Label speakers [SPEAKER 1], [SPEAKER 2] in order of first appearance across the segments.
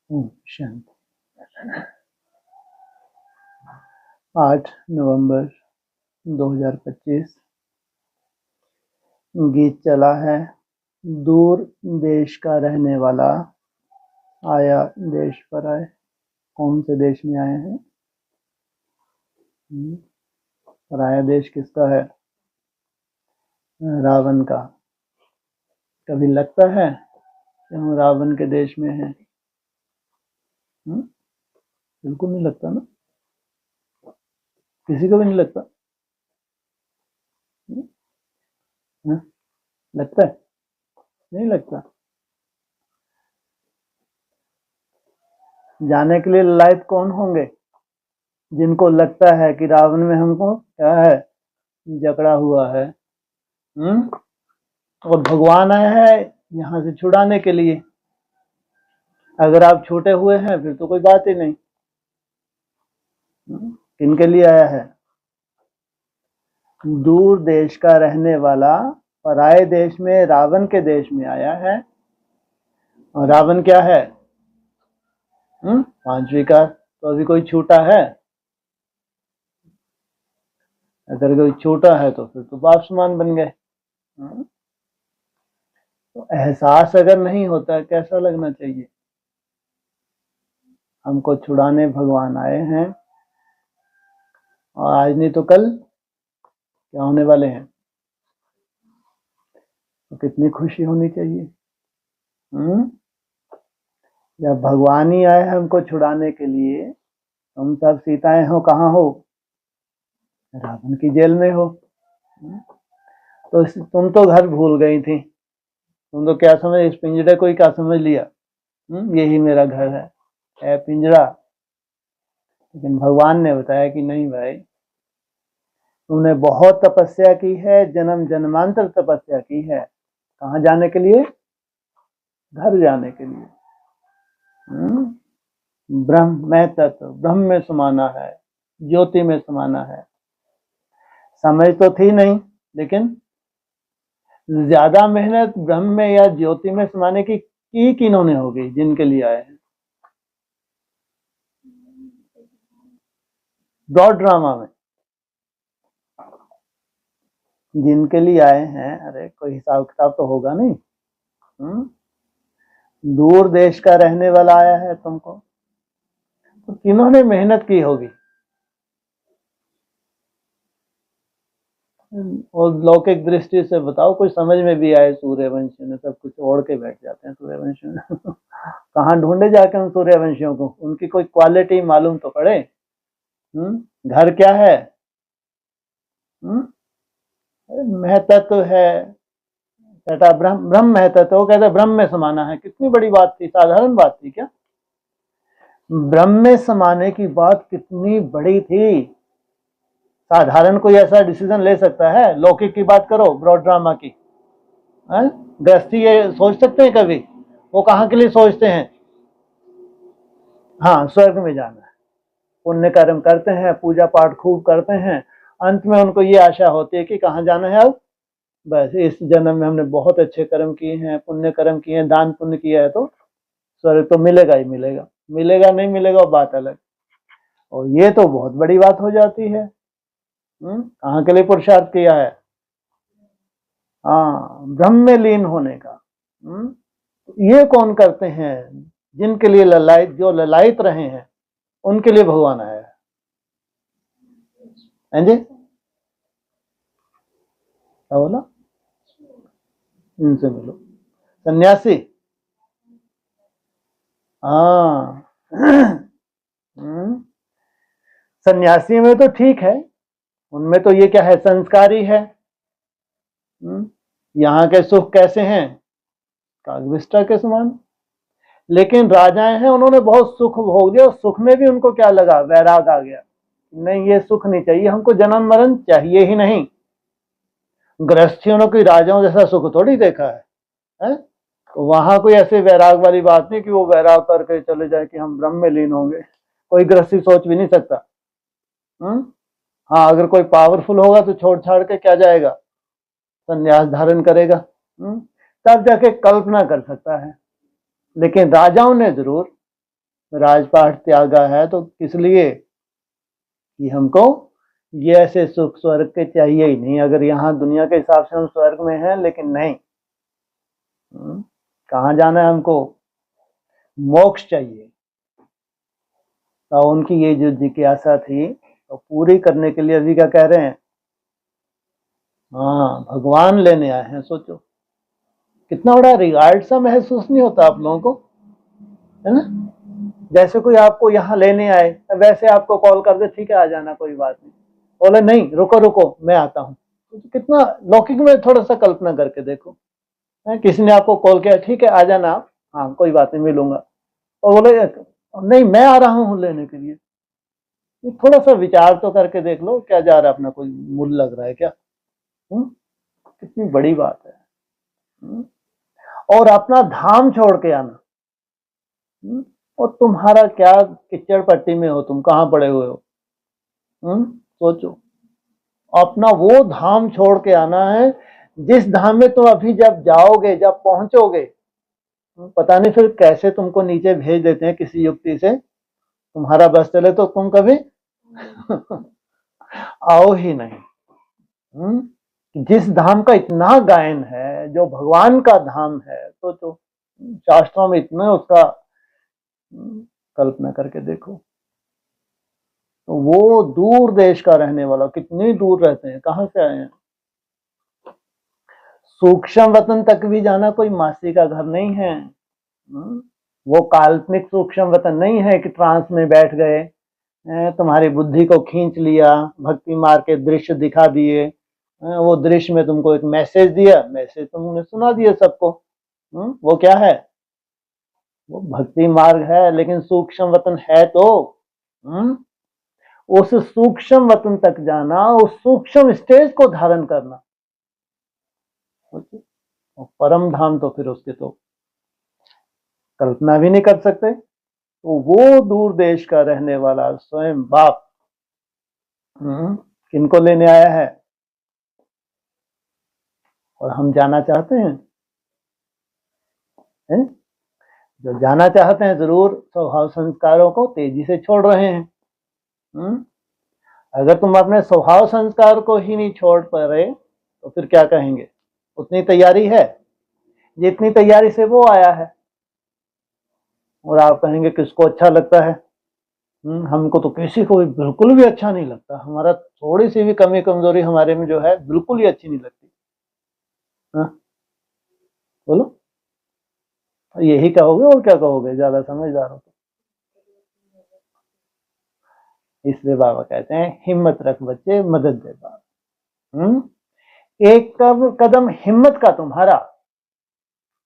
[SPEAKER 1] शांति। 8 नवंबर 2025 गीत चला है। दूर देश का रहने वाला आया देश पर आए। कौन से देश में आए हैं? पराया देश किसका है? रावण का। कभी लगता है कि हम रावण के देश में हैं? बिल्कुल नहीं लगता ना, किसी को भी नहीं लगता। लगता है? नहीं लगता। जाने के लिए लायक कौन होंगे? जिनको लगता है कि रावण में हमको क्या है, जकड़ा हुआ है। और भगवान आया है यहाँ से छुड़ाने के लिए। अगर आप छूटे हुए हैं फिर तो कोई बात ही नहीं। किनके लिए आया है? दूर देश का रहने वाला पराये देश में, रावण के देश में आया है। और रावण क्या है? पांचवी का। तो अभी कोई छूटा है? अगर कोई छूटा है तो फिर तो बाप समान बन गए। तो एहसास अगर नहीं होता कैसा लगना चाहिए? हमको छुड़ाने भगवान आए हैं, और आज नहीं तो कल क्या होने वाले हैं। तो कितनी खुशी होनी चाहिए। जब भगवान ही आए हमको छुड़ाने के लिए, तुम सब सीताएं हो कहाँ हो? रावण की जेल में हो। तो तुम तो घर भूल गई थी। तुम तो क्या समझ, इस पिंजरे को ही क्या समझ लिया, यही मेरा घर है पिंजरा। लेकिन भगवान ने बताया कि नहीं भाई, तुमने बहुत तपस्या की है, जन्म जन्मांतर तपस्या की है। कहाँ जाने के लिए? घर जाने के लिए। ब्रह्म में तत्व, ब्रह्म में समाना है, ज्योति में समाना है। समझ तो थी नहीं, लेकिन ज्यादा मेहनत ब्रह्म में या ज्योति में समाने की किन्होंने होगी? जिनके लिए आए हैं ब्रॉड ड्रामा में, जिनके लिए आए हैं। अरे कोई हिसाब किताब तो होगा नहीं। दूर देश का रहने वाला आया है तुमको, तो किन्होंने मेहनत की होगी? और लौकिक दृष्टि से बताओ, कुछ समझ में भी आए? सूर्यवंशी ने सब कुछ ओढ़ के बैठ जाते हैं सूर्यवंशी में। कहाँ ढूंढे जाके उन सूर्यवंशियों को? उनकी कोई क्वालिटी मालूम तो पड़े। घर क्या है? महतत्व है, बेटा ब्रह्म, ब्रह्म महतत्व। वो कहते ब्रह्म में समाना है। कितनी बड़ी बात थी, साधारण बात थी क्या? ब्रह्म में समाने की बात कितनी बड़ी थी। साधारण कोई ऐसा डिसीजन ले सकता है? लौकिक की बात करो, ब्रॉड ड्रामा की। गृहस्थी ये सोच सकते हैं कभी? वो कहाँ के लिए सोचते हैं? हाँ, स्वर्ग में जाना है। पुण्य कर्म करते हैं, पूजा पाठ खूब करते हैं, अंत में उनको ये आशा होती है कि कहाँ जाना है अब? बस इस जन्म में हमने बहुत अच्छे कर्म किए हैं, पुण्य कर्म किए हैं, दान पुण्य किया है, तो स्वर्ग तो मिलेगा ही मिलेगा। मिलेगा नहीं मिलेगा वो बात अलग। और ये तो बहुत बड़ी बात हो जाती है। कहाँ के लिए पुरुषार्थ किया है? हाँ, ब्रह्म में लीन होने का। ये कौन करते हैं? जिनके लिए ललायत, जो ललायत रहे हैं, उनके लिए भगवान आया है जी। क्या बोला? इनसे मिलो। सन्यासी? हाँ। सन्यासी में तो ठीक है, उनमें तो ये क्या है, संस्कारी है। यहाँ के सुख कैसे हैं? कागविष्टा के समान। लेकिन राजाएं हैं, उन्होंने बहुत सुख भोग लिया, और सुख में भी उनको क्या लगा? वैराग आ गया। नहीं, ये सुख नहीं चाहिए हमको, जन्म मरण चाहिए ही नहीं। गृहस्थियों ने कोई राजाओं जैसा सुख थोड़ी देखा है? तो वहां कोई ऐसे वैराग वाली बात नहीं कि वो वैराग करके चले जाए कि हम ब्रह्म में लीन होंगे। कोई गृहस्थी सोच भी नहीं सकता। हाँ, अगर कोई पावरफुल होगा तो छोड़ छाड़ के क्या जाएगा? संन्यास धारण करेगा। तब जाके कल्पना कर सकता है। लेकिन राजाओं ने जरूर राजपाट त्यागा है तो किस लिए, कि हमको ये ऐसे सुख स्वर्ग के चाहिए ही नहीं। अगर यहाँ दुनिया के हिसाब से हम स्वर्ग में हैं, लेकिन नहीं, कहाँ जाना है हमको, मोक्ष चाहिए। तो उनकी ये जो जिज्ञासा थी तो पूरी करने के लिए अभी क्या कह रहे हैं, हाँ भगवान लेने आए हैं। सोचो कितना बड़ा रिगार्ड सा महसूस नहीं होता आप लोगों को, है ना? जैसे कोई आपको यहाँ लेने आए, वैसे आपको कॉल कर दे, ठीक है आ जाना, कोई बात नहीं, बोले नहीं रुको रुको मैं आता हूँ। तो कितना लौकिक में थोड़ा सा कल्पना करके देखो, किसी ने आपको कॉल किया, ठीक है आ जाना आप, हाँ कोई बात नहीं मिलूंगा, और बोले नहीं मैं आ रहा हूँ लेने के लिए। थोड़ा सा विचार तो करके देख लो, क्या जा रहा है अपना, कोई मूल्य लग रहा है क्या? कितनी बड़ी बात है। और अपना धाम छोड़ के आना, और तुम्हारा क्या किचड़ पट्टी में हो, तुम कहाँ पड़े हुए हो, सोचो। अपना वो धाम छोड़ के आना है जिस धाम में तुम अभी जब जाओगे, जब पहुंचोगे, पता नहीं फिर कैसे तुमको नीचे भेज देते हैं किसी युक्ति से, तुम्हारा बस चले तो तुम कभी आओ ही नहीं। जिस धाम का इतना गायन है, जो भगवान का धाम है, तो शास्त्रों में इतना उसका कल्पना करके देखो। तो वो दूर देश का रहने वाला, कितनी दूर रहते हैं, कहां से आए हैं, सूक्ष्म वतन तक भी जाना कोई मासी का घर नहीं है। वो काल्पनिक सूक्ष्म वतन नहीं है कि ट्रांस में बैठ गए, तुम्हारी बुद्धि को खींच लिया, भक्ति मार के दृश्य दिखा दिए, वो दृश्य में तुमको एक मैसेज दिया, मैसेज तुमने सुना दिया सबको। वो क्या है, वो भक्ति मार्ग है, लेकिन सूक्ष्म वतन है तो उस सूक्ष्म वतन तक जाना, उस सूक्ष्म स्टेज को धारण करना, और परम धाम तो फिर उसके तो कल्पना भी नहीं कर सकते। तो वो दूर देश का रहने वाला स्वयं बाप किनको लेने आया है, और हम जाना चाहते हैं, जो जाना चाहते हैं जरूर स्वभाव संस्कारों को तेजी से छोड़ रहे हैं। अगर तुम अपने स्वभाव संस्कार को ही नहीं छोड़ पा रहे तो फिर क्या कहेंगे, उतनी तैयारी है जितनी तैयारी से वो आया है, और आप कहेंगे किसको अच्छा लगता है, हमको तो किसी को भी बिल्कुल भी अच्छा नहीं लगता, हमारा थोड़ी सी भी कमी कमजोरी हमारे में जो है बिल्कुल ही अच्छी नहीं लगती। बोलो यही कहोगे और क्या कहोगे, ज्यादा समझदार हो तो। इसलिए बाबा कहते हैं हिम्मत रख बच्चे, मदद दे बाबा। एक कदम हिम्मत का तुम्हारा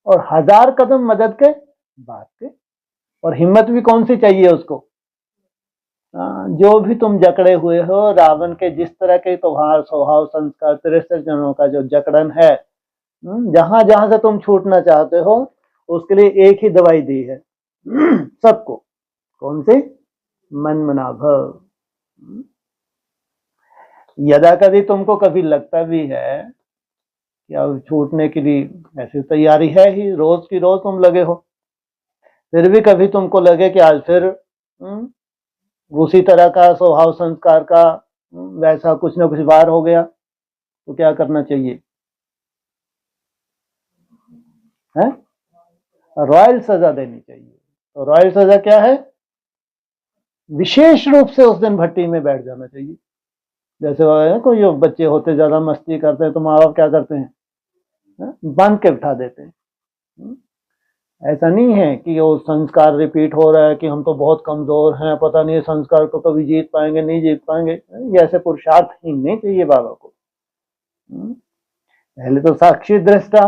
[SPEAKER 1] और 1000 कदम मदद के बात के। और हिम्मत भी कौन सी चाहिए उसको, जो भी तुम जकड़े हुए हो, रावण के जिस तरह के तुम्हारा स्वभाव संस्कार 63 जनों का जो जकड़न है, जहां जहां से तुम छूटना चाहते हो, उसके लिए एक ही दवाई दी है सबको, कौन सी, मन मना भव। यदा कभी तुमको कभी लगता भी है कि अब छूटने के लिए ऐसी तैयारी है ही, रोज की रोज तुम लगे हो, फिर भी कभी तुमको लगे कि आज फिर उसी तरह का स्वभाव संस्कार का वैसा कुछ ना कुछ वार हो गया, तो क्या करना चाहिए, है रॉयल सजा देनी चाहिए। तो रॉयल सजा क्या है, विशेष रूप से उस दिन भट्टी में बैठ जाना चाहिए। जैसे कोई बच्चे होते ज्यादा मस्ती करते हैं तो माँ बाप क्या करते हैं, बांध के बिठा देते हैं। ऐसा नहीं है कि वो संस्कार रिपीट हो रहा है कि हम तो बहुत कमजोर हैं, पता नहीं संस्कार को कभी जीत पाएंगे नहीं जीत पाएंगे, ये ऐसे पुरुषार्थ ही नहीं चाहिए बाबा को। पहले तो साक्षी दृष्टा,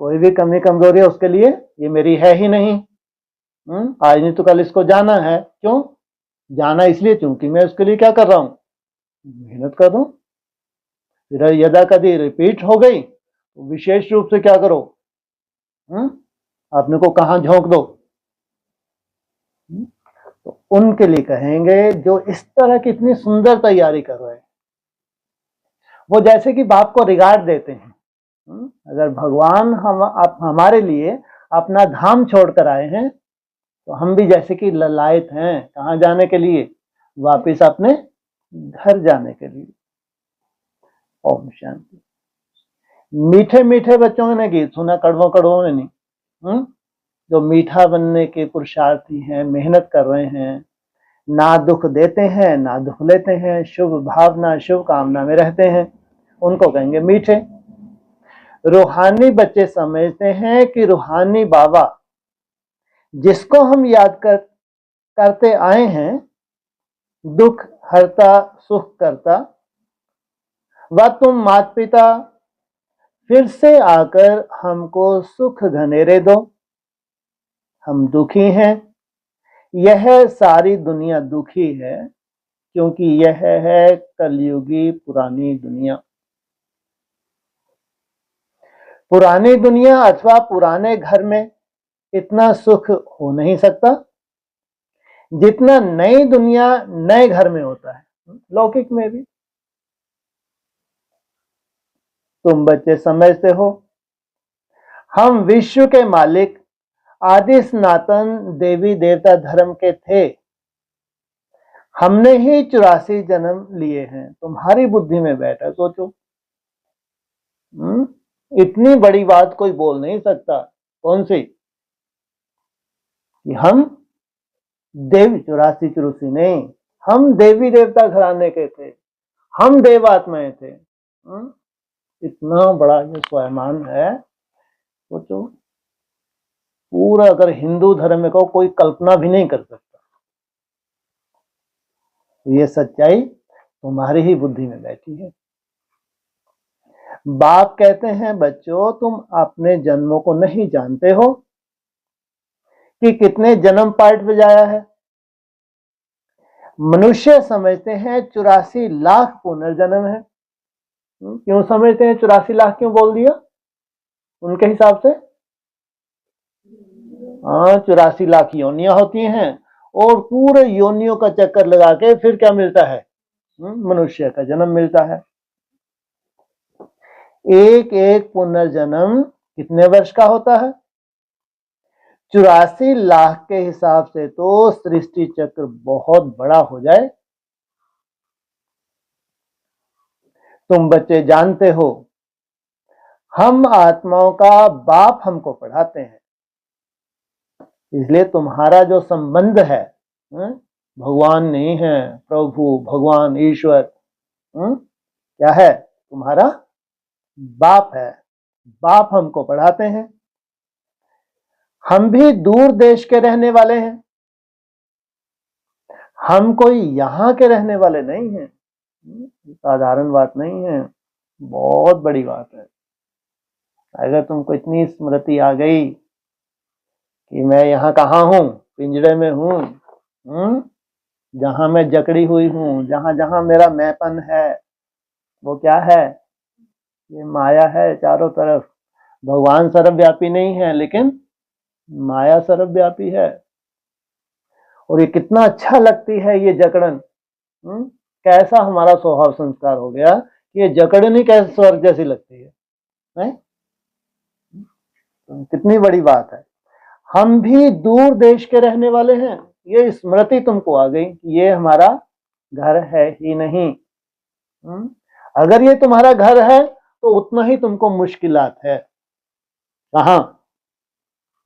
[SPEAKER 1] कोई भी कमी कमजोरी है उसके लिए ये मेरी है ही नहीं, आज नहीं तो कल इसको जाना है। क्यों जाना, इसलिए क्योंकि मैं उसके लिए क्या कर रहा हूं, मेहनत कर रहा हूं। फिर यदा कभी रिपीट हो गई तो विशेष रूप से क्या करो, अपने को कहां झोंक दो। तो उनके लिए कहेंगे जो इस तरह की इतनी सुंदर तैयारी कर रहे हैं, वो जैसे कि बाप को रिगार्ड देते हैं। अगर भगवान हमारे लिए अपना धाम छोड़कर आए हैं तो हम भी जैसे कि ललायत हैं, कहाँ जाने के लिए? वापिस अपने घर जाने के लिए। ओम शांति। मीठे मीठे बच्चों ने गीत सुना, कड़वों कड़वों ने नहीं। जो मीठा बनने के पुरुषार्थी हैं, मेहनत कर रहे हैं, ना दुख देते हैं ना दुख लेते हैं, शुभ भावना शुभ कामना में रहते हैं, उनको कहेंगे मीठे। रूहानी बच्चे समझते हैं कि रूहानी बाबा जिसको हम याद करते आए हैं, दुख हरता सुख करता, वह तुम माता पिता फिर से आकर हमको सुख घनेरे दो। हम दुखी हैं, यह सारी दुनिया दुखी है, क्योंकि यह है कलयुगी पुरानी दुनिया। पुरानी दुनिया अथवा पुराने घर में इतना सुख हो नहीं सकता जितना नई दुनिया नए घर में होता है, लौकिक में भी। तुम बच्चे समझते हो, हम विश्व के मालिक आदि सनातन देवी देवता धर्म के थे। हमने ही 84 जन्म लिए हैं। तुम्हारी बुद्धि में बैठा, सोचो। इतनी बड़ी बात कोई बोल नहीं सकता। कौन सी? कि हम देव 84 चुरूसी नहीं, हम देवी देवता घराने के थे, हम देवात्माएं थे। इतना बड़ा जो स्वाभिमान है, सोचो। पूरा अगर हिंदू धर्म में को कोई कल्पना भी नहीं कर सकता। ये सच्चाई तुम्हारी ही बुद्धि में बैठी है। बाप कहते हैं, बच्चों तुम अपने जन्मों को नहीं जानते हो कि कितने जन्म पार्ट बजाया है। मनुष्य समझते हैं 84 लाख पुनर्जन्म है। क्यों समझते हैं? 84 लाख क्यों बोल दिया उनके हिसाब से? 84 लाख योनियां होती हैं और पूरे योनियों का चक्कर लगा के फिर क्या मिलता है? मनुष्य का जन्म मिलता है। एक एक पुनर्जन्म कितने वर्ष का होता है? 84 लाख के हिसाब से तो सृष्टि चक्र बहुत बड़ा हो जाए। तुम बच्चे जानते हो, हम आत्माओं का बाप हमको पढ़ाते हैं, इसलिए तुम्हारा जो संबंध है, भगवान नहीं है, प्रभु भगवान ईश्वर क्या है? तुम्हारा बाप है। बाप हमको पढ़ाते हैं। हम भी दूर देश के रहने वाले हैं, हम कोई यहां के रहने वाले नहीं हैं। साधारण बात नहीं है, बहुत बड़ी बात है। अगर तुमको इतनी स्मृति आ गई कि मैं यहाँ कहाँ हूं, पिंजरे में हूं, जहां मैं जकड़ी हुई हूं, जहां जहां मेरा मैंपन है, वो क्या है? ये माया है चारों तरफ। भगवान सर्वव्यापी नहीं है, लेकिन माया सर्वव्यापी है। और ये कितना अच्छा लगती है ये जकड़न। कैसा हमारा स्वभाव संस्कार हो गया कि ये जकड़न ही कैसे स्वर्ग जैसी लगती है, नहीं? कितनी बड़ी बात है। हम भी दूर देश के रहने वाले हैं। ये स्मृति तुमको आ गई कि ये हमारा घर है ही नहीं। अगर ये तुम्हारा घर है तो उतना ही तुमको मुश्किलात है। कहां?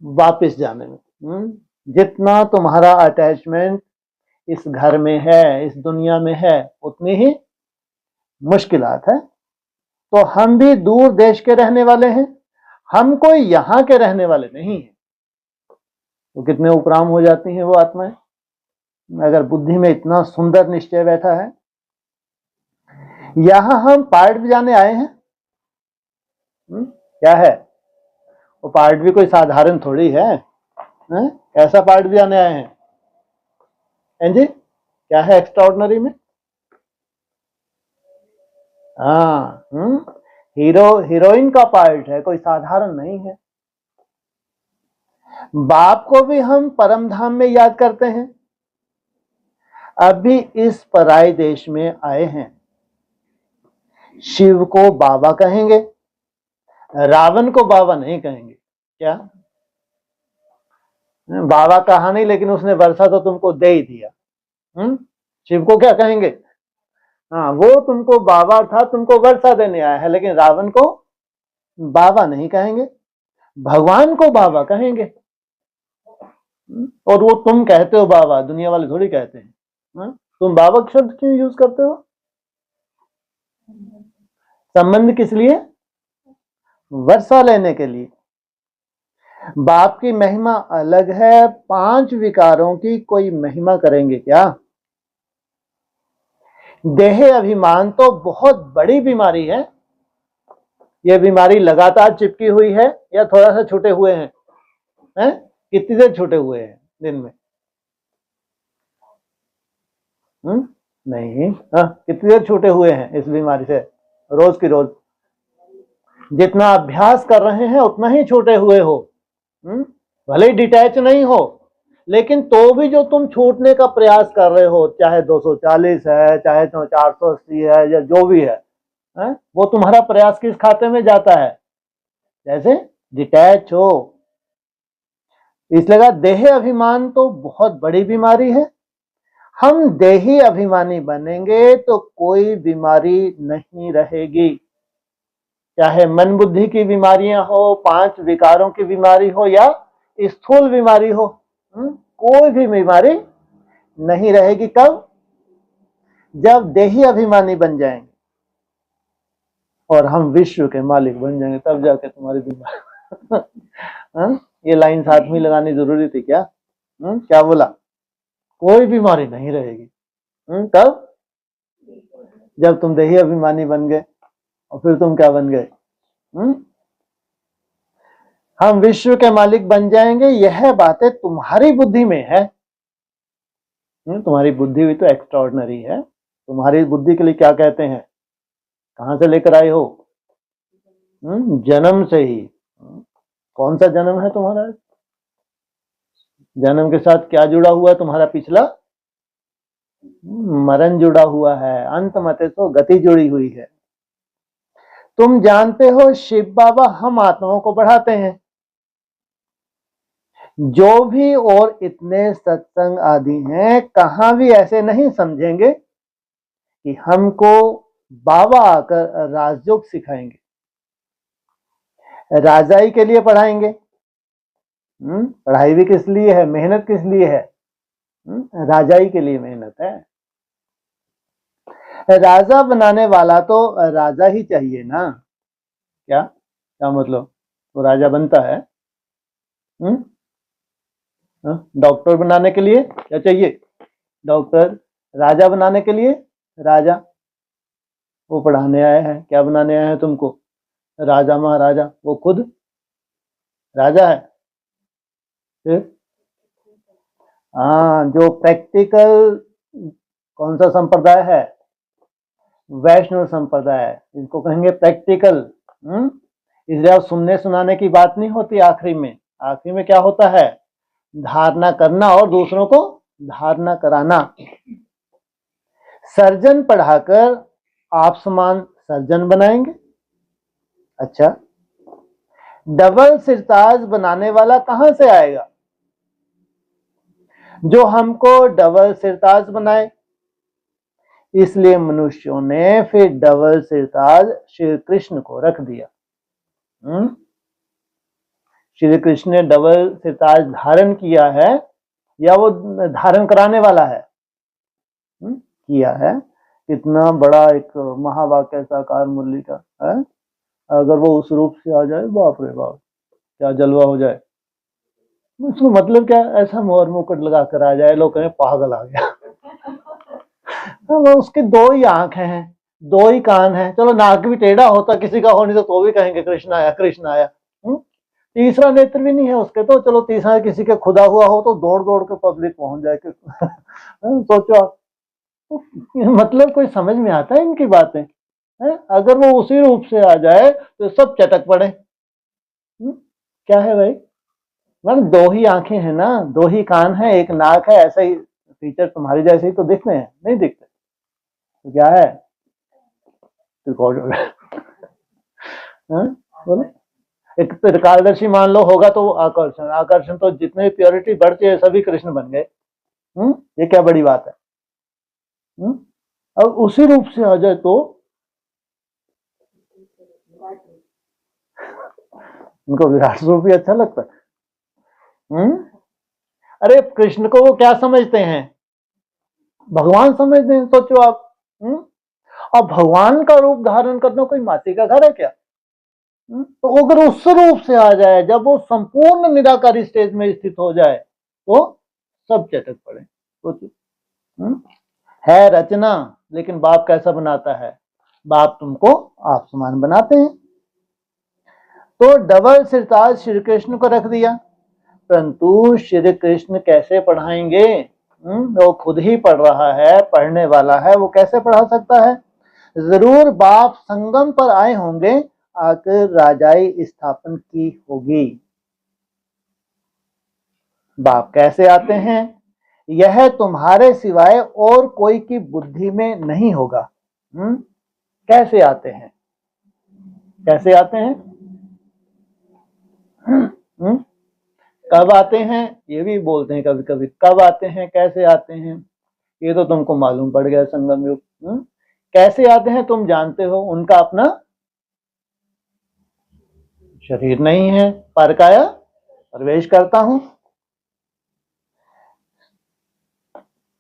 [SPEAKER 1] वापिस जाने में। जितना तुम्हारा अटैचमेंट इस घर में है, इस दुनिया में है, उतनी ही मुश्किलात है। तो हम भी दूर देश के रहने वाले हैं, हम कोई यहां के रहने वाले नहीं हैं। तो कितने उपराम हो जाती हैं वो आत्माएं, अगर बुद्धि में इतना सुंदर निश्चय बैठा है। यहां हम पार्ट बजाने आए हैं। क्या है वो? पार्ट भी कोई साधारण थोड़ी है। कैसा पार्ट बजाने आए हैं जी? क्या है एक्स्ट्राऑर्डिनरी में? हाँ, हीरोइन का पार्ट है, कोई साधारण नहीं है। बाप को भी हम परम धाम में याद करते हैं। अभी इस पराये देश में आए हैं। शिव को बाबा कहेंगे, रावण को बाबा नहीं कहेंगे। क्या? बाबा कहा नहीं, लेकिन उसने वर्षा तो तुमको दे ही दिया। शिव को क्या कहेंगे? हाँ, वो तुमको बाबा था, तुमको वर्षा देने आया है, लेकिन रावण को बाबा नहीं कहेंगे, भगवान को बाबा कहेंगे। और वो तुम कहते हो बाबा, दुनिया वाले थोड़ी कहते हैं। तुम बाबा शब्द क्यों यूज करते हो? संबंध किस लिए? वर्षा लेने के लिए। बाप की महिमा अलग है, 5 विकारों की कोई महिमा करेंगे क्या? देह अभिमान तो बहुत बड़ी बीमारी है। यह बीमारी लगातार चिपकी हुई है या थोड़ा सा छूटे हुए हैं? कितनी देर छूटे हुए हैं दिन में? नहीं, कितनी देर छूटे हुए हैं इस बीमारी से? रोज की रोज जितना अभ्यास कर रहे हैं उतना ही छूटे हुए हो। भले ही डिटैच नहीं हो, लेकिन तो भी जो तुम छूटने का प्रयास कर रहे हो, चाहे 240 है, चाहे 480 है, या जो भी है, वो तुम्हारा प्रयास किस खाते में जाता है? जैसे डिटैच हो। इसलिए देह अभिमान तो बहुत बड़ी बीमारी है। हम देही अभिमानी बनेंगे तो कोई बीमारी नहीं रहेगी, चाहे मन बुद्धि की बीमारियां हो, 5 विकारों की बीमारी हो, या स्थूल बीमारी हो। कोई भी बीमारी नहीं रहेगी। कब? जब देही अभिमानी बन जाएंगे और हम विश्व के मालिक बन जाएंगे, तब जाके तुम्हारी बीमारी ये लाइन साथ में लगानी जरूरी थी क्या? क्या बोला? कोई बीमारी नहीं रहेगी। कब? जब तुम देही अभिमानी बन गए। और फिर तुम क्या बन गए? हम विश्व के मालिक बन जाएंगे। यह बातें तुम्हारी बुद्धि में है। तुम्हारी बुद्धि भी तो एक्स्ट्राऑर्डिनरी है। तुम्हारी बुद्धि के लिए क्या कहते हैं? कहां से लेकर आए हो? जन्म से ही। कौन सा जन्म है तुम्हारा? जन्म के साथ क्या जुड़ा हुआ है तुम्हारा? पिछला मरण जुड़ा हुआ है। अंत मते तो गति जुड़ी हुई है। तुम जानते हो शिव बाबा हम आत्माओं को बढ़ाते हैं। जो भी और इतने सत्संग आदि हैं, कहां भी ऐसे नहीं समझेंगे कि हमको बाबा आकर राजयोग सिखाएंगे, राजाई के लिए पढ़ाएंगे। पढ़ाई भी किस लिए है? मेहनत किस लिए है? राजाई के लिए मेहनत है। राजा बनाने वाला तो राजा ही चाहिए ना। क्या क्या मतलब? वो राजा बनता है? डॉक्टर बनाने के लिए क्या चाहिए? डॉक्टर। राजा बनाने के लिए राजा। वो पढ़ाने आए हैं, क्या बनाने आए हैं तुमको? राजा महाराजा। वो खुद राजा है। फिर जो प्रैक्टिकल कौन सा संप्रदाय है? वैष्णव संप्रदाय। इनको कहेंगे प्रैक्टिकल। इसलिए अब सुनने सुनाने की बात नहीं होती। आखिरी में क्या होता है? धारणा करना और दूसरों को धारणा कराना। सर्जन पढ़ाकर आप समान सर्जन बनाएंगे। अच्छा, डबल सिरताज बनाने वाला कहां से आएगा जो हमको डबल सिरताज बनाए? इसलिए मनुष्यों ने फिर डबल सिरताज श्री कृष्ण को रख दिया। श्री कृष्ण ने डबल सिरताज धारण किया है या वो धारण कराने वाला है? किया है। इतना बड़ा एक महावाक्य साकार मुरली का है। अगर वो उस रूप से आ जाए, बाप रे बाप, क्या जलवा हो जाए। उसको मतलब क्या? ऐसा मोर मुकुट लगा कर आ जाए, लोग कहें पागल आ गया। तो उसके 2 ही आंखें हैं, 2 ही कान हैं। चलो नाक भी टेढ़ा होता किसी का हो, नहीं तो भी कहेंगे कृष्ण आया कृष्ण आया। तीसरा नेत्र भी नहीं है उसके, तो चलो तीसरा किसी के खुदा हुआ हो तो दौड़ दौड़ के पब्लिक पहुंच जाए। सोचो आप, मतलब कोई समझ में आता है इनकी बातें? अगर वो उसी रूप से आ जाए तो सब चटक पड़े। क्या है भाई? मतलब 2 ही आंखें हैं ना, 2 ही कान है, एक नाक है, ऐसा ही फीचर तुम्हारी जैसे ही तो दिखते हैं, नहीं दिखते तो क्या है? रिकॉर्ड हो गया। बोलो। एक त्रिकालदर्शी मान लो होगा तो आकर्षण, आकर्षण तो जितने प्योरिटी बढ़ती है सभी कृष्ण बन गए। ये क्या बड़ी बात है। अब उसी रूप से आ जाए तो उनको विराट रूप ही अच्छा लगता है। अरे कृष्ण को वो क्या समझते हैं, भगवान समझते हैं, सोचो आप। अब भगवान का रूप धारण करना कोई मासी का घर है क्या। तो अगर उस रूप से आ जाए, जब वो संपूर्ण निराकारी स्टेज में स्थित हो जाए तो सब चटक पड़े। सोचो, है रचना, लेकिन बाप कैसा बनाता है, बाप तुमको आप समान बनाते हैं। तो डबल सिरताज श्री कृष्ण को रख दिया, परंतु श्री कृष्ण कैसे पढ़ाएंगे। वो खुद ही पढ़ रहा है, पढ़ने वाला है, वो कैसे पढ़ा सकता है। जरूर बाप संगम पर आए होंगे, आकर राजाई स्थापन की होगी। बाप कैसे आते हैं, यह तुम्हारे सिवाय और कोई की बुद्धि में नहीं होगा। कैसे आते हैं, कैसे आते हैं, कब आते हैं, ये भी बोलते हैं कभी कभी, कब आते हैं कैसे आते हैं, ये तो तुमको मालूम पड़ गया संगम युग। कैसे आते हैं तुम जानते हो, उनका अपना शरीर नहीं है, परकाया प्रवेश करता हूं।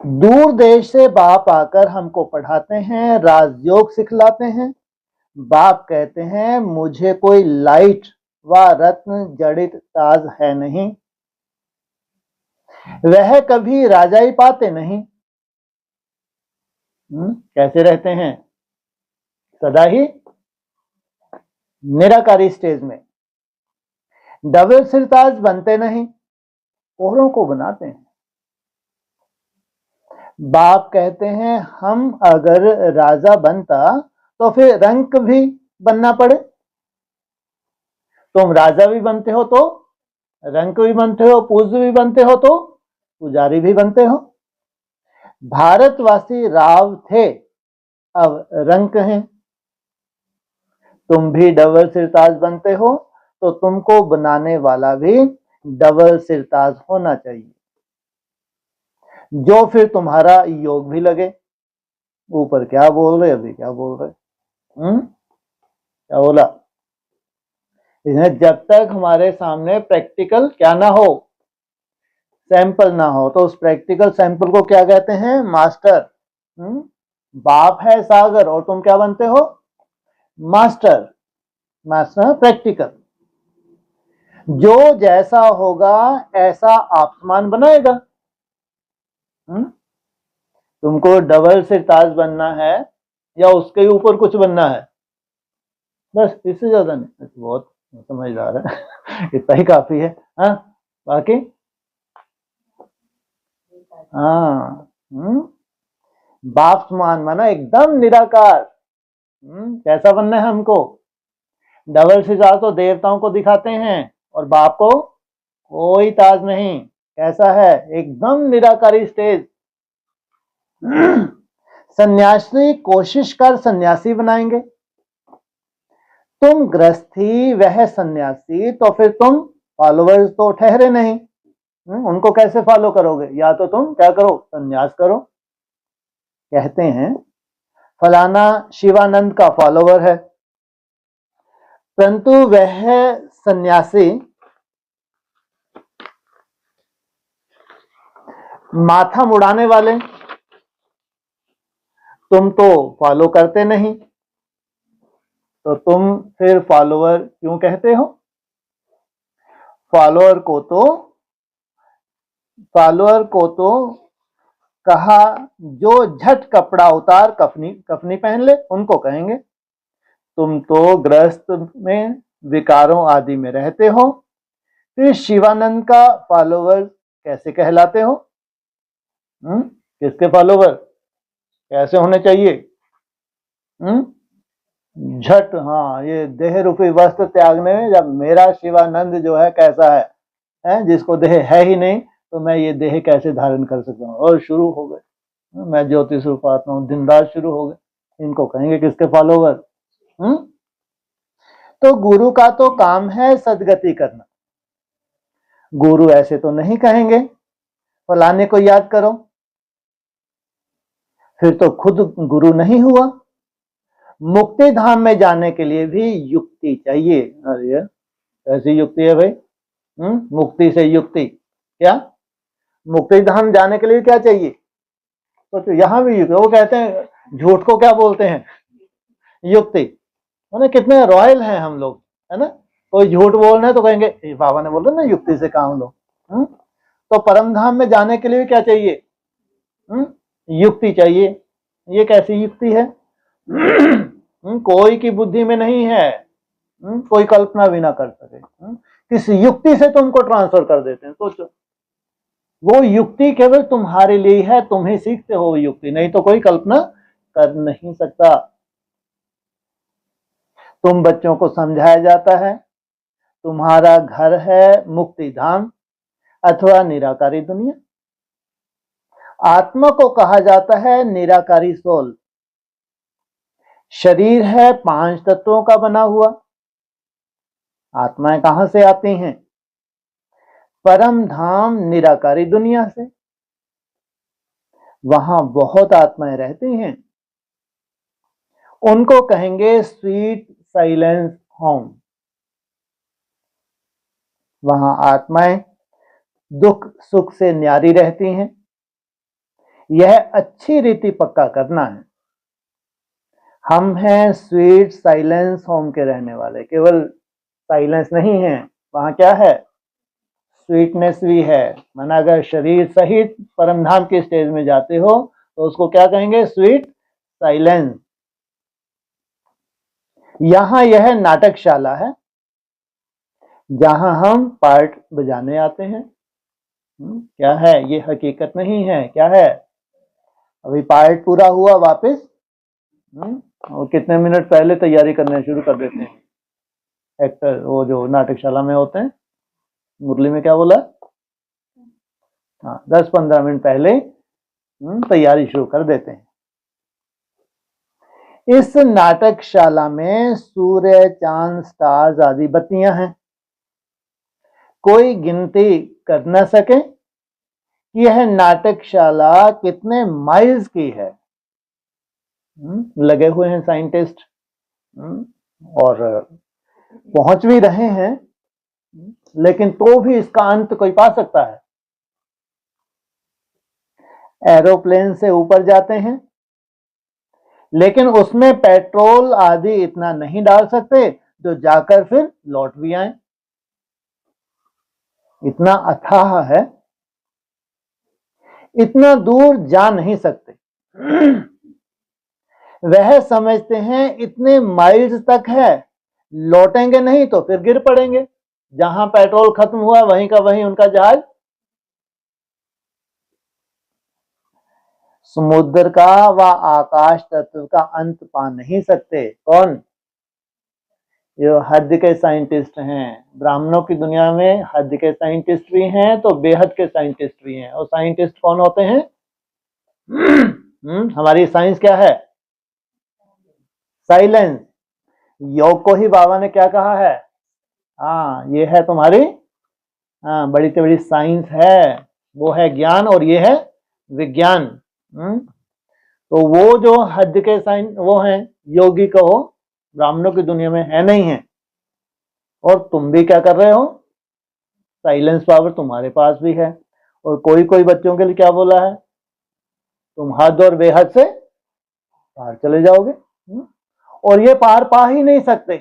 [SPEAKER 1] दूर देश से बाप आकर हमको पढ़ाते हैं, राजयोग सिखलाते हैं। बाप कहते हैं मुझे कोई लाइट व रत्न जड़ित ताज है नहीं, वह कभी राजाई पाते नहीं। कैसे रहते हैं, सदा ही निराकारी स्टेज में। डबल सिरताज बनते नहीं, औरों को बनाते हैं। बाप कहते हैं हम अगर राजा बनता तो फिर रंक भी बनना पड़े। तुम राजा भी बनते हो तो रंक भी बनते हो, पूज्य भी बनते हो तो पुजारी भी बनते हो। भारतवासी राव थे, अब रंक हैं। तुम भी डबल सिरताज बनते हो तो तुमको बनाने वाला भी डबल सिरताज होना चाहिए, जो फिर तुम्हारा योग भी लगे। ऊपर क्या बोल रहे, अभी क्या बोल रहे, क्या बोला इसने, जब तक हमारे सामने प्रैक्टिकल क्या ना हो, सैंपल ना हो, तो उस प्रैक्टिकल सैंपल को क्या कहते हैं, मास्टर। बाप है सागर और तुम क्या बनते हो, मास्टर। मास्टर प्रैक्टिकल, जो जैसा होगा ऐसा आप समान बनाएगा। तुमको डबल सिरताज बनना है या उसके ऊपर कुछ बनना है, बस, इससे ज्यादा नहीं। बहुत समझदार है इतना ही काफी है। हाँ बाकी हाँ, बाप समान माना एकदम निराकार। कैसा बनना है हमको, डबल सिरताज तो देवताओं को दिखाते हैं और बाप को कोई ताज नहीं। कैसा है, एकदम निराकारी स्टेज। सन्यासी कोशिश कर सन्यासी बनाएंगे, तुम गृहस्थी वह सन्यासी, तो फिर तुम फॉलोवर्स तो ठहरे नहीं। उनको कैसे फॉलो करोगे, या तो तुम क्या करो, सन्यास करो। कहते हैं फलाना शिवानंद का फॉलोवर है, परंतु वह सन्यासी माथा मुड़ाने वाले, तुम तो फॉलो करते नहीं, तो तुम फिर फॉलोवर क्यों कहते हो। फॉलोअर को तो कहा जो झट कपड़ा उतार कफनी पहन ले, उनको कहेंगे। तुम तो गृहस्थ में विकारों आदि में रहते हो, फिर शिवानंद का फॉलोवर कैसे कहलाते हो। किसके फॉलोवर कैसे होने चाहिए, झट, हाँ, ये देह रूपी वस्त्र त्यागने में, जब मेरा शिवानंद जो है कैसा है, जिसको देह है ही नहीं, तो मैं ये देह कैसे धारण कर सकता हूँ। और शुरू हो गए, मैं ज्योतिष रूप आत्मा हूँ, दिन रात शुरू हो गए। इनको कहेंगे किसके फॉलोवर। तो गुरु का तो काम है सदगति करना। गुरु ऐसे तो नहीं कहेंगे फलाने को याद करो, फिर तो खुद गुरु नहीं हुआ। मुक्ति धाम में जाने के लिए भी युक्ति चाहिए। अरे ऐसी युक्ति है भाई, मुक्ति से युक्ति क्या? मुक्ति धाम जाने के लिए क्या चाहिए? तो यहां भी युक्ति। वो कहते हैं झूठ को क्या बोलते हैं? युक्ति। उन्हें कितने रॉयल हैं हम लोग, है ना। कोई झूठ बोल रहे हैं तो कहेंगे बाबा ने बोला ना युक्ति से काम लो। तो परम धाम में जाने के लिए क्या चाहिए? युक्ति चाहिए। ये कैसी युक्ति है? कोई की बुद्धि में नहीं है, कोई कल्पना भी ना कर सके। किस युक्ति से तुमको ट्रांसफर कर देते हैं, सोचो। वो युक्ति केवल तुम्हारे लिए है, तुम ही सीखते हो वो युक्ति, नहीं तो कोई कल्पना कर नहीं सकता। तुम बच्चों को समझाया जाता है तुम्हारा घर है मुक्ति धाम अथवा निराकारी दुनिया। आत्मा को कहा जाता है निराकारी सोल। शरीर है 5 तत्वों का बना हुआ। आत्माएं कहां से आती हैं? परम धाम निराकारी दुनिया से। वहां बहुत आत्माएं रहती हैं, उनको कहेंगे स्वीट साइलेंस होम। वहां आत्माएं दुख सुख से न्यारी रहती हैं। यह अच्छी रीति पक्का करना है। हम हैं स्वीट साइलेंस होम के रहने वाले। केवल साइलेंस नहीं है, वहां क्या है? स्वीटनेस भी है। माना अगर शरीर सहित परमधाम के स्टेज में जाते हो तो उसको क्या कहेंगे? Sweet silence. यहां यह नाटकशाला है जहां हम पार्ट बजाने आते हैं। क्या है ये? हकीकत नहीं है। क्या है? अभी पार्ट पूरा हुआ वापस, और कितने मिनट पहले तैयारी करना शुरू कर देते हैं एक्टर, वो जो नाटकशाला में होते हैं। मुरली में क्या बोला? हाँ, 10-15 मिनट पहले तैयारी शुरू कर देते हैं। इस नाटकशाला में सूर्य चांद स्टार्स आदि बत्तियां हैं। कोई गिनती कर न सके कि यह नाटकशाला कितने माइल्स की है। लगे हुए हैं साइंटिस्ट, और पहुंच भी रहे हैं, लेकिन तो भी इसका अंत कोई पा सकता है? एरोप्लेन से ऊपर जाते हैं, लेकिन उसमें पेट्रोल आदि इतना नहीं डाल सकते जो जाकर फिर लौट भी आए। इतना अथाह है, इतना दूर जा नहीं सकते। वह समझते हैं इतने माइल्स तक है, लौटेंगे नहीं तो फिर गिर पड़ेंगे। जहां पेट्रोल खत्म हुआ वहीं का वहीं उनका जहाज। समुद्र का व आकाश तत्व का अंत पा नहीं सकते। कौन? ये हद के साइंटिस्ट हैं। ब्राह्मणों की दुनिया में हद के साइंटिस्ट भी हैं तो बेहद के साइंटिस्ट भी हैं। और साइंटिस्ट कौन होते हैं? हमारी साइंस क्या है? साइलेंस। योग को ही बाबा ने क्या कहा है? हाँ, ये है तुम्हारी बड़ी से बड़ी साइंस है। वो है ज्ञान और ये है विज्ञान। तो वो जो हद के साइंस वो हैं, योगी कहो, ब्राह्मणों की दुनिया में है नहीं है। और तुम भी क्या कर रहे हो? साइलेंस पावर तुम्हारे पास भी है। और कोई कोई बच्चों के लिए क्या बोला है? तुम हद और बेहद से पार चले जाओगे। और ये पार पा ही नहीं सकते,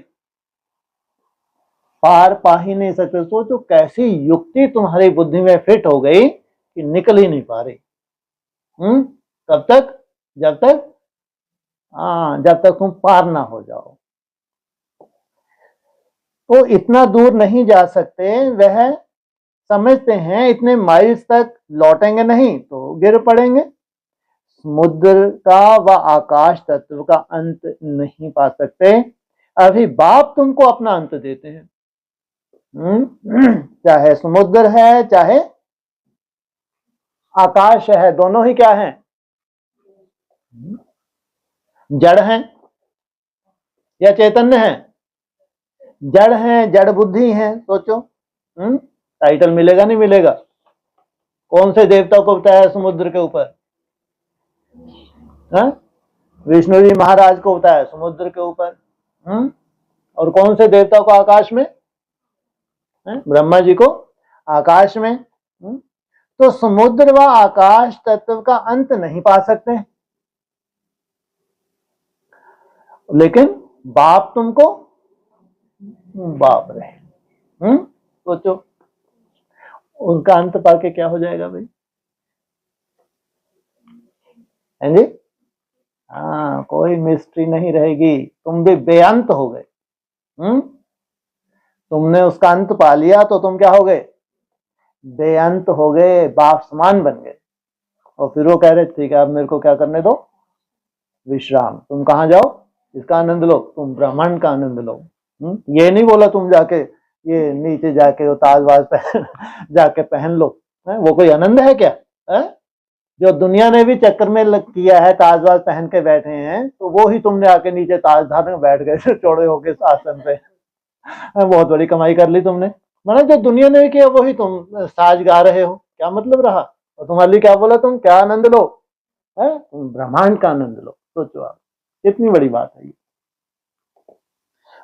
[SPEAKER 1] पार पा ही नहीं सकते। सोचो कैसी युक्ति तुम्हारी बुद्धि में फिट हो गई कि निकल ही नहीं पा रही। कब तक? जब तक तुम पार ना हो जाओ। तो इतना दूर नहीं जा सकते। वह समझते हैं इतने माइल्स तक लौटेंगे नहीं तो गिर पड़ेंगे। समुद्र का व आकाश तत्व का अंत नहीं पा सकते। अभी बाप तुमको अपना अंत देते हैं। चाहे समुद्र है चाहे आकाश है, दोनों ही क्या हैं? जड़ हैं या चैतन्य हैं? जड़ हैं, जड़ बुद्धि हैं, सोचो। टाइटल मिलेगा नहीं मिलेगा? कौन से देवता को बताया समुद्र के ऊपर? विष्णु जी महाराज को बताया समुद्र के ऊपर। और कौन से देवता को आकाश में? ब्रह्मा जी को आकाश में। तो समुद्र व आकाश तत्व का अंत नहीं पा सकते, लेकिन बाप तुमको बाप रहे। सोचो उनका अंत पाके क्या हो जाएगा भाई? हैं जी? हाँ, कोई मिस्ट्री नहीं रहेगी, तुम भी बेअंत हो गए। तुमने उसका अंत पा लिया तो तुम क्या हो गए? बेअंत हो गए, बाप समान बन गए। और फिर वो कह रहे ठीक है अब मेरे को क्या करने दो? विश्राम। तुम कहाँ जाओ? इसका आनंद लो, तुम ब्रह्मांड का आनंद लो। ये नहीं बोला तुम जाके ये नीचे जाके वो ताजवाज पहन जाके पहन लो। वो कोई आनंद है क्या? जो दुनिया ने भी चक्कर में किया है, ताजवाज पहन के बैठे हैं, तो वो ही तुमने आके नीचे ताजधार में बैठ गए चौड़े होके आसन पे। बहुत बड़ी कमाई कर ली तुमने। मतलब जो दुनिया ने भी किया वही तुम साज गा रहे हो, क्या मतलब रहा? और तुम्हारे लिए क्या बोला? तुम क्या आनंद लो? तुम ब्रह्मांड का आनंद लो। सोचो आप, इतनी बड़ी बात है ये।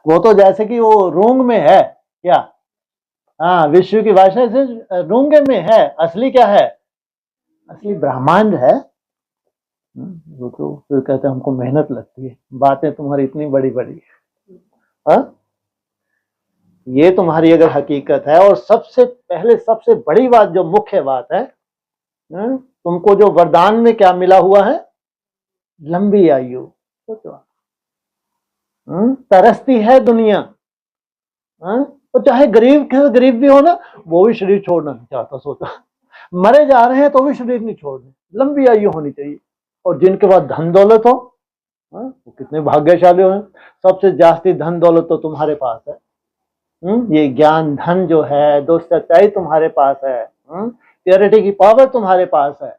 [SPEAKER 1] वो तो जैसे कि वो रूंग में है क्या? हाँ, विश्व की भाषा से रूंग में है, असली क्या है? असली ब्रह्मांड है। वो तो फिर कहते हैं हमको मेहनत लगती है, बातें तुम्हारी इतनी बड़ी बड़ी। ये तुम्हारी अगर हकीकत है, और सबसे पहले सबसे बड़ी बात जो मुख्य बात है, तुमको जो वरदान में क्या मिला हुआ है? लंबी आयु। सोचो, तरसती है दुनिया। तो चाहे गरीब भी हो ना, वो भी शरीर छोड़ना नहीं चाहता। सोचो, मरे जा रहे हैं तो भी शरीर नहीं छोड़ने, लंबी आयु होनी चाहिए। और जिनके पास धन दौलत हो, वो कितने भाग्यशाली हो। सबसे जास्ती धन दौलत तो तुम्हारे पास है। ये ज्ञान धन जो है, दो सच्चाई तुम्हारे पास है, प्योरिटी की पावर तुम्हारे पास है।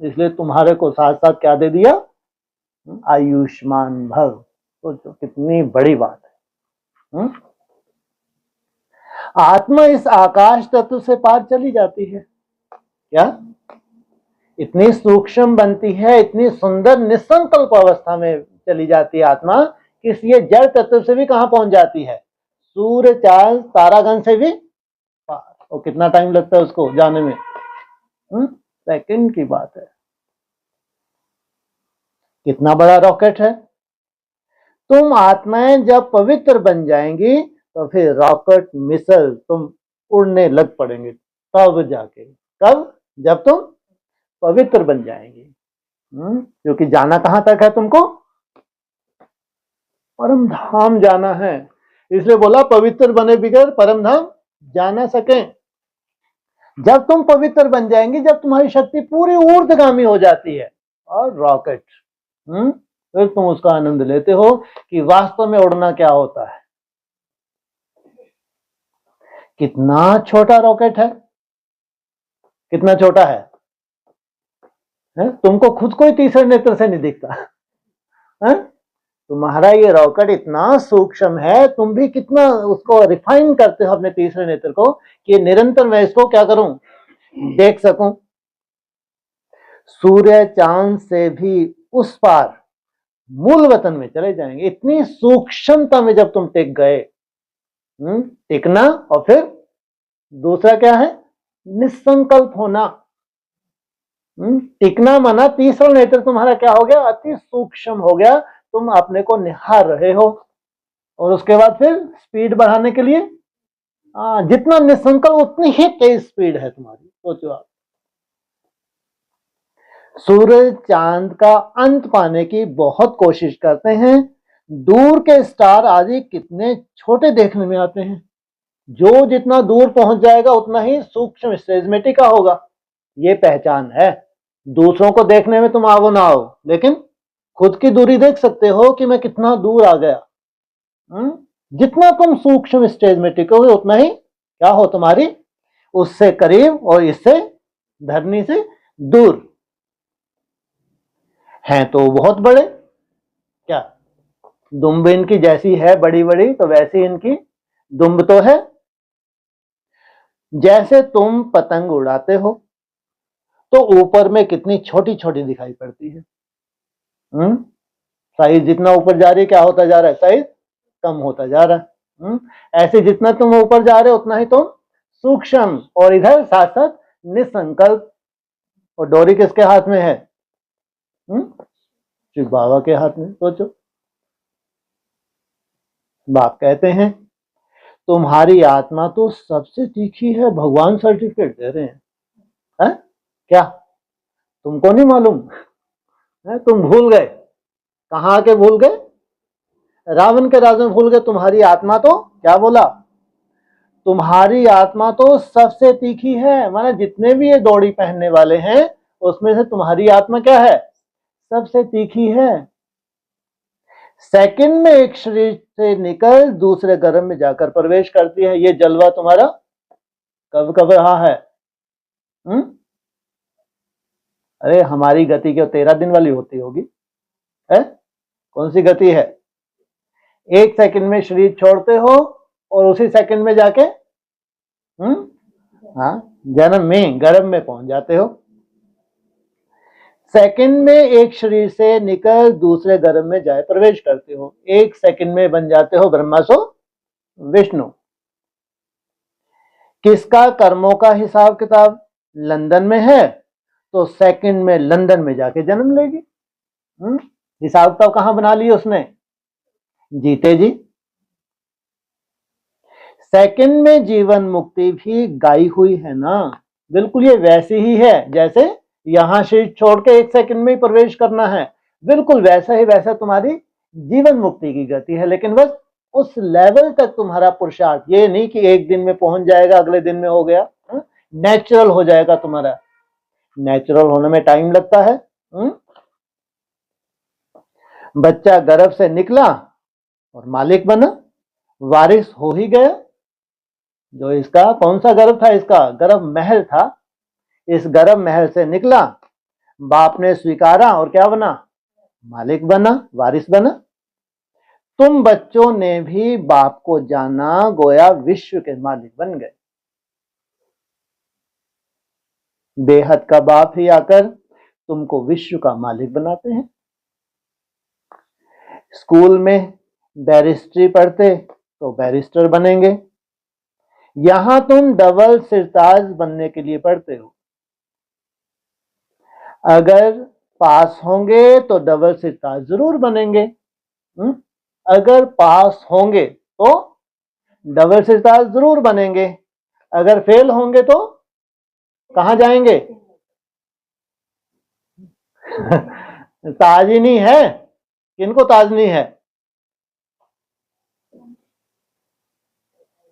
[SPEAKER 1] इसलिए तुम्हारे को साथ साथ क्या दे दिया? आयुष्मान भव। सोचो कितनी बड़ी बात है। आत्मा इस आकाश तत्व से पार चली जाती है क्या? इतनी सूक्ष्म बनती है, इतनी सुंदर निसंकल्प अवस्था में चली जाती है आत्मा कि ये जड़ तत्व से भी कहां पहुंच जाती है? सूर्य, चांद, तारागण से भी पार। और कितना टाइम लगता है उसको जाने में? सेकंड की बात है। कितना बड़ा रॉकेट है। तुम आत्माएं जब पवित्र बन जाएंगी तो फिर रॉकेट मिसाइल तुम उड़ने लग पड़ेंगे, तब जाके। कब? जब तुम पवित्र बन जाएंगे। क्योंकि जाना कहां तक है तुमको? परम धाम जाना है। इसलिए बोला पवित्र बने बिगड़ परम धाम जा ना सके। जब तुम पवित्र बन जाएंगे, जब तुम्हारी शक्ति पूरी ऊर्ध्वगामी हो जाती है, और रॉकेट, फिर तुम उसका आनंद लेते हो कि वास्तव में उड़ना क्या होता है। कितना छोटा रॉकेट है, कितना छोटा है, तुमको खुद को ही तीसरे नेत्र से नहीं दिखता है? तुम्हारा ये रॉकेट इतना सूक्ष्म है, तुम भी कितना उसको रिफाइन करते हो अपने तीसरे नेत्र को कि निरंतर मैं इसको क्या करूं? देख सकूं। सूर्य चांद से भी उस पार मूल वतन में चले जाएंगे। इतनी सूक्ष्मता में जब तुम टिक गए, टिकना, और फिर दूसरा क्या है? निसंकल्प होना। टिकना माना तीसरा नेत्र तुम्हारा क्या हो गया? अति सूक्ष्म हो गया, तुम अपने को निहार रहे हो। और उसके बाद फिर स्पीड बढ़ाने के लिए, जितना निसंकल्प उतनी ही तेज स्पीड है तुम्हारी। सोचो आप, सूरज चांद का अंत पाने की बहुत कोशिश करते हैं। दूर के स्टार आदि कितने छोटे देखने में आते हैं। जो जितना दूर पहुंच जाएगा उतना ही सूक्ष्म स्टेजमेटी का होगा। ये पहचान है। दूसरों को देखने में तुम आओ ना आओ, लेकिन खुद की दूरी देख सकते हो कि मैं कितना दूर आ गया। जितना तुम सूक्ष्म स्टेज में टिकोगे उतना ही क्या हो तुम्हारी उससे करीब और इससे धरनी से दूर। हैं तो बहुत बड़े, क्या दुम्ब इनकी जैसी है बड़ी बड़ी, तो वैसी इनकी दुम्ब तो है। जैसे तुम पतंग उड़ाते हो तो ऊपर में कितनी छोटी छोटी दिखाई पड़ती है। साइज जितना ऊपर जा रही है क्या होता जा रहा है, साइज कम होता जा रहा है। ऐसे जितना तुम ऊपर जा रहे हो उतना ही तुम सूक्ष्म, और इधर साथ साथ निसंकल्प। और डोरी किसके हाथ में है? शिव बाबा के हाथ में। सोचो, बाप कहते हैं तुम्हारी आत्मा तो सबसे तीखी है, भगवान सर्टिफिकेट दे रहे हैं। है? क्या तुमको नहीं मालूम है? तुम भूल गए, कहां आके भूल गए? रावण के राज में भूल गए। तुम्हारी आत्मा तो क्या बोला? तुम्हारी आत्मा तो सबसे तीखी है, माना जितने भी ये दौड़ी पहनने वाले हैं उसमें से तुम्हारी आत्मा क्या है? सबसे तीखी है। सेकंड में एक शरीर से निकल दूसरे गर्भ में जाकर प्रवेश करती है। ये जलवा तुम्हारा कब कब रहा है? अरे हमारी गति क्यों 13 दिन वाली होती होगी? है? कौन सी गति है? एक सेकंड में शरीर छोड़ते हो और उसी सेकंड में जाके हाँ जन्म में गर्भ में पहुंच जाते हो। सेकंड में एक शरीर से निकल दूसरे गर्भ में जाए प्रवेश करते हो। एक सेकंड में बन जाते हो ब्रह्मा सो विष्णु। किसका कर्मों का हिसाब किताब लंदन में है तो सेकंड में लंदन में जाके जन्म लेगी। हिसाब किताब कहां बना लिया उसने? जीते जी। सेकंड में जीवन मुक्ति भी गाई हुई है ना, बिल्कुल ये वैसी ही है जैसे यहां शरीर छोड़ के एक सेकंड में ही प्रवेश करना है, बिल्कुल वैसा ही वैसा तुम्हारी जीवन मुक्ति की गति है। लेकिन बस उस लेवल तक तुम्हारा पुरुषार्थ, ये नहीं कि एक दिन में पहुंच जाएगा अगले दिन में हो गया। नेचुरल हो जाएगा तुम्हारा। नेचुरल होने में टाइम लगता है। बच्चा गर्भ से निकला और मालिक बना, वारिस हो ही गया। जो इसका कौन सा गर्भ था? इसका गर्भ महल था। इस गर्भ महल से निकला, बाप ने स्वीकारा और क्या बना? मालिक बना, वारिस बना। तुम बच्चों ने भी बाप को जाना, गोया विश्व के मालिक बन गए। बेहद का बाप ही आकर तुमको विश्व का मालिक बनाते हैं। स्कूल में बैरिस्ट्री पढ़ते तो बैरिस्टर बनेंगे, यहां तुम डबल सिरताज बनने के लिए पढ़ते हो। अगर पास होंगे तो डबल सिरताज जरूर बनेंगे। अगर पास होंगे तो डबल सिरताज जरूर बनेंगे। अगर फेल होंगे तो कहां जाएंगे? ताज ही नहीं है। किनको ताज नहीं है?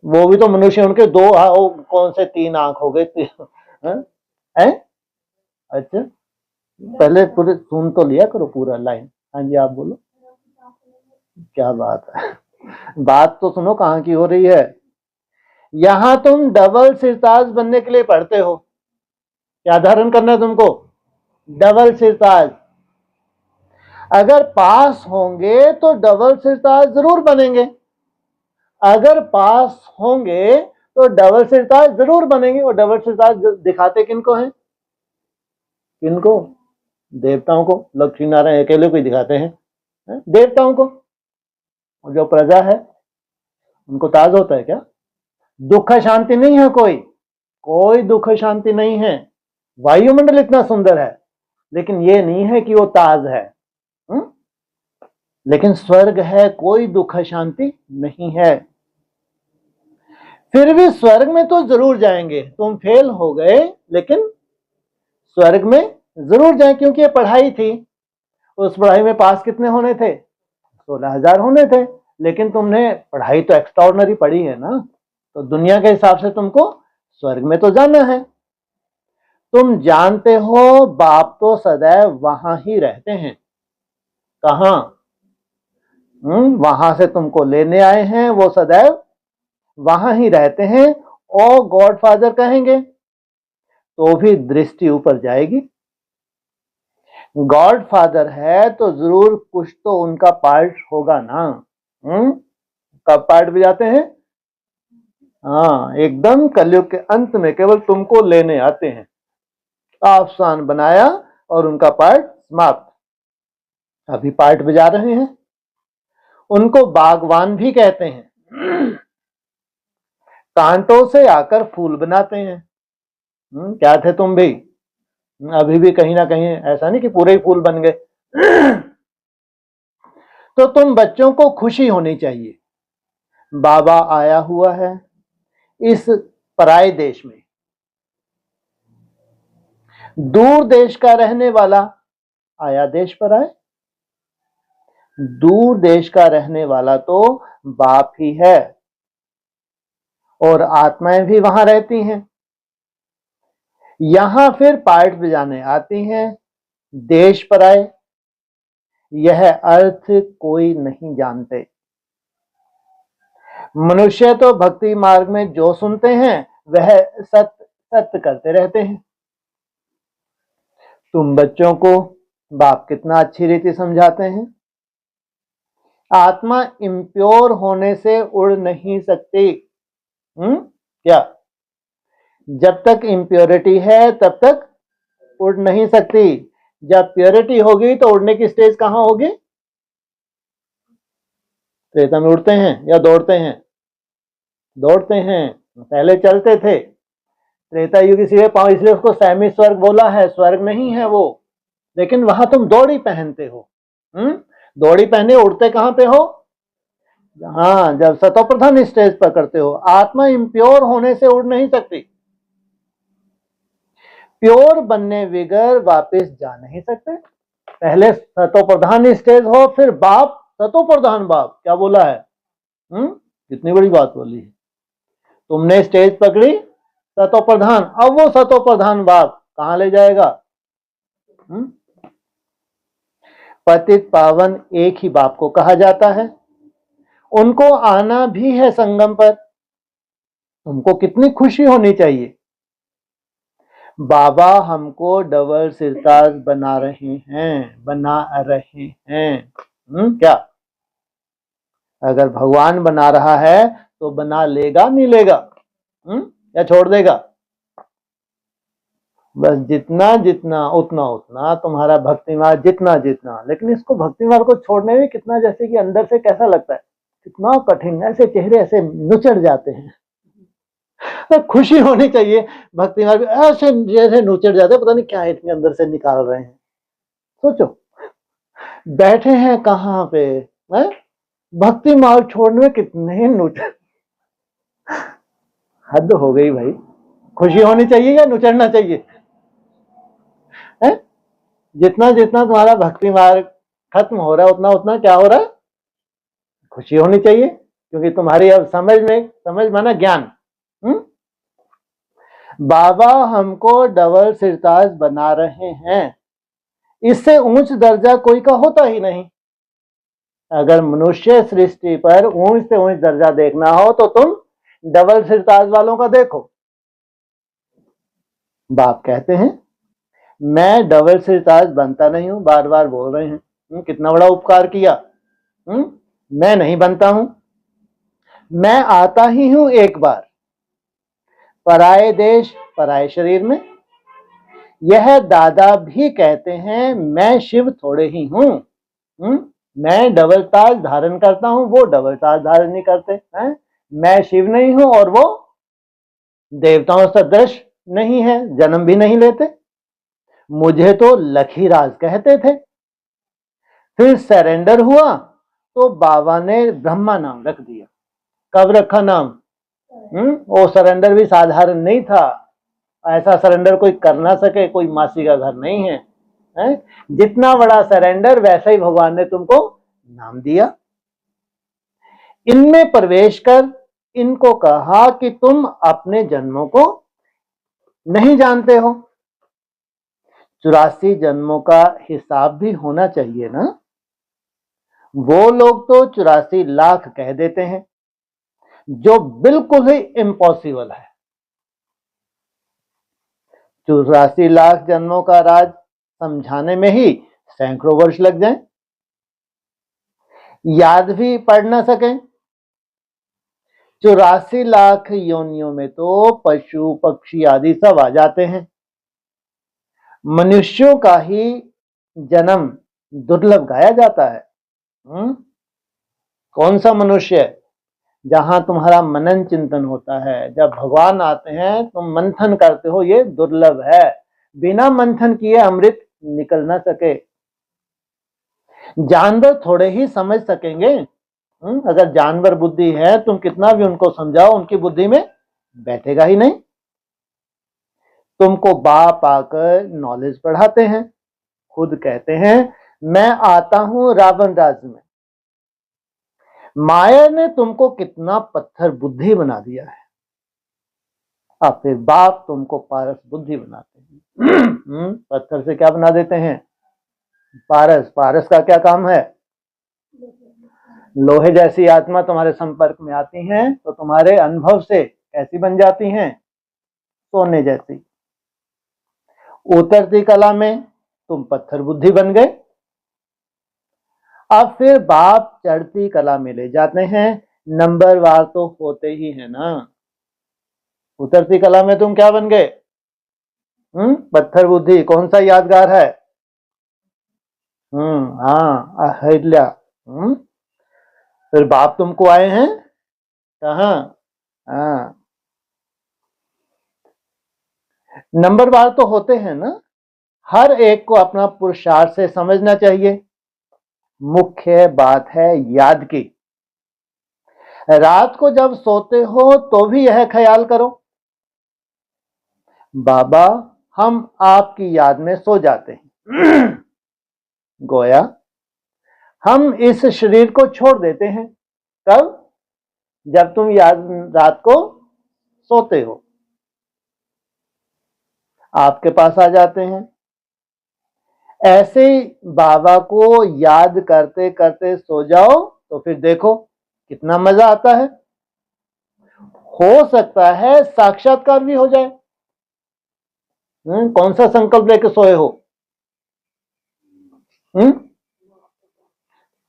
[SPEAKER 1] वो भी तो मनुष्य, उनके दो कौन से 3 आंख हो गए? हैं? अच्छा, पहले पूरे सुन तो लिया करो पूरा लाइन। हाँ जी आप बोलो, क्या बात है? बात तो सुनो कहां की हो रही है। यहां तुम डबल सिरताज बनने के लिए पढ़ते हो। क्या धारण करना है तुमको? डबल सिरताज। अगर पास होंगे तो डबल सिरताज जरूर बनेंगे। अगर पास होंगे तो डबल सिरताज जरूर बनेंगे। और डबल सिरताज दिखाते किनको हैं? किनको? देवताओं को। लक्ष्मी नारायण अकेले को ही दिखाते हैं, देवताओं को। और जो प्रजा है उनको ताज होता है क्या? दुख शांति नहीं है, कोई दुख शांति नहीं है। वायुमंडल इतना सुंदर है लेकिन ये नहीं है कि वो ताज है। लेकिन स्वर्ग है, कोई दुख शांति नहीं है। फिर भी स्वर्ग में तो जरूर जाएंगे। तुम फेल हो गए लेकिन स्वर्ग में जरूर जाए, क्योंकि ये पढ़ाई थी। उस पढ़ाई में पास कितने होने थे? 16,000 होने थे। लेकिन तुमने पढ़ाई तो एक्स्ट्राऑर्डिनरी पढ़ी है ना, तो दुनिया के हिसाब से तुमको स्वर्ग में तो जाना है। तुम जानते हो बाप तो सदैव वहां ही रहते हैं। कहां? वहां से तुमको लेने आए हैं, वो सदैव वहां ही रहते हैं। और गॉड फादर कहेंगे तो भी दृष्टि ऊपर जाएगी। गॉड फादर है तो जरूर कुछ तो उनका पार्ट होगा ना। कब पार्ट बजाते हैं? हाँ, एकदम कलयुग के अंत में केवल तुमको लेने आते हैं। अफसान बनाया और उनका पार्ट समाप्त। अभी पार्ट बजा रहे हैं। उनको बागवान भी कहते हैं। कांटों से आकर फूल बनाते हैं। क्या थे तुम भी? अभी भी कहीं ना कहीं ऐसा नहीं कि पूरे ही फूल बन गए। तो तुम बच्चों को खुशी होनी चाहिए। बाबा आया हुआ है इस पराये देश में। दूर देश का रहने वाला आया देश पर आए। दूर देश का रहने वाला तो बाप ही है और आत्माएं भी वहां रहती हैं। यहां फिर पार्ट बजाने आती हैं। देश पर आए, यह अर्थ कोई नहीं जानते। मनुष्य तो भक्ति मार्ग में जो सुनते हैं वह सत्य सत्य करते रहते हैं। तुम बच्चों को बाप कितना अच्छी रीति समझाते हैं। आत्मा इम्प्योर होने से उड़ नहीं सकती। क्या? जब तक इम्प्योरिटी है तब तक उड़ नहीं सकती। जब प्योरिटी होगी तो उड़ने की स्टेज कहां होगी? त्रेता में उड़ते हैं या दौड़ते हैं? दौड़ते हैं। पहले चलते थे। त्रेता युग इसलिए उसको सैमी स्वर्ग बोला है। स्वर्ग नहीं है वो, लेकिन वहां तुम दौड़ी पहनते हो। दौड़ी पहने उड़ते कहां पे हो? हाँ, जब सतोप्रधान स्टेज पर करते हो। आत्मा इम्प्योर होने से उड़ नहीं सकती। प्योर बनने बगैर वापस जा नहीं सकते। पहले सतोप्रधान स्टेज हो, फिर बाप सतोप्रधान बाप। क्या बोला है? कितनी बड़ी बात बोली है। तुमने स्टेज पकड़ी सतोप्रधान, अब वो सतोप्रधान बाप कहां ले जाएगा? पतित पावन एक ही बाप को कहा जाता है। उनको आना भी है संगम पर। तुमको कितनी खुशी होनी चाहिए। बाबा हमको डबल सिरताज बना रहे हैं। क्या? अगर भगवान बना रहा है तो बना लेगा नहीं लेगा? या छोड़ देगा? बस जितना जितना उतना उतना तुम्हारा भक्ति मार्ग जितना जितना। लेकिन इसको भक्ति मार्ग को छोड़ने में कितना, जैसे कि अंदर से कैसा लगता है, कितना कठिन। ऐसे चेहरे ऐसे नुचड़ जाते हैं। तो खुशी होनी चाहिए। भक्ति मार्ग ऐसे जैसे नुचड़ जाते, पता नहीं क्या इतने अंदर से निकाल रहे हैं। सोचो, बैठे हैं कहां पे? भक्ति मार्ग छोड़ने में कितने नुचड़। हद हो गई भाई। खुशी होनी चाहिए या नुचड़ना चाहिए? जितना जितना तुम्हारा भक्ति मार्ग खत्म हो रहा है उतना उतना क्या हो रहा है? खुशी होनी चाहिए, क्योंकि तुम्हारी अब समझ माना ज्ञान। बाबा हमको डबल सिरताज बना रहे हैं। इससे ऊंच दर्जा कोई का होता ही नहीं। अगर मनुष्य सृष्टि पर ऊंच से ऊंच दर्जा देखना हो तो तुम डबल सिरताज वालों का देखो। बाप कहते हैं मैं डबल सिरताज बनता नहीं हूं। बार बार बोल रहे हैं। कितना बड़ा उपकार किया। मैं नहीं बनता हूं। मैं आता ही हूं एक बार, पराये देश पराये शरीर में। यह दादा भी कहते हैं मैं शिव थोड़े ही हूं। मैं डबल ताज धारण करता हूं, वो डबल ताज धारण नहीं करते हैं। मैं शिव नहीं हूं और वो देवताओं सदृश नहीं है, जन्म भी नहीं लेते। मुझे तो लखीराज कहते थे। फिर सरेंडर हुआ तो बाबा ने ब्रह्मा नाम रख दिया। कब रखा नाम? वो सरेंडर भी साधारण नहीं था। ऐसा सरेंडर कोई कर ना सके, कोई मासी का घर नहीं है, है? जितना बड़ा सरेंडर वैसा ही भगवान ने तुमको नाम दिया। इनमें प्रवेश कर इनको कहा कि तुम अपने जन्मों को नहीं जानते हो। 84 जन्मों का हिसाब भी होना चाहिए ना। वो लोग तो 84 लाख कह देते हैं, जो बिल्कुल ही इम्पॉसिबल है। 84 लाख जन्मों का राज समझाने में ही सैकड़ों वर्ष लग जाएं, याद भी पढ़ ना सकें। 84 लाख योनियों में तो पशु पक्षी आदि सब आ जाते हैं। मनुष्यों का ही जन्म दुर्लभ गाया जाता है। कौन सा मनुष्य? जहां तुम्हारा मनन चिंतन होता है, जब भगवान आते हैं तुम मंथन करते हो, ये दुर्लभ है। बिना मंथन किए अमृत निकल ना सके। जानवर थोड़े ही समझ सकेंगे। अगर जानवर बुद्धि है, तुम कितना भी उनको समझाओ, उनकी बुद्धि में बैठेगा ही नहीं। तुमको बाप आकर नॉलेज पढ़ाते हैं, खुद कहते हैं मैं आता हूं रावण राज्य में। माया ने तुमको कितना पत्थर बुद्धि बना दिया है, अब फिर बाप तुमको पारस बुद्धि बनाते हैं। पत्थर से क्या बना देते हैं? पारस। पारस का क्या काम है? लोहे जैसी आत्मा तुम्हारे संपर्क में आती हैं तो तुम्हारे अनुभव से कैसी बन जाती हैं? सोने जैसी। उतरती कला में तुम पत्थर बुद्धि बन गए। अब फिर बाप चढ़ती कला में ले जाते हैं। नंबरवार तो होते ही है ना। उतरती कला में तुम क्या बन गए? पत्थर बुद्धि। कौन सा यादगार है? हाँ, अहिल्या। फिर बाप तुमको आए हैं कहाँ? हाँ, नंबरवार तो होते हैं ना। हर एक को अपना पुरुषार्थ से समझना चाहिए। मुख्य बात है याद की। रात को जब सोते हो तो भी यह ख्याल करो, बाबा हम आपकी याद में सो जाते हैं। गोया हम इस शरीर को छोड़ देते हैं। कब? जब तुम याद रात को सोते हो, आपके पास आ जाते हैं। ऐसे बाबा को याद करते करते सो जाओ तो फिर देखो कितना मजा आता है। हो सकता है साक्षात्कार भी हो जाए। कौन सा संकल्प लेके सोए हो?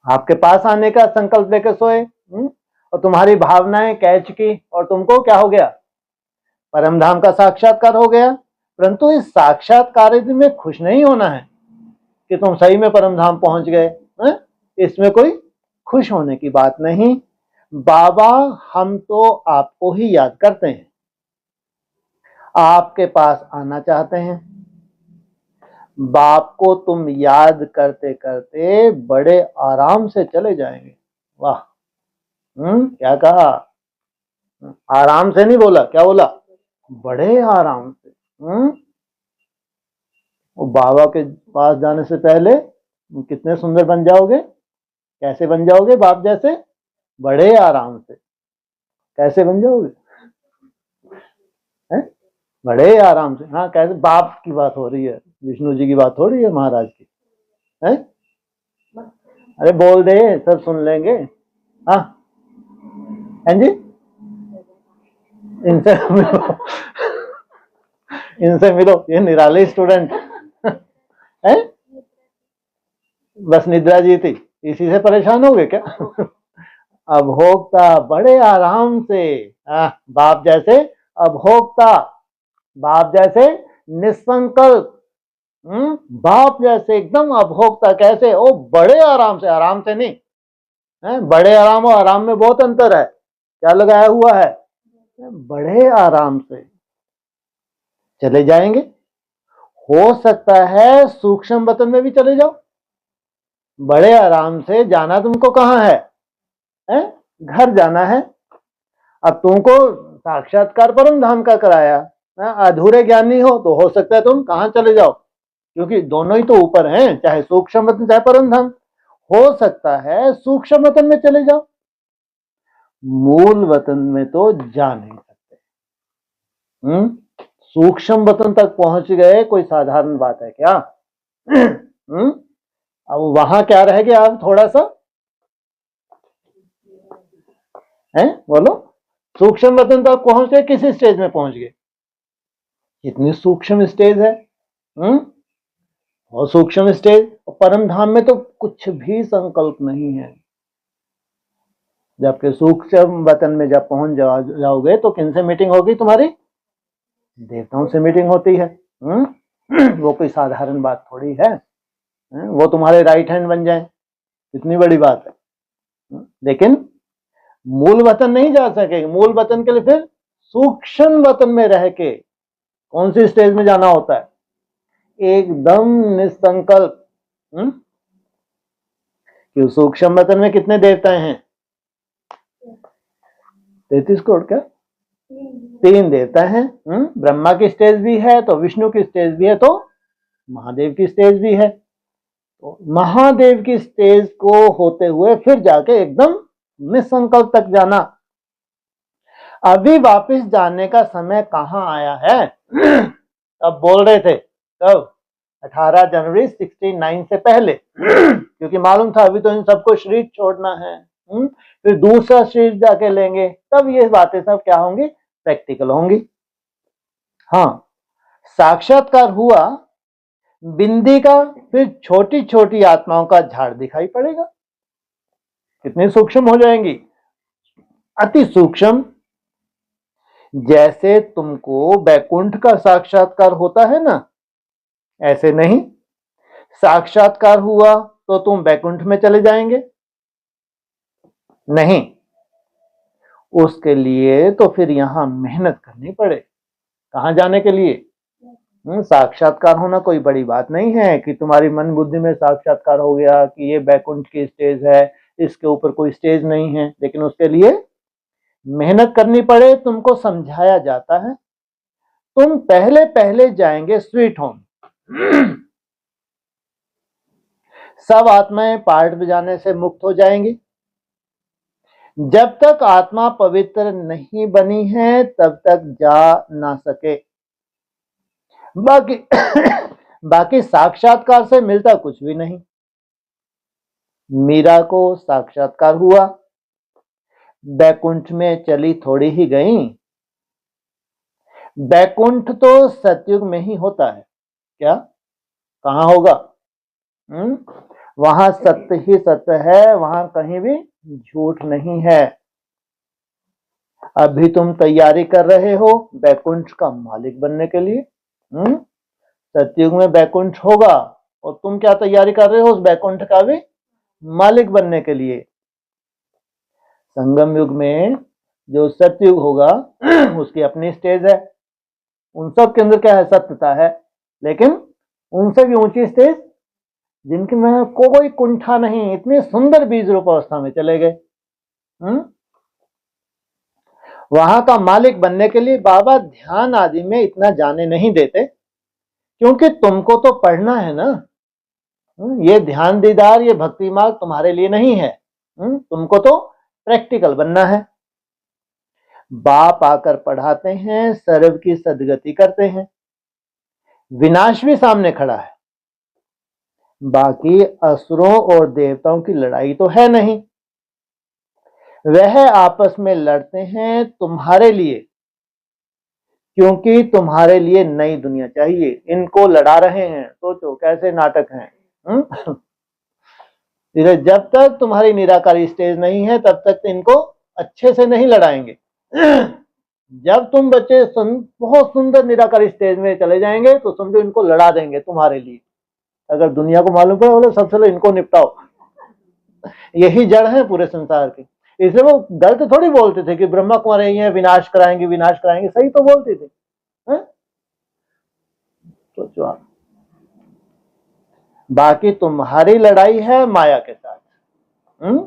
[SPEAKER 1] आपके पास आने का संकल्प लेकर सोए, और तुम्हारी भावनाएं कैच की और तुमको क्या हो गया? परम धाम का साक्षात्कार हो गया। परंतु इस साक्षात्कार में खुश नहीं होना है कि तुम सही में परम धाम पहुंच गए। इसमें कोई खुश होने की बात नहीं। बाबा हम तो आपको ही याद करते हैं, आपके पास आना चाहते हैं। बाप को तुम याद करते करते बड़े आराम से चले जाएंगे। वाह! क्या कहा? आराम से नहीं बोला, क्या बोला? बड़े आराम से। वो बाबा के पास जाने से पहले कितने सुंदर बन जाओगे। कैसे बन जाओगे बाप जैसे? बड़े आराम से। कैसे बन जाओगे? है? बड़े आराम से। हाँ, कैसे? बाप की बात हो रही है, विष्णु जी की बात हो रही है, महाराज की है। अरे बोल दे, सब सुन लेंगे। हाँ जी, इनसे मिलो। इनसे मिलो, ये निराले स्टूडेंट है। बस निद्रा जी थी, इसी से परेशान हो गए क्या? अभोक्ता बड़े आराम से। बाप जैसे अभोक्ता, बाप जैसे निसंकल्प, बाप जैसे एकदम अभोक्ता। कैसे? ओ बड़े आराम से। आराम से नहीं है, बड़े आराम और आराम में बहुत अंतर है। क्या लगाया हुआ है? बड़े आराम से चले जाएंगे। हो सकता है सूक्ष्म वतन में भी चले जाओ। बड़े आराम से जाना तुमको कहाँ है? घर जाना है। अब तुमको साक्षात्कार परम धाम का कराया, अधूरे ज्ञानी हो तो हो सकता है तुम कहाँ चले जाओ, क्योंकि दोनों ही तो ऊपर हैं, चाहे सूक्ष्म वतन चाहे परम धाम। हो सकता है सूक्ष्म वतन में चले जाओ, मूल वतन में तो जा नहीं सकते। सूक्ष्म वतन तक पहुंच गए कोई साधारण बात है क्या? अब वहां क्या रह गया? अब थोड़ा सा है, बोलो। सूक्ष्म वतन तक पहुंच गए, किस स्टेज में पहुंच गए? इतनी सूक्ष्म स्टेज है। और सूक्ष्म स्टेज। परम धाम में तो कुछ भी संकल्प नहीं है। जबकि सूक्ष्म वतन में जब पहुंच जाओगे तो किन से मीटिंग होगी तुम्हारी? देवताओं से मीटिंग होती है। वो कोई साधारण बात थोड़ी है। वो तुम्हारे राइट हैंड बन जाए, इतनी बड़ी बात है। लेकिन मूल वतन नहीं जा सकेंगे। मूल वतन के लिए फिर सूक्ष्म वतन में रह के कौन सी स्टेज में जाना होता है? एकदम निसंकल्प। कि सूक्ष्म वतन में कितने देवताएं हैं? 33 करोड़ क्या? 3 देवता हैं। ब्रह्मा की स्टेज भी है, तो विष्णु की स्टेज भी है, तो महादेव की स्टेज भी है। तो महादेव की स्टेज को होते हुए फिर जाके एकदम निसंकल्प तक जाना। अभी वापस जाने का समय कहां आया है? अब बोल रहे थे तब 18 जनवरी 69 से पहले, क्योंकि मालूम था अभी तो इन सबको शरीर छोड़ना है। फिर दूसरा शरीर जाके लेंगे, तब ये बातें सब क्या होंगी? प्रैक्टिकल होंगी। हाँ, साक्षात्कार हुआ बिंदी का, फिर छोटी छोटी आत्माओं का झाड़ दिखाई पड़ेगा। कितनी सूक्ष्म हो जाएंगी? अति सूक्ष्म। जैसे तुमको बैकुंठ का साक्षात्कार होता है ना, ऐसे नहीं। साक्षात्कार हुआ तो तुम बैकुंठ में चले जाएंगे? नहीं। उसके लिए तो फिर यहां मेहनत करनी पड़े। कहां जाने के लिए? साक्षात्कार होना कोई बड़ी बात नहीं है कि तुम्हारी मन बुद्धि में साक्षात्कार हो गया कि ये बैकुंठ की स्टेज है, इसके ऊपर कोई स्टेज नहीं है। लेकिन उसके लिए मेहनत करनी पड़े। तुमको समझाया जाता है तुम पहले पहले जाएंगे स्वीट होम। सब आत्माएं पार्ट बजाने से मुक्त हो जाएंगी। जब तक आत्मा पवित्र नहीं बनी है तब तक जा ना सके। बाकी बाकी साक्षात्कार से मिलता कुछ भी नहीं। मीरा को साक्षात्कार हुआ, बैकुंठ में चली थोड़ी ही गई। बैकुंठ तो सतयुग में ही होता है क्या? कहां होगा? वहां सत्य ही सत्य है, वहां कहीं भी झूठ नहीं है। अभी तुम तैयारी कर रहे हो बैकुंठ का मालिक बनने के लिए। सतयुग में बैकुंठ होगा और तुम क्या तैयारी कर रहे हो? उस बैकुंठ का भी मालिक बनने के लिए। संगम युग में जो सतयुग होगा उसकी अपनी स्टेज है। उन सब के अंदर क्या है? सत्यता है। लेकिन उनसे भी ऊंची स्टेज जिनकी में कोई कुंठा नहीं, इतने सुंदर बीज रूप अवस्था में चले गए। वहां का मालिक बनने के लिए बाबा ध्यान आदि में इतना जाने नहीं देते, क्योंकि तुमको तो पढ़ना है ना। ये ध्यान दीदार, ये भक्ति मार्ग तुम्हारे लिए नहीं है। तुमको तो प्रैक्टिकल बनना है। बाप आकर पढ़ाते हैं, सर्व की सदगति करते हैं। विनाश भी सामने खड़ा है। बाकी असुरों और देवताओं की लड़ाई तो है नहीं। वह आपस में लड़ते हैं तुम्हारे लिए, क्योंकि तुम्हारे लिए नई दुनिया चाहिए। इनको लड़ा रहे हैं, सोचो कैसे नाटक हैं। जब तक तुम्हारी निराकारी स्टेज नहीं है तब तक इनको अच्छे से नहीं लड़ाएंगे। जब तुम बच्चे बहुत सुंदर निराकारी स्टेज में चले जाएंगे तो समझो इनको लड़ा देंगे तुम्हारे लिए। अगर दुनिया को मालूम पड़े बोले सबसे पहले इनको निपटाओ। यही जड़ है पूरे संसार की। इसलिए वो गलत थोड़ी बोलते थे कि ब्रह्मा कुमार यही है, विनाश कराएंगे विनाश कराएंगे। सही तो बोलते थे। सोचो आप। बाकी तुम्हारी लड़ाई है माया के साथ।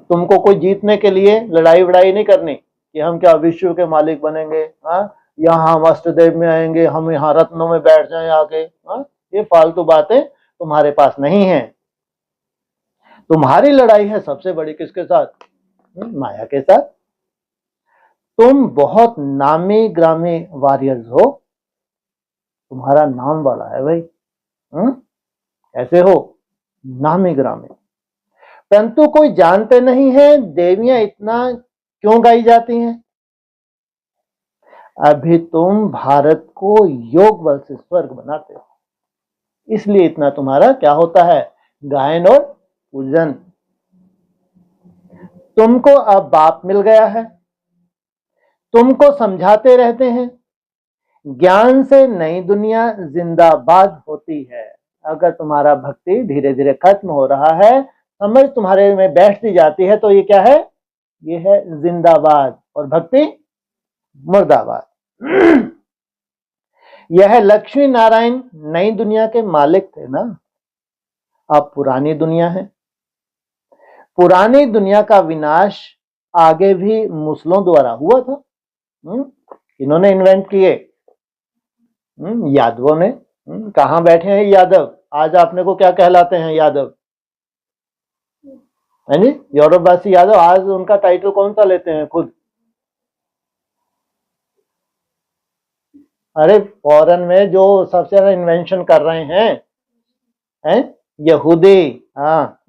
[SPEAKER 1] तुमको कोई जीतने के लिए लड़ाई वड़ाई नहीं करनी कि हम क्या विश्व के मालिक बनेंगे। यहाँ हम अष्टदेव में आएंगे, हम यहाँ रत्नों में बैठ जाएं आके। ये फालतू बातें तुम्हारे पास नहीं है। तुम्हारी लड़ाई है सबसे बड़ी किसके साथ? माया के साथ। तुम बहुत नामी ग्रामी वॉरियर्स हो। तुम्हारा नाम वाला है भाई। ऐसे हो नामी ग्रामी, परंतु कोई जानते नहीं है देवियां इतना क्यों गाई जाती हैं। अभी तुम भारत को योग बल से स्वर्ग बनाते हो, इसलिए इतना तुम्हारा क्या होता है? गायन और पूजन। तुमको अब बाप मिल गया है, तुमको समझाते रहते हैं। ज्ञान से नई दुनिया जिंदाबाद होती है। अगर तुम्हारा भक्ति धीरे धीरे खत्म हो रहा है, समझ तुम्हारे में बैठती जाती है, तो ये क्या है? ये है जिंदाबाद, और भक्ति मुर्दाबाद। यह लक्ष्मी नारायण नई दुनिया के मालिक थे ना, अब पुरानी दुनिया है। पुरानी दुनिया का विनाश आगे भी मुसलों द्वारा हुआ था। इन्होंने इन्वेंट किए, यादवों ने। कहां बैठे हैं यादव? आज आपने को क्या कहलाते हैं? यादव है नी, यूरोपवासी यादव। आज उनका टाइटल कौन सा लेते हैं खुद? अरे फॉरेन में जो सबसे ज्यादा इन्वेंशन कर रहे हैं यहूदी। हाँ,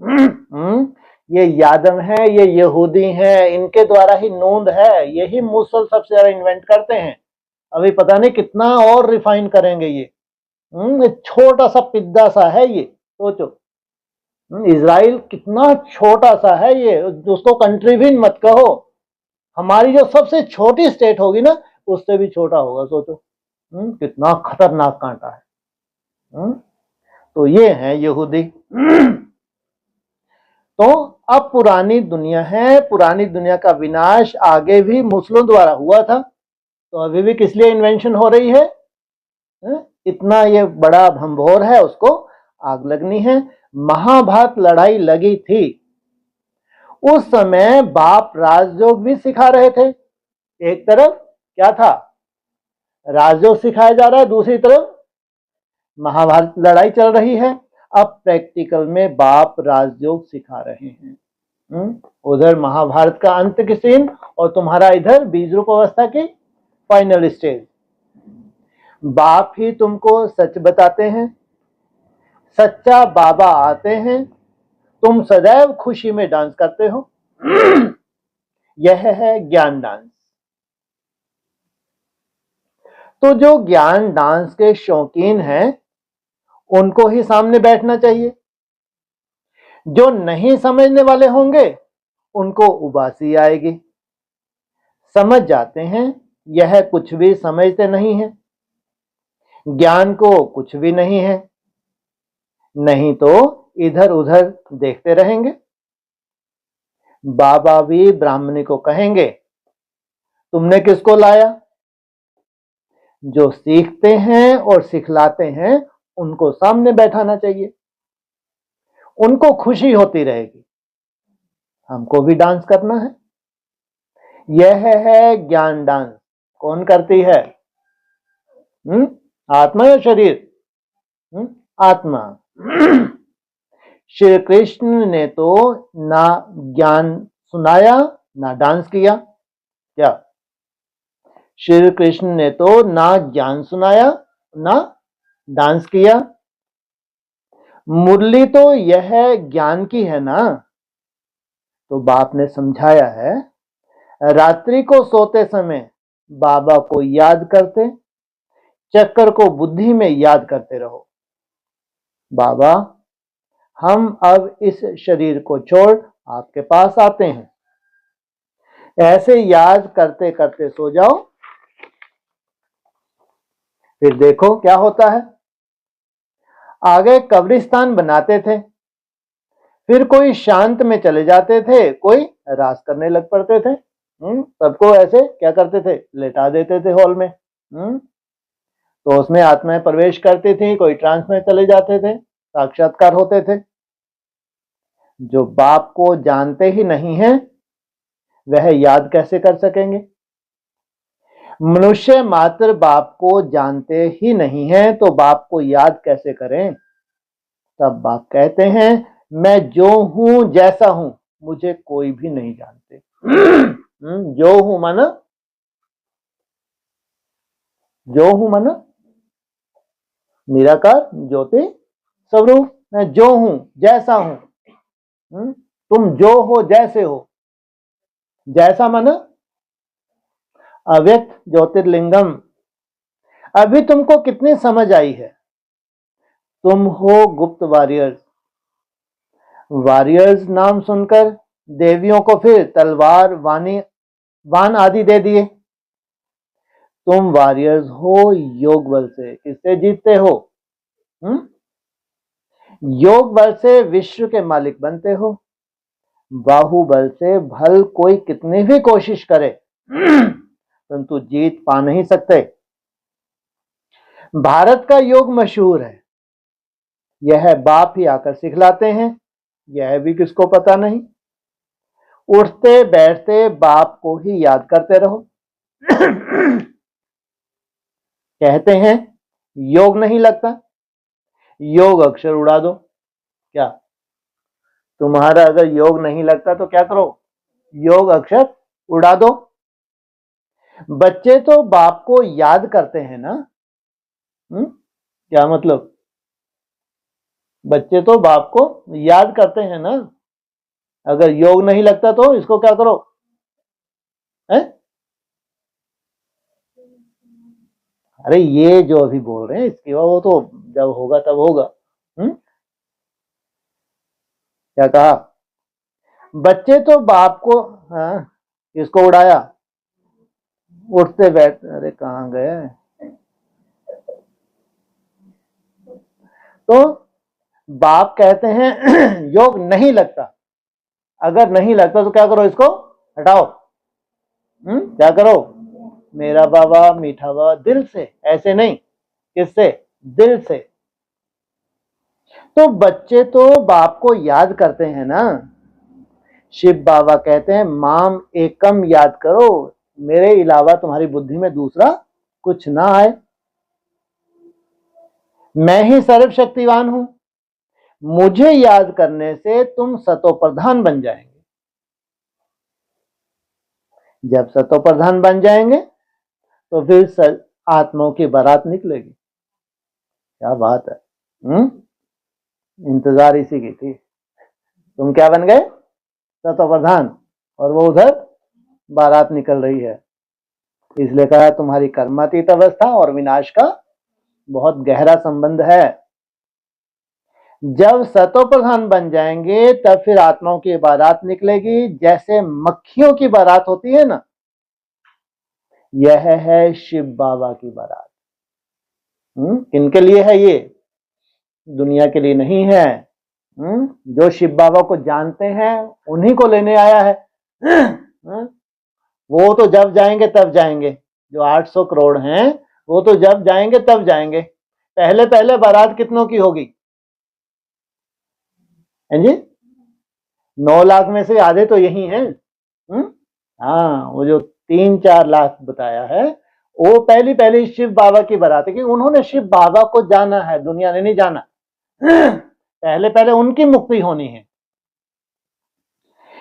[SPEAKER 1] ये यादव हैं, ये यहूदी हैं, इनके द्वारा ही नूंद है। यही मुसल सबसे ज्यादा इन्वेंट करते हैं। अभी पता नहीं कितना और रिफाइन करेंगे ये। छोटा सा पिद्दा सा है ये, सोचो। इजराइल कितना छोटा सा है ये, उसको कंट्री भी मत कहो। हमारी जो सबसे छोटी स्टेट होगी ना, उससे भी छोटा होगा, सोचो। कितना खतरनाक कांटा है। तो ये है यहूदी। तो अब पुरानी दुनिया है, पुरानी दुनिया का विनाश आगे भी मुसलों द्वारा हुआ था, तो अभी भी किस लिए इन्वेंशन हो रही है? इतना ये बड़ा भंभोर है, उसको आग लगनी है। महाभारत लड़ाई लगी थी, उस समय बाप राजयोग भी सिखा रहे थे। एक तरफ क्या था? राजयोग सिखाया जा रहा है, दूसरी तरफ महाभारत लड़ाई चल रही है। अब प्रैक्टिकल में बाप राजयोग सिखा रहे हैं। उधर महाभारत का अंत की सीन, और तुम्हारा इधर बीज रूप अवस्था की फाइनल स्टेज। बाप ही तुमको सच बताते हैं, सच्चा बाबा आते हैं, तुम सदैव खुशी में डांस करते हो। यह है ज्ञान डांस। तो जो ज्ञान डांस के शौकीन हैं, उनको ही सामने बैठना चाहिए। जो नहीं समझने वाले होंगे, उनको उबासी आएगी। समझ जाते हैं यह कुछ भी समझते नहीं है, ज्ञान को कुछ भी नहीं है, नहीं तो इधर उधर देखते रहेंगे। बाबा भी ब्राह्मणी को कहेंगे, तुमने किसको लाया? जो सीखते हैं और सिखलाते हैं, उनको सामने बैठाना चाहिए, उनको खुशी होती रहेगी। हमको भी डांस करना है। यह है ज्ञान डांस। कौन करती है? आत्मा या शरीर? आत्मा। श्री कृष्ण ने तो ना ज्ञान सुनाया ना डांस किया। क्या? श्री कृष्ण ने तो ना ज्ञान सुनाया ना डांस किया। मुरली तो यह ज्ञान की है ना। तो बाप ने समझाया है, रात्रि को सोते समय बाबा को याद करते, चक्कर को बुद्धि में याद करते रहो। बाबा, हम अब इस शरीर को छोड़ आपके पास आते हैं। ऐसे याद करते करते सो जाओ, फिर देखो क्या होता है। आगे कब्रिस्तान बनाते थे, फिर कोई शांत में चले जाते थे, कोई रास करने लग पड़ते थे। सबको ऐसे क्या करते थे? लेटा देते थे हॉल में। तो उसमें आत्माएं प्रवेश करती थी, कोई ट्रांस में चले जाते थे, साक्षात्कार होते थे। जो बाप को जानते ही नहीं है, वह याद कैसे कर सकेंगे? मनुष्य मात्र बाप को जानते ही नहीं है, तो बाप को याद कैसे करें? तब बाप कहते हैं, मैं जो हूं जैसा हूं, मुझे कोई भी नहीं जानते। जो हूं माना, जो हूं माना निराकार ज्योति स्वरूप। मैं जो हूं जैसा हूं। तुम जो हो जैसे हो। जैसा माना अव्यक्त ज्योतिर्लिंगम। अभी तुमको कितनी समझ आई है? तुम हो गुप्त वॉरियर्स। वॉरियर्स नाम सुनकर देवियों को फिर तलवार वान आदि दे दिए। तुम वॉरियर्स हो योग बल से। किससे जीतते हो? योग बल से विश्व के मालिक बनते हो। बाहुबल से भल कोई कितनी भी कोशिश करे परंतु जीत पा नहीं सकते। भारत का योग मशहूर है, यह बाप ही आकर सिखलाते हैं, यह भी किसको पता नहीं। उठते बैठते बाप को ही याद करते रहो। कहते हैं योग नहीं लगता, योग अक्षर उड़ा दो। क्या तुम्हारा अगर योग नहीं लगता तो क्या करो? योग अक्षर उड़ा दो। बच्चे तो बाप को याद करते हैं ना। क्या मतलब? बच्चे तो बाप को याद करते हैं ना। अगर योग नहीं लगता तो इसको क्या करो? है? अरे ये जो अभी बोल रहे हैं इसके बाद वो तो जब होगा तब होगा। क्या कहा? बच्चे तो बाप को इसको उड़ाया। उठते बैठ, अरे कहां गए? तो बाप कहते हैं योग नहीं लगता। अगर नहीं लगता तो क्या करो? इसको हटाओ। क्या करो? मेरा बाबा मीठा बाबा दिल से, ऐसे नहीं। किससे? दिल से। तो बच्चे तो बाप को याद करते हैं ना। शिव बाबा कहते हैं माम एकम याद करो, मेरे अलावा तुम्हारी बुद्धि में दूसरा कुछ ना आए। मैं ही सर्वशक्तिवान हूं। मुझे याद करने से तुम सतो प्रधान बन जाएंगे। जब सतो प्रधान बन जाएंगे तो फिर आत्माओं की बारात निकलेगी। क्या बात है। इंतजार इसी की थी। तुम क्या बन गए? सतो प्रधान, और वो उधर बारात निकल रही है। इसलिए कहा तुम्हारी कर्मातीत अवस्था और विनाश का बहुत गहरा संबंध है। जब सतो प्रधान बन जाएंगे तब फिर आत्माओं की बारात निकलेगी। जैसे मक्खियों की बारात होती है ना, यह है शिव बाबा की बारात। किनके लिए है ये? दुनिया के लिए नहीं है। जो शिव बाबा को जानते हैं उन्हीं को लेने आया है। वो तो जब जाएंगे तब जाएंगे। जो 800 करोड़ हैं वो तो जब जाएंगे तब जाएंगे। पहले पहले बारात कितनों की होगी? हैं जी? 9 लाख में से आधे तो यही हैं। हाँ, वो जो 3-4 लाख बताया है वो पहली पहली शिव बाबा की बारात है, क्योंकि उन्होंने शिव बाबा को जाना है, दुनिया ने नहीं जाना। पहले पहले उनकी मुक्ति होनी है।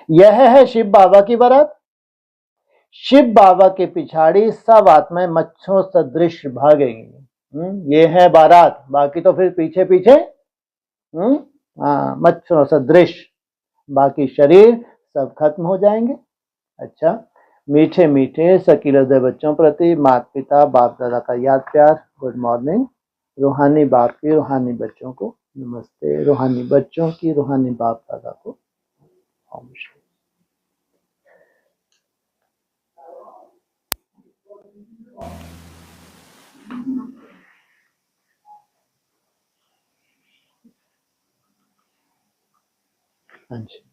[SPEAKER 1] यह है शिव बाबा की बारात। शिव बाबा के पिछाड़ी सब आत्माएं मच्छरों सदृश भागेंगी। ये है बारात। बाकी तो फिर पीछे पीछे मच्छरों सदृश बाकी शरीर सब खत्म हो जाएंगे। अच्छा, मीठे मीठे सकील हृदय बच्चों प्रति माता पिता बाप दादा का याद प्यार। Good morning. रूहानी बाप की रूहानी बच्चों को नमस्ते, रूहानी बच्चों की रूहानी बाप दादा को ओम शांति। हाँ जी।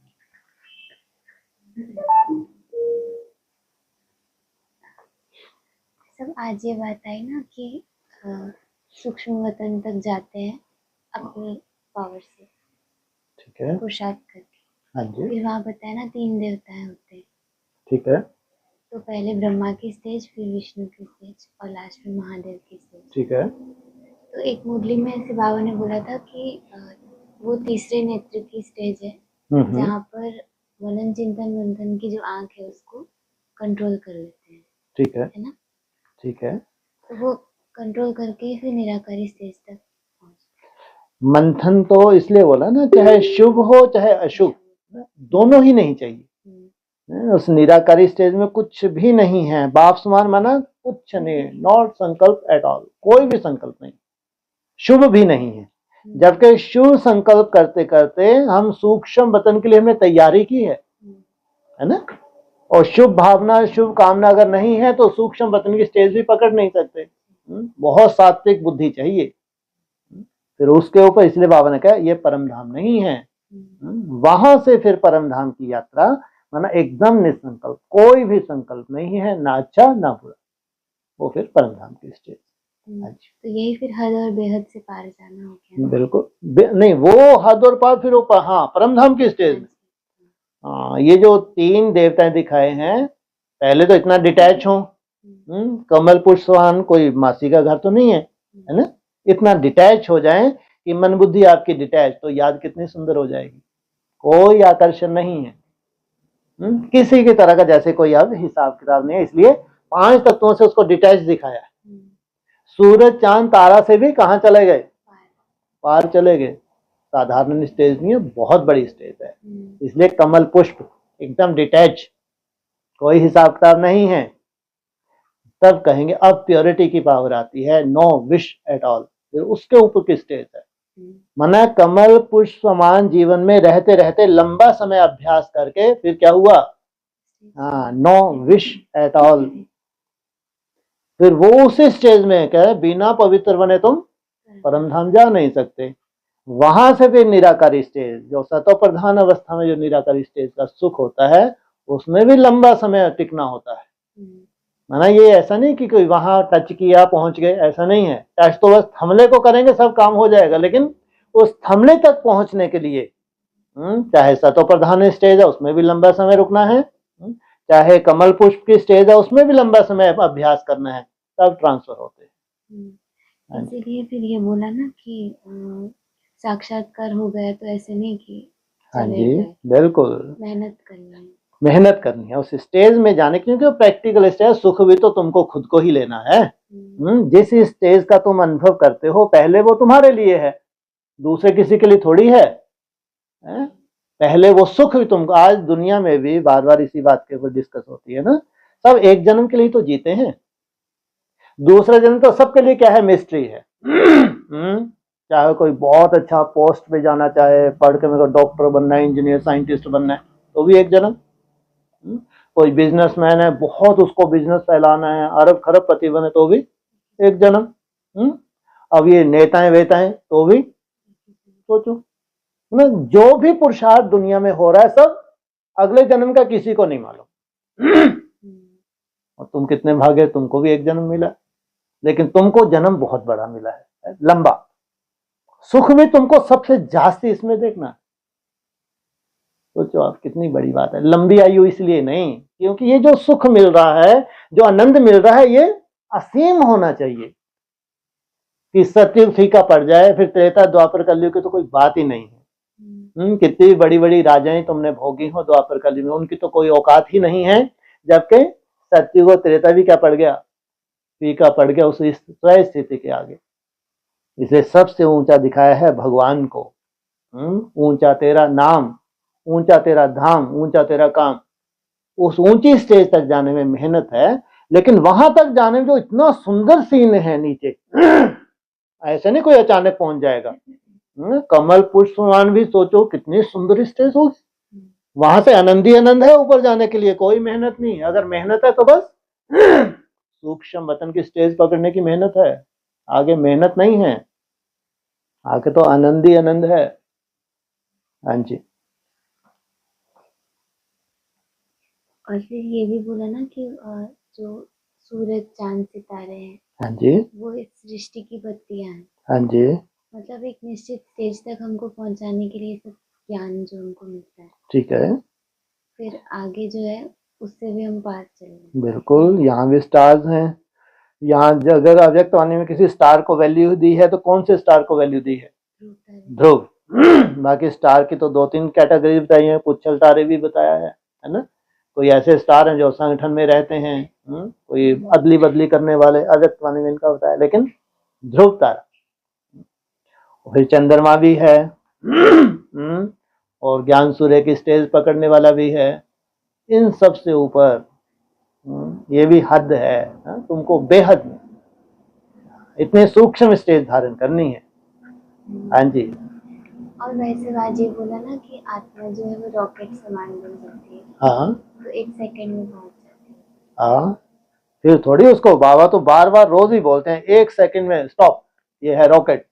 [SPEAKER 2] सब आज ये बात आई ना कि सूक्ष्म वतन तक जाते हैं अपनी पावर से,
[SPEAKER 1] ठीक है,
[SPEAKER 2] पुरुषार्थ करके।
[SPEAKER 1] हाँ जी,
[SPEAKER 2] फिर वहाँ बताया ना 3 देवताएं होते हैं।
[SPEAKER 1] ठीक है,
[SPEAKER 2] तो पहले ब्रह्मा की स्टेज, फिर विष्णु की स्टेज और लास्ट में महादेव की स्टेज।
[SPEAKER 1] ठीक है।
[SPEAKER 2] तो एक मुरली में ऐसे बाबा ने बोला था कि वो तीसरे नेत्र की स्टेज है जहाँ पर मनन चिंतन मंथन की जो आंख है उसको कंट्रोल कर लेते हैं।
[SPEAKER 1] ठीक है
[SPEAKER 2] ना?
[SPEAKER 1] ठीक है।
[SPEAKER 2] तो वो कंट्रोल करके फिर निराकारी स्टेज तक
[SPEAKER 1] मंथन तो इसलिए बोला ना, चाहे शुभ हो चाहे अशुभ, दोनों ही नहीं चाहिए। उस निराकारी स्टेज में कुछ भी नहीं है। बाप समान माना कुछ नहीं, नॉट संकल्प एट ऑल, कोई भी संकल्प नहीं, शुभ भी नहीं है। जबकि शुभ संकल्प करते करते हम सूक्ष्म वतन के लिए हमने तैयारी की है। है ना। और शुभ भावना शुभ कामना अगर नहीं है तो सूक्ष्म वतन की स्टेज भी पकड़ नहीं सकते। बहुत सात्विक बुद्धि चाहिए। फिर उसके ऊपर इसलिए बाबा ने कहा ये परम धाम नहीं है। वहां से फिर परम धाम की यात्रा माना एकदम निसंकल्प, कोई भी संकल्प नहीं है, ना अच्छा ना बुरा, वो फिर परम धाम की स्टेज।
[SPEAKER 2] तो यही फिर हद और बेहद से पार जाना हो गया।
[SPEAKER 1] बिल्कुल नहीं, वो हद और पार फिर ऊपर, हाँ परम धाम की स्टेज में। हाँ, ये जो 3 देवताएं दिखाए हैं, पहले तो इतना डिटैच हो, कमल पुष्पवान कोई मासी का घर तो नहीं है, है ना। इतना डिटैच हो जाए कि मन बुद्धि आपकी डिटैच, तो याद कितनी सुंदर हो जाएगी। कोई आकर्षण नहीं है, किसी की तरह का जैसे कोई अब हिसाब किताब नहीं है। इसलिए 5 तत्वों से उसको डिटैच दिखाया है। सूरज चांद तारा से भी कहाँ चले गए, पार चले गए। साधारण स्टेज नहीं है, बहुत बड़ी स्टेज है। इसलिए कमल पुष्प एकदम डिटैच, कोई हिसाब किताब नहीं है। तब कहेंगे अब प्योरिटी की पावर आती है, नो विश एट ऑल, फिर उसके ऊपर की स्टेज है। मना कमल पुष्प समान जीवन में रहते रहते लंबा समय अभ्यास करके फिर क्या हुआ, हाँ नो विश एट ऑल। फिर वो उसी स्टेज में कह बिना पवित्र बने तुम परम धाम जा नहीं सकते। वहां से फिर निराकारी स्टेज, जो सतो प्रधान अवस्था में जो निराकारी स्टेज का सुख होता है, उसमें भी लंबा समय टिकना होता है। माना ये ऐसा नहीं कि कोई वहां टच किया पहुंच गए, ऐसा नहीं है। टच तो बस थमले को करेंगे सब काम हो जाएगा, लेकिन उस थमले तक पहुंचने के लिए चाहे सतो प्रधान स्टेज है उसमें भी लंबा समय रुकना है, चाहे कमल पुष्प की स्टेज है उसमें भी लंबा समय अभ्यास करना है, तब ट्रांसफर होते हैं।
[SPEAKER 2] इसीलिए फिर ये बोला ना कि साक्षात्कार हो गया तो ऐसे नहीं कि
[SPEAKER 1] हाँ जी बिल्कुल
[SPEAKER 2] मेहनत करनी है,
[SPEAKER 1] मेहनत करनी है उस स्टेज में जाने की, क्योंकि प्रैक्टिकल स्टेज सुख भी तो तुमको खुद को ही लेना है। जिस स्टेज का तुम अनुभव करते हो पहले वो तुम्हारे लिए है, दूसरे किसी के लिए थोड़ी है। पहले वो सुख भी तुमको, आज दुनिया में भी बार बार इसी बात के ऊपर डिस्कस होती है ना, सब एक जन्म के लिए तो जीते हैं, दूसरा जन्म तो सबके लिए क्या है, मिस्ट्री है। चाहे कोई बहुत अच्छा पोस्ट पे जाना चाहे, पढ़ के मेरे को डॉक्टर बनना है, इंजीनियर साइंटिस्ट बनना है, तो भी एक जन्म। कोई बिजनेसमैन है, बहुत उसको बिजनेस फैलाना है, अरब खरब पति बने, तो भी एक जन्म। अब ये नेताएं वेताएं तो भी सोचो ना, जो भी पुरुषार्थ दुनिया में हो रहा है सब अगले जन्म का किसी को नहीं मालूम। और तुम कितने भागे, तुमको भी एक जन्म मिला, लेकिन तुमको जन्म बहुत बड़ा मिला है, लंबा। सुख भी तुमको सबसे जास्ती इसमें देखना। सोचो आप कितनी बड़ी बात है, लंबी आयु इसलिए नहीं क्योंकि ये जो सुख मिल रहा है, जो आनंद मिल रहा है, ये असीम होना चाहिए। कि सत्युग फीका पड़ जाए फिर त्रेता द्वापर कलयुग की तो कोई बात ही नहीं है। कितनी बड़ी बड़ी राजाएं तुमने भोगी हो द्वापर कलयुग में, उनकी तो कोई औकात ही नहीं है, जबकि सत्युग और त्रेता भी क्या पड़ गया, फीका पड़ गया उस स्थिति के आगे। इसे सबसे ऊंचा दिखाया है भगवान को। ऊंचा तेरा नाम, ऊंचा तेरा धाम, ऊंचा तेरा काम। उस ऊंची स्टेज तक जाने में मेहनत है, लेकिन वहां तक जाने में जो इतना सुंदर सीन है नीचे, ऐसे नहीं कोई अचानक पहुंच जाएगा। कमल पुष्पवान भी सोचो कितनी सुंदर स्टेज होगी, वहां से आनंद ही आनंद है, ऊपर जाने के लिए कोई मेहनत नहीं। अगर मेहनत है तो बस सूक्ष्म वतन की स्टेज पकड़ने की मेहनत है, आगे मेहनत नहीं है, आगे तो आनंद ही आनंद है। हाँ जी।
[SPEAKER 2] और फिर ये भी बोला ना कि जो सूरज चांद सितारे हैं,
[SPEAKER 1] हाँ जी,
[SPEAKER 2] वो इस सृष्टि की बत्तियां हैं।
[SPEAKER 1] हाँ जी,
[SPEAKER 2] मतलब एक निश्चित स्टेज तक हमको पहुंचाने के लिए सब ज्ञान जो हमको मिलता है,
[SPEAKER 1] ठीक है,
[SPEAKER 2] फिर आगे जो है उससे भी हम पार चलेंगे।
[SPEAKER 1] बिल्कुल। यहाँ भी स्टार्स हैं। यहाँ अगर अव्यक्त वाणी में किसी स्टार को वैल्यू दी है तो कौन से स्टार को वैल्यू दी है, ध्रुव। बाकी स्टार की तो 2-3 कैटेगरी बताई है, पुच्छल तारे भी बताया है ना। कोई ऐसे स्टार हैं जो संगठन में रहते हैं, कोई अदली बदली करने वाले, अव्यक्त वाणी में इनका बताया, लेकिन ध्रुव तारा। फिर चंद्रमा भी है, और ज्ञान सूर्य की स्टेज पकड़ने वाला भी है। इन सब से ऊपर ये भी हद है, तुमको बेहद इतने सूक्ष्म स्टेज धारण करनी है। हाँ जी।
[SPEAKER 2] और वैसे बाजी बोला ना कि आत्मा जो है वो रॉकेट समान बन जाती है,
[SPEAKER 1] हाँ
[SPEAKER 2] तो 1 सेकंड में पहुंच जाती है।
[SPEAKER 1] हाँ, फिर थोड़ी उसको बाबा तो बार बार रोज ही बोलते हैं 1 सेकंड में स्टॉप, ये है रॉकेट।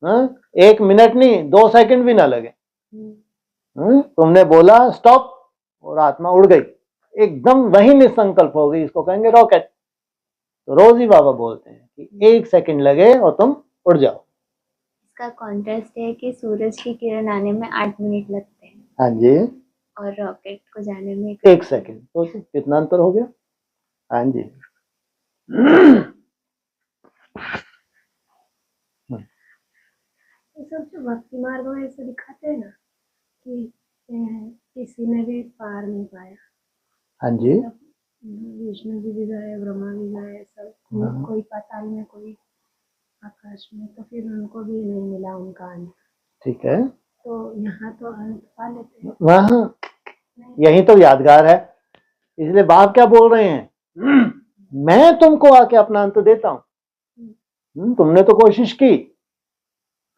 [SPEAKER 1] हाँ, 1 मिनट नहीं, 2 सेकंड भी ना लगे। तुमने बोला स्टॉप और आत्मा उड़ गई, एकदम वही निसंकल्प हो गई, इसको कहेंगे रॉकेट। तो रोज ही बाबा बोलते हैं कि 1 सेकंड लगे और तुम उड़ जाओ।
[SPEAKER 2] इसका कॉन्ट्रास्ट है कि सूरज की किरण आने में 8 मिनट लगते हैं
[SPEAKER 1] हाँ जी,
[SPEAKER 2] और रॉकेट को जाने में
[SPEAKER 1] 1 सेकंड, तो कितना अंतर हो गया। हाँ जी।
[SPEAKER 3] ये सब जो भक्ति मार्ग में ऐसे दिखाते हैं ना कि किसी ने भी पार नहीं पाया।
[SPEAKER 1] हाँ जी,
[SPEAKER 3] सब विष्णु जी भी गए, ब्रह्मा भी गए, सब कोई पाताल में, कोई आकाश में, तो फिर उनको भी नहीं मिला उनका अंत।
[SPEAKER 1] ठीक है,
[SPEAKER 3] तो यहाँ तो अंत पा लेते हैं।
[SPEAKER 1] वहाँ यही तो यादगार है। इसलिए बाप क्या बोल रहे हैं, मैं तुमको आके अपना अंत देता हूँ। तुमने तो कोशिश की,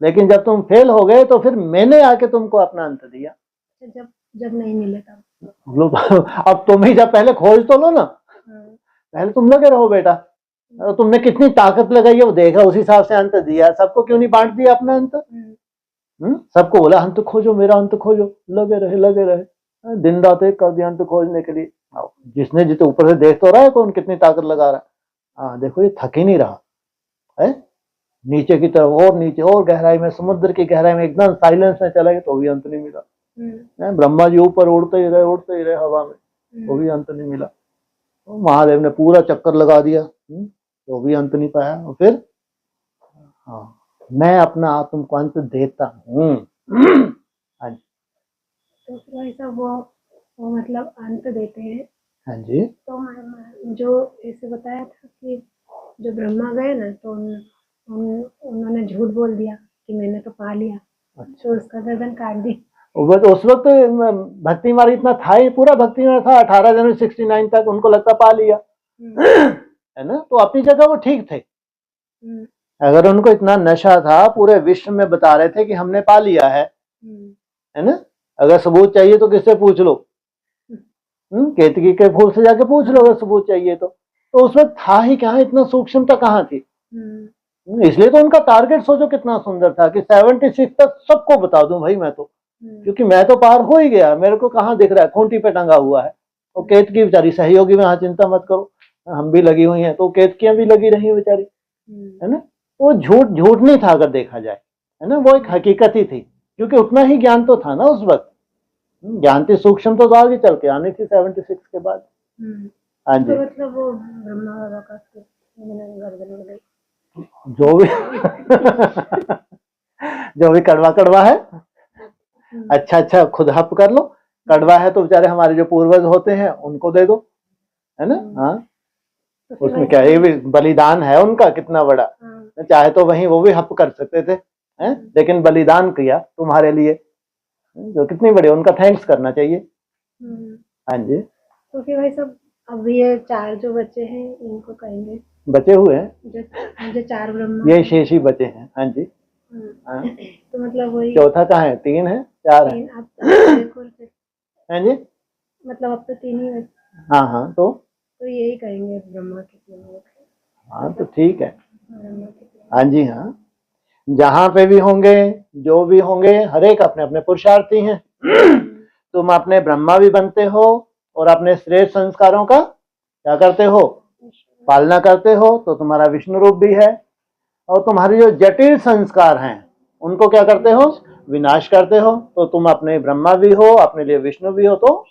[SPEAKER 1] लेकिन जब तुम फेल हो गए तो फिर मैंने आके तुमको अपना अंत दिया।
[SPEAKER 3] जब जब नहीं मिले तब
[SPEAKER 1] अब तुम ही जब पहले खोज तो लो ना, पहले तुम लगे रहो बेटा। तुमने कितनी ताकत लगाई है वो देखा, उस हिसाब से अंत दिया। सबको क्यों नहीं बांट दिया अपना अंत? सबको बोला अंत खोजो, मेरा अंत खोजो, लगे रहे दिन रात एक कर दिया अंत खोजने के लिए। जिसने जितने ऊपर से देख तो रहा है कौन कितनी ताकत लगा रहा है। हाँ देखो, ये थक ही नहीं रहा है, नीचे की तरफ और नीचे और गहराई में, समुद्र की गहराई में एकदम साइलेंस में चला गया तो भी अंत नहीं मिला। ब्रह्मा जी ऊपर उड़ते ही रहे हवा में, वो भी अंत नहीं मिला। महादेव ने पूरा चक्कर लगा दिया, तो भी अंत नहीं पाया। और फिर हाँ, मैं अपना आत्म को अंत देता हूँ। हाँ जी,
[SPEAKER 3] तो फिर ऐसा वो मतलब अंत देते हैं।
[SPEAKER 1] हाँ जी,
[SPEAKER 3] तो जो ऐसे बताया था कि जो ब्रह्मा गए ना, तो उन्होंने झूठ बोल दिया कि मैंने तो पा लिया।
[SPEAKER 1] अच्छा।
[SPEAKER 3] तो उसका गर्दन काट दी।
[SPEAKER 1] उस वक्त भक्ति मार्ग इतना था ही, पूरा भक्ति मार्ग था। 18 जनवरी 69 तक उनको लगता पा लिया, है ना। तो अपनी जगह वो ठीक थे। अगर उनको इतना नशा था, पूरे विश्व में बता रहे थे कि हमने पा लिया है ना। अगर सबूत चाहिए तो किससे पूछ लो, केतकी के फूल से जाके पूछ लो अगर सबूत चाहिए तो। उस वक्त था ही कहाँ, इतना सूक्ष्मता कहाँ थी। इसलिए तो उनका टारगेट सोचो कितना सुंदर था कि 76 तक सबको बता दूं भाई मैं तो, क्योंकि मैं तो पार हो ही गया, मेरे को कहाँ दिख रहा है, खूंटी पे टंगा हुआ है। तो केतकी बेचारी सहयोगी में, हाँ चिंता मत करो, हम भी लगी हुई हैं, तो केतकियां भी लगी रही बेचारी, है ना। वो झूठ नहीं था अगर देखा जाए, है ना, वो एक हकीकत ही थी, क्योंकि उतना ही ज्ञान तो था ना उस वक्त। ज्ञान की सूक्ष्म तो आगे चल के आनी थी 76 के बाद। हाँ जी,
[SPEAKER 3] तो मतलब वो ब्रह्मा बाबा का गर्दन उड़ गई,
[SPEAKER 1] जो भी जो भी कड़वा है, अच्छा खुद हप कर लो। कड़वा है तो बेचारे हमारे जो पूर्वज होते हैं उनको दे दो, है ना। हाँ,
[SPEAKER 3] तो
[SPEAKER 1] उसमें क्या, ये भी बलिदान है उनका कितना बड़ा। चाहे तो वहीं वो भी हप कर सकते थे, हैं, लेकिन बलिदान किया तुम्हारे लिए, जो कितनी बड़ी, उनका थैंक्स करना चाहिए। हाँ जी,
[SPEAKER 3] तो फिर भाई सब अब ये 4 जो बच्चे हैं इनको कहेंगे,
[SPEAKER 1] बचे हुए हैं
[SPEAKER 3] जो 4 ब्रह्मा,
[SPEAKER 1] ये शेष ही बचे हैं। हाँ जी, हाँ।
[SPEAKER 3] तो मतलब वही
[SPEAKER 1] चौथा कहाँ है, 3 है 4 है।
[SPEAKER 3] अब तो
[SPEAKER 1] हाँ जी,
[SPEAKER 3] मतलब अब तो 3 ही बचे।
[SPEAKER 1] हाँ
[SPEAKER 3] तो यही कहेंगे ब्रह्मा के 3 लोग।
[SPEAKER 1] हाँ तो ठीक है।
[SPEAKER 3] ब्रह्मा के 3।
[SPEAKER 1] हाँ जी, हाँ, जहां पे भी होंगे, जो भी होंगे, हर एक अपने अपने पुरुषार्थी हैं। तुम अपने ब्रह्मा भी बनते हो और अपने श्रेष्ठ संस्कारों का क्या करते हो, पालना करते हो, तो तुम्हारा विष्णु रूप भी है। और तुम्हारे जो जटिल संस्कार हैं उनको क्या करते हो, विनाश करते हो। तो तुम अपने ब्रह्मा भी हो, अपने लिए विष्णु भी हो, तो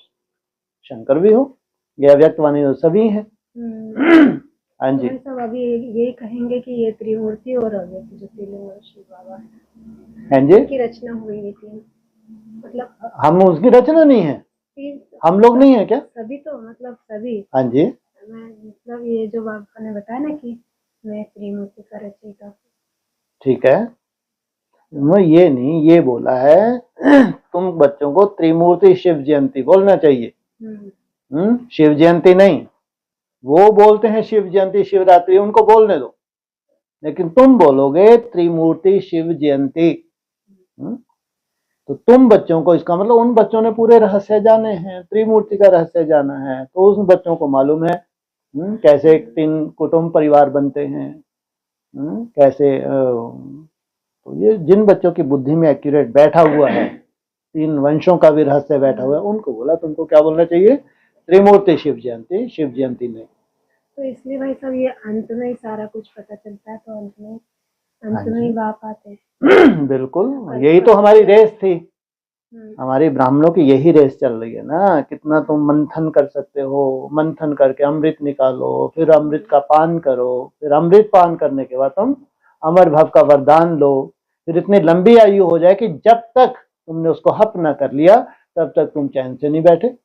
[SPEAKER 1] शंकर भी हो। ये अव्यक्त वाणी तो सभी है। हाँ जी,
[SPEAKER 3] तो सब अभी यही कहेंगे कि ये त्रिमूर्ति और अव्यक्त जो त्रिलिंग शिव बाबा है,
[SPEAKER 1] हाँ जी,
[SPEAKER 3] की रचना हुई नहीं थी, मतलब
[SPEAKER 1] हम उसकी रचना नहीं है, हम लोग नहीं है क्या,
[SPEAKER 3] सभी तो मतलब सभी।
[SPEAKER 1] हाँ जी,
[SPEAKER 3] मैं मतलब ये जो बाबा ने बताया ना कि मैं त्रिमूर्ति का रचयिता,
[SPEAKER 1] ठीक है। मैं ये नहीं, ये बोला है तुम बच्चों को त्रिमूर्ति शिव जयंती बोलना चाहिए। शिव जयंती नहीं, वो बोलते हैं शिव जयंती शिवरात्रि, उनको बोलने दो, लेकिन तुम बोलोगे त्रिमूर्ति शिव जयंती। तो तुम बच्चों को, इसका मतलब उन बच्चों ने पूरे रहस्य जाने हैं, त्रिमूर्ति का रहस्य जाना है, तो उन बच्चों को मालूम है कैसे 3 कुटुंब परिवार बनते हैं, कैसे तो ये जिन बच्चों की बुद्धि में एक्यूरेट बैठा हुआ है, 3 वंशों का भी रहस्य बैठा हुआ है, उनको बोला तुमको क्या बोलना चाहिए, त्रिमूर्ति शिव जयंती, शिव जयंती नहीं।
[SPEAKER 3] तो इसलिए भाई साहब ये अंत में ही सारा कुछ पता चलता है, तो अंत में ही वाप आते हैं।
[SPEAKER 1] बिल्कुल, यही तो हमारी रेस थी, हमारी ब्राह्मणों की यही रेस चल रही है ना, कितना तुम मंथन कर सकते हो, मंथन करके अमृत निकालो, फिर अमृत का पान करो, फिर अमृत पान करने के बाद तुम अमर भव का वरदान लो, फिर इतनी लंबी आयु हो जाए कि जब तक तुमने उसको हप न कर लिया तब तक तुम चैन से नहीं बैठे।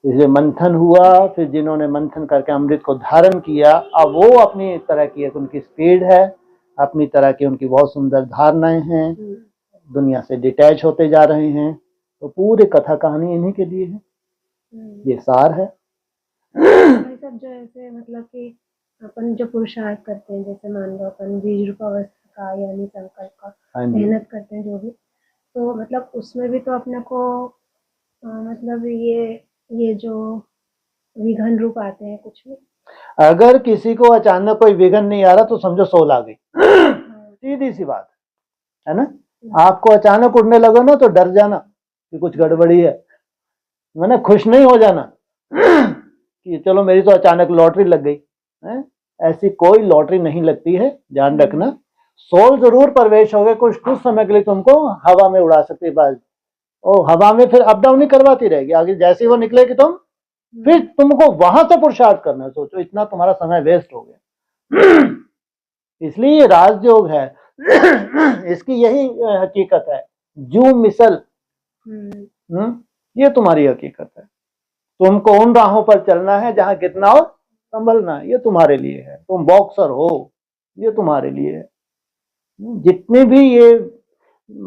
[SPEAKER 1] इसलिए मंथन हुआ, फिर जिन्होंने मंथन करके अमृत को धारण किया, अब वो अपनी तरह की एक उनकी स्पीड है, अपनी तरह की उनकी बहुत सुंदर धारणाएं हैं, दुनिया से डिटैच होते जा रहे हैं। तो पूरी कथा कहानी इन्हीं के लिए है, ये सार है।
[SPEAKER 3] भाई साहब जो ऐसे मतलब कि अपन जो पुरुषार्थ करते हैं, जैसे मान लो अपन बीज रूपावस्था का यानी संकल्प का मेहनत करते हैं जो भी, तो मतलब उसमें भी तो अपने को मतलब ये जो विघन रूप आते हैं कुछ भी,
[SPEAKER 1] अगर किसी को अचानक कोई विघन नहीं आ रहा तो समझो सोल आ गई, सीधी सी बात है ना। आपको अचानक उड़ने लगो ना तो डर जाना कि कुछ गड़बड़ी है, मैंने खुश नहीं हो जाना कि चलो मेरी तो अचानक लॉटरी लग गई है। ऐसी कोई लॉटरी नहीं लगती है, ध्यान रखना। सोल जरूर प्रवेश हो गए, कुछ समय के लिए तुमको हवा में उड़ा सकती है, ओ हवा में फिर अप डाउन ही करवाती रहेगी, आगे जैसे ही वो निकलेगी तुम फिर तुमको वहां से पुरुषार्थ करना है। सोचो इतना तुम्हारा समय वेस्ट हो गया। इसलिए राजयोग है, इसकी यही हकीकत है, जू मिसल, ये तुम्हारी हकीकत है। तुमको उन राहों पर चलना है जहां गिरना और संभलना है, ये तुम्हारे लिए है। तुम बॉक्सर हो, ये तुम्हारे लिए है। जितने भी ये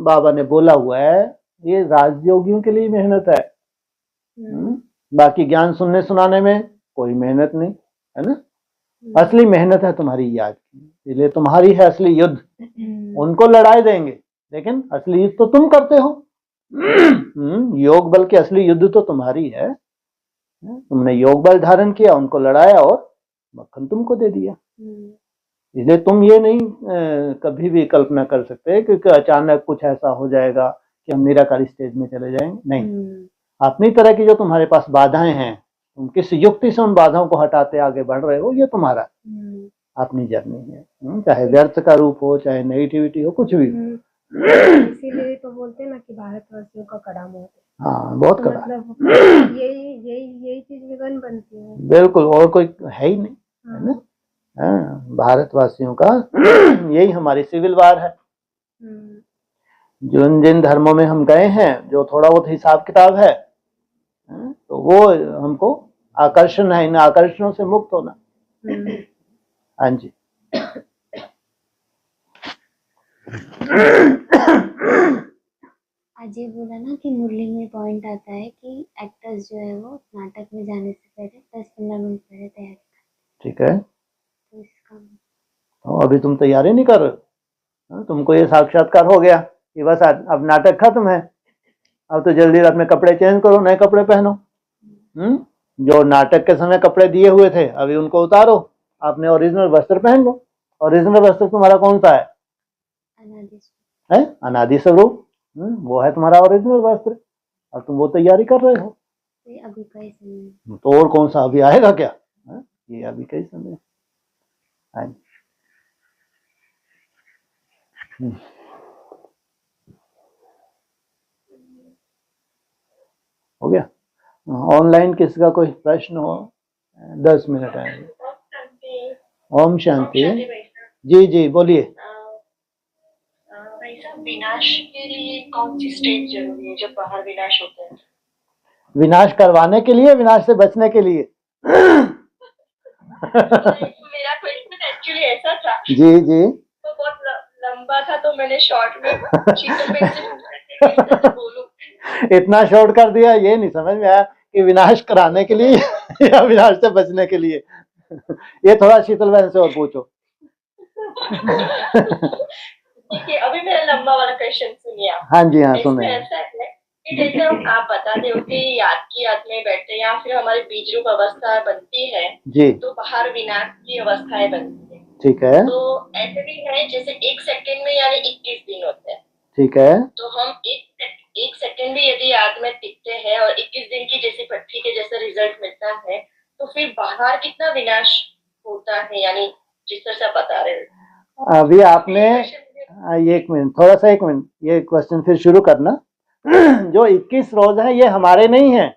[SPEAKER 1] बाबा ने बोला हुआ है ये राजयोगियों के लिए मेहनत है। बाकी ज्ञान सुनने सुनाने में कोई मेहनत नहीं है ना। असली मेहनत है तुम्हारी याद की, इसलिए तुम्हारी है असली युद्ध। उनको लड़ाई देंगे लेकिन असली युद्ध तो तुम करते हो। योग बल की असली युद्ध तो तुम्हारी है। तुमने योग बल धारण किया, उनको लड़ाया और मक्खन तुमको दे दिया। इसलिए तुम ये नहीं कभी भी कल्पना कर सकते क्योंकि अचानक कुछ ऐसा हो जाएगा कि हम निराकारी स्टेज में चले जाएंगे, नहीं। अपनी तरह की जो तुम्हारे पास बाधाएं हैं, तुम किस युक्ति से उन बाधाओं को हटाते आगे बढ़ रहे हो, ये तुम्हारा अपनी जर्नी है। चाहे व्यर्थ का रूप हो, चाहे नेगेटिविटी हो, कुछ भी हो।
[SPEAKER 3] इसीलिए तो बोलते हैं ना कि भारतवासियों का कड़ा मोह है।
[SPEAKER 1] हाँ, बहुत
[SPEAKER 3] तो
[SPEAKER 1] कड़ा,
[SPEAKER 3] मतलब यही चीज विघन बनती है।
[SPEAKER 1] बिल्कुल, और कोई है ही नहीं, है ना। हाँ, भारतवासियों का यही हमारी सिविल वार है। जिन धर्मों में हम गए हैं, जो थोड़ा बहुत हिसाब किताब है, तो वो हमको आकर्षण है, इन आकर्षणों से मुक्त होना। हाँ जी।
[SPEAKER 2] आज ये बोला ना कि मुरली में पॉइंट आता है कि एक्टर्स जो है वो नाटक में जाने से पहले 10-15 मिनट पहले तैयारी करते।
[SPEAKER 1] ठीक है,
[SPEAKER 2] तो इसका
[SPEAKER 1] तो अभी तुम तैयारी नहीं कर रहे हो, तुमको ये साक्षात्कार हो गया कि बस अब नाटक खत्म है, अब तो जल्दी अपने कपड़े चेंज करो, नए कपड़े पहनो। जो नाटक के समय कपड़े दिए हुए थे अभी उनको उतारो, आपने ओरिजिनल वस्त्र पहन लो। ओरिजिनल वस्त्र तुम्हारा कौन सा है? अनादि स्वरूप, वो है तुम्हारा ओरिजिनल वस्त्र। अब तुम वो तैयारी कर रहे हो,
[SPEAKER 2] अभी का ही समय
[SPEAKER 1] तो और कौन सा अभी आएगा क्या? ये अभी का ही समय है। हो गया। ऑनलाइन किसी का कोई प्रश्न हो? 10 मिनट आएंगे। ओम शांति। जी जी बोलिए।
[SPEAKER 4] विनाश के लिए कौन सी स्टेज जरूरी है जब बाहर विनाश होता है?
[SPEAKER 1] विनाश करवाने के लिए, विनाश से बचने के लिए?
[SPEAKER 4] मेरा क्वेश्चन एक्चुअली ऐसा था।
[SPEAKER 1] जी जी।
[SPEAKER 4] तो बहुत लंबा था तो मैंने शॉर्ट में शीतल में से बोलूं।
[SPEAKER 1] इतना शॉर्ट कर दिया, ये नहीं समझ में आया कि विनाश कराने के लिए या विनाश से बचने के लिए। ये थोड़ा शीतल बहन से और पूछो।
[SPEAKER 4] ठीक है, अभी मेरा लंबा वाला क्वेश्चन सुनिए आप।
[SPEAKER 1] हाँ जी, हाँ
[SPEAKER 4] इसमें
[SPEAKER 1] सुने।
[SPEAKER 4] ऐसा है कि जैसे आप बताते हो कि याद की याद में बैठते हैं या फिर हमारी बीज रूप अवस्था बनती है
[SPEAKER 1] जी
[SPEAKER 4] तो बाहर विनाश की अवस्थाएं बनती है।
[SPEAKER 1] ठीक है,
[SPEAKER 4] तो ऐसे भी है जैसे 1 सेकंड में यानी 21 दिन होते हैं।
[SPEAKER 1] ठीक है,
[SPEAKER 4] तो हम एक सेकंड भी यदि याद में टिकते हैं और 21 दिन की जैसी पट्टी के जैसा रिजल्ट मिलता है तो फिर बाहर कितना विनाश होता है, यानी जिस तरह से आप बता रहे हो।
[SPEAKER 1] अभी आपने
[SPEAKER 4] क्वेश्चन
[SPEAKER 1] एक मिनट, थोड़ा सा एक मिनट, ये क्वेश्चन फिर शुरू करना। जो 21 रोज हैं ये हमारे नहीं हैं,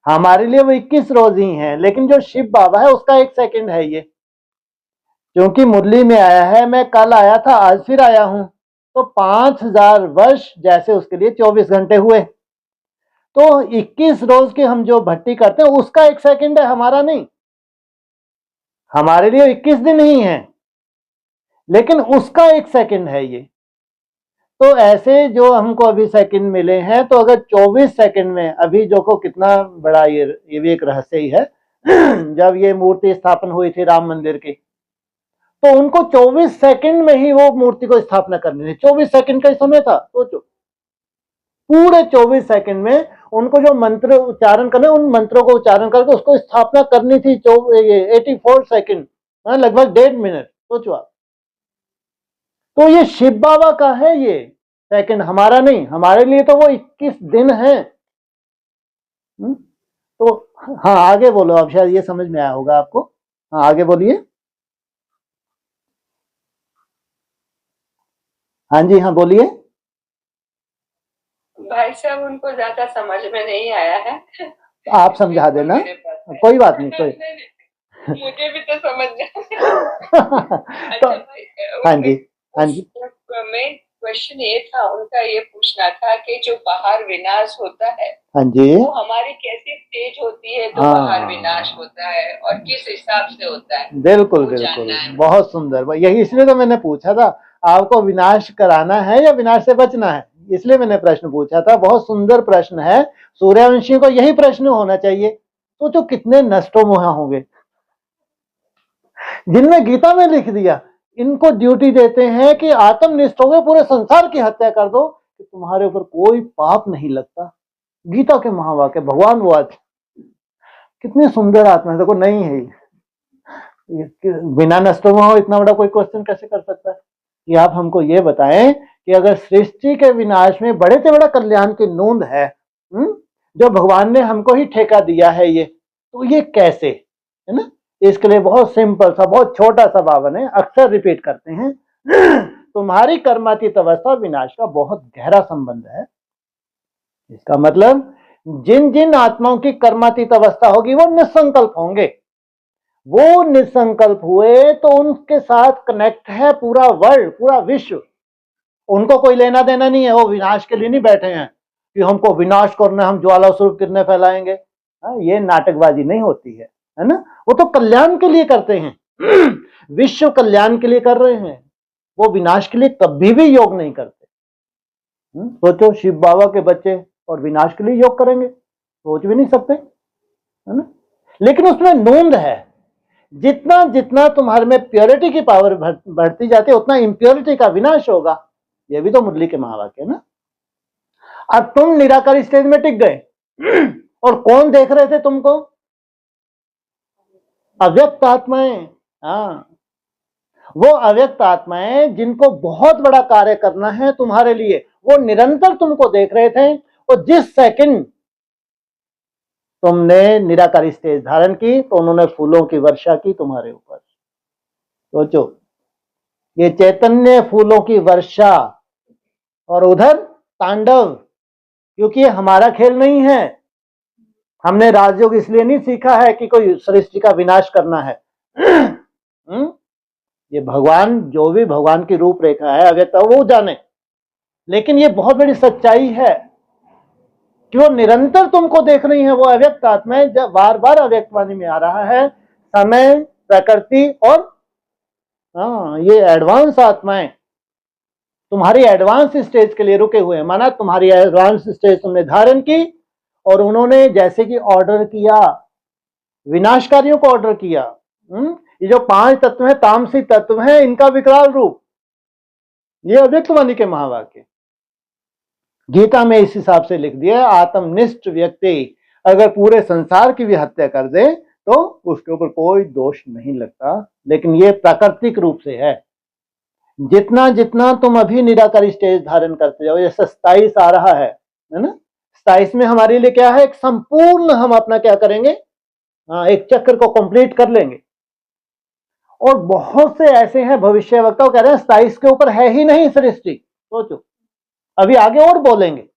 [SPEAKER 1] हमारे लिए वो 21 रोज ही हैं, लेकिन जो शिव बाबा है उसका 1 सेकंड है ये। क्योंकि मुरली में आया है, मैं कल आया था आज फिर आया हूं, तो 5000 वर्ष जैसे उसके लिए 24 घंटे हुए। तो 21 रोज की हम जो भट्टी करते हैं उसका 1 सेकंड है, हमारा नहीं। हमारे लिए 21 दिन ही है, लेकिन उसका 1 सेकंड है ये। तो ऐसे जो हमको अभी सेकंड मिले हैं, तो अगर 24 सेकंड में, अभी जो को कितना बड़ा ये भी एक रहस्य ही है। जब ये मूर्ति स्थापन हुई थी राम मंदिर की, तो उनको 24 सेकंड में ही वो मूर्ति को स्थापना करनी थी। 24 सेकंड का ही समय था, सोचो। पूरे 24 सेकंड में उनको जो मंत्र उच्चारण करने, उन मंत्रों को उच्चारण करके उसको स्थापना करनी थी। 84 सेकंड, लगभग 1.5 मिनट, सोचो आप। तो ये शिव बाबा का है ये सेकंड, हमारा नहीं। हमारे लिए तो वो 21 दिन है। तो हाँ, आगे बोलो, अब शायद ये समझ में आया होगा आपको। हाँ, आगे बोलिए। हाँ जी, हाँ बोलिए।
[SPEAKER 4] भाई साहब उनको ज्यादा समझ में नहीं आया है।
[SPEAKER 1] तो आप समझा देना,
[SPEAKER 4] मेरे पास है।
[SPEAKER 1] कोई बात नहीं, कोई।
[SPEAKER 4] नहीं, मुझे भी तो समझ में
[SPEAKER 1] तो
[SPEAKER 4] अच्छा भाई,
[SPEAKER 1] हाँ जी, हाँ जी,
[SPEAKER 4] मेन क्वेश्चन ये था, उनका ये पूछना था कि जो बाहर विनाश होता है
[SPEAKER 1] हाँ जी,
[SPEAKER 4] वो हमारी कैसी स्टेज होती है तो बाहर विनाश होता है और किस हिसाब से होता है,
[SPEAKER 1] बिल्कुल
[SPEAKER 4] वो
[SPEAKER 1] बिल्कुल,
[SPEAKER 4] जानना है।
[SPEAKER 1] बहुत सुंदर। यही इसलिए तो मैंने पूछा था, आपको विनाश कराना है या विनाश से बचना है, इसलिए मैंने प्रश्न पूछा था। बहुत सुंदर प्रश्न है, सूर्यवंशी को यही प्रश्न होना चाहिए। तो जो कितने नष्टो मोह होंगे जिनने गीता में लिख दिया, इनको ड्यूटी देते हैं कि आत्मनिष्ठ हो गए, पूरे संसार की हत्या कर दो कि तुम्हारे ऊपर कोई पाप नहीं लगता। गीता के महावाक्य, भगवान वो आज कितनी सुंदर आत्मा है, देखो नहीं है बिना नष्टों में हो, इतना बड़ा कोई क्वेश्चन कैसे कर सकता है। कि आप हमको ये बताएं कि अगर सृष्टि के विनाश में बड़े से बड़ा कल्याण की नूंद है, जो भगवान ने हमको ही ठेका दिया है ये, तो ये कैसे है ना। इसके लिए बहुत सिंपल सा, बहुत छोटा सा भावन है, अक्सर रिपीट करते हैं। तुम्हारी कर्मातीत अवस्था विनाश का बहुत गहरा संबंध है। इसका मतलब जिन जिन आत्माओं की कर्मातीत अवस्था होगी वो निसंकल्प होंगे। वो निसंकल्प हुए तो उनके साथ कनेक्ट है पूरा वर्ल्ड, पूरा विश्व। उनको कोई लेना देना नहीं है, वो विनाश के लिए नहीं बैठे हैं कि हमको विनाश करना, हम ज्वाला स्वरूप कितने फैलाएंगे। ये नाटकबाजी नहीं होती है ना। वो तो कल्याण के लिए करते हैं। विश्व कल्याण के लिए कर रहे हैं, वो विनाश के लिए कभी भी योग नहीं करते। सोचो, शिव बाबा के बच्चे और विनाश के लिए योग करेंगे, सोच भी नहीं सकते, है ना। लेकिन उसमें नूंद है, जितना जितना तुम्हारे में प्योरिटी की पावर बढ़ती जाती है, उतना इम्प्योरिटी का विनाश होगा। ये भी तो मुरली के महावाक्य है ना। अब तुम निराकारी स्टेज में टिक गए और कौन देख रहे थे तुमको? अव्यक्त आत्माएं। हाँ, वो अव्यक्त आत्माएं जिनको बहुत बड़ा कार्य करना है तुम्हारे लिए, वो निरंतर तुमको देख रहे थे। और जिस सेकंड तुमने निराकारी स्टेज धारण की, तो उन्होंने फूलों की वर्षा की तुम्हारे ऊपर। सोचो, ये चैतन्य फूलों की वर्षा, और उधर तांडव। क्योंकि ये हमारा खेल नहीं है। हमने राजयोग इसलिए नहीं सीखा है कि कोई सृष्टि का विनाश करना है। ये भगवान, जो भी भगवान की रूपरेखा है अव्यक्त, वो जाने। लेकिन ये बहुत बड़ी सच्चाई है कि वो निरंतर तुमको देख रही है। वो अव्यक्त आत्माएं, जब बार बार अव्यक्तवाणी में आ रहा है, समय, प्रकृति और ये एडवांस आत्माएं तुम्हारी एडवांस स्टेज के लिए रुके हुए हैं। माना तुम्हारी एडवांस स्टेज तुमने धारण की, और उन्होंने जैसे कि ऑर्डर किया, विनाशकारियों को ऑर्डर किया। ये जो 5 तत्व हैं, तामसिक तत्व हैं, इनका विकराल रूप, ये अव्यक्तवाणी के महावाक्य गीता में इस हिसाब से लिख दिया, आत्मनिष्ठ व्यक्ति अगर पूरे संसार की भी हत्या कर दे तो उसके ऊपर कोई दोष नहीं लगता। लेकिन ये प्राकृतिक रूप से है। जितना जितना तुम अभी निराकारी स्टेज धारण करते जाओ, जैसे 27 आ रहा है ना, 27 में हमारे लिए क्या है, एक संपूर्ण हम अपना क्या करेंगे, एक चक्र को कंप्लीट कर लेंगे। और बहुत से ऐसे हैं भविष्यवक्ता कह रहे हैं 27 के ऊपर है ही नहीं सृष्टि। सोचो, अभी आगे और बोलेंगे।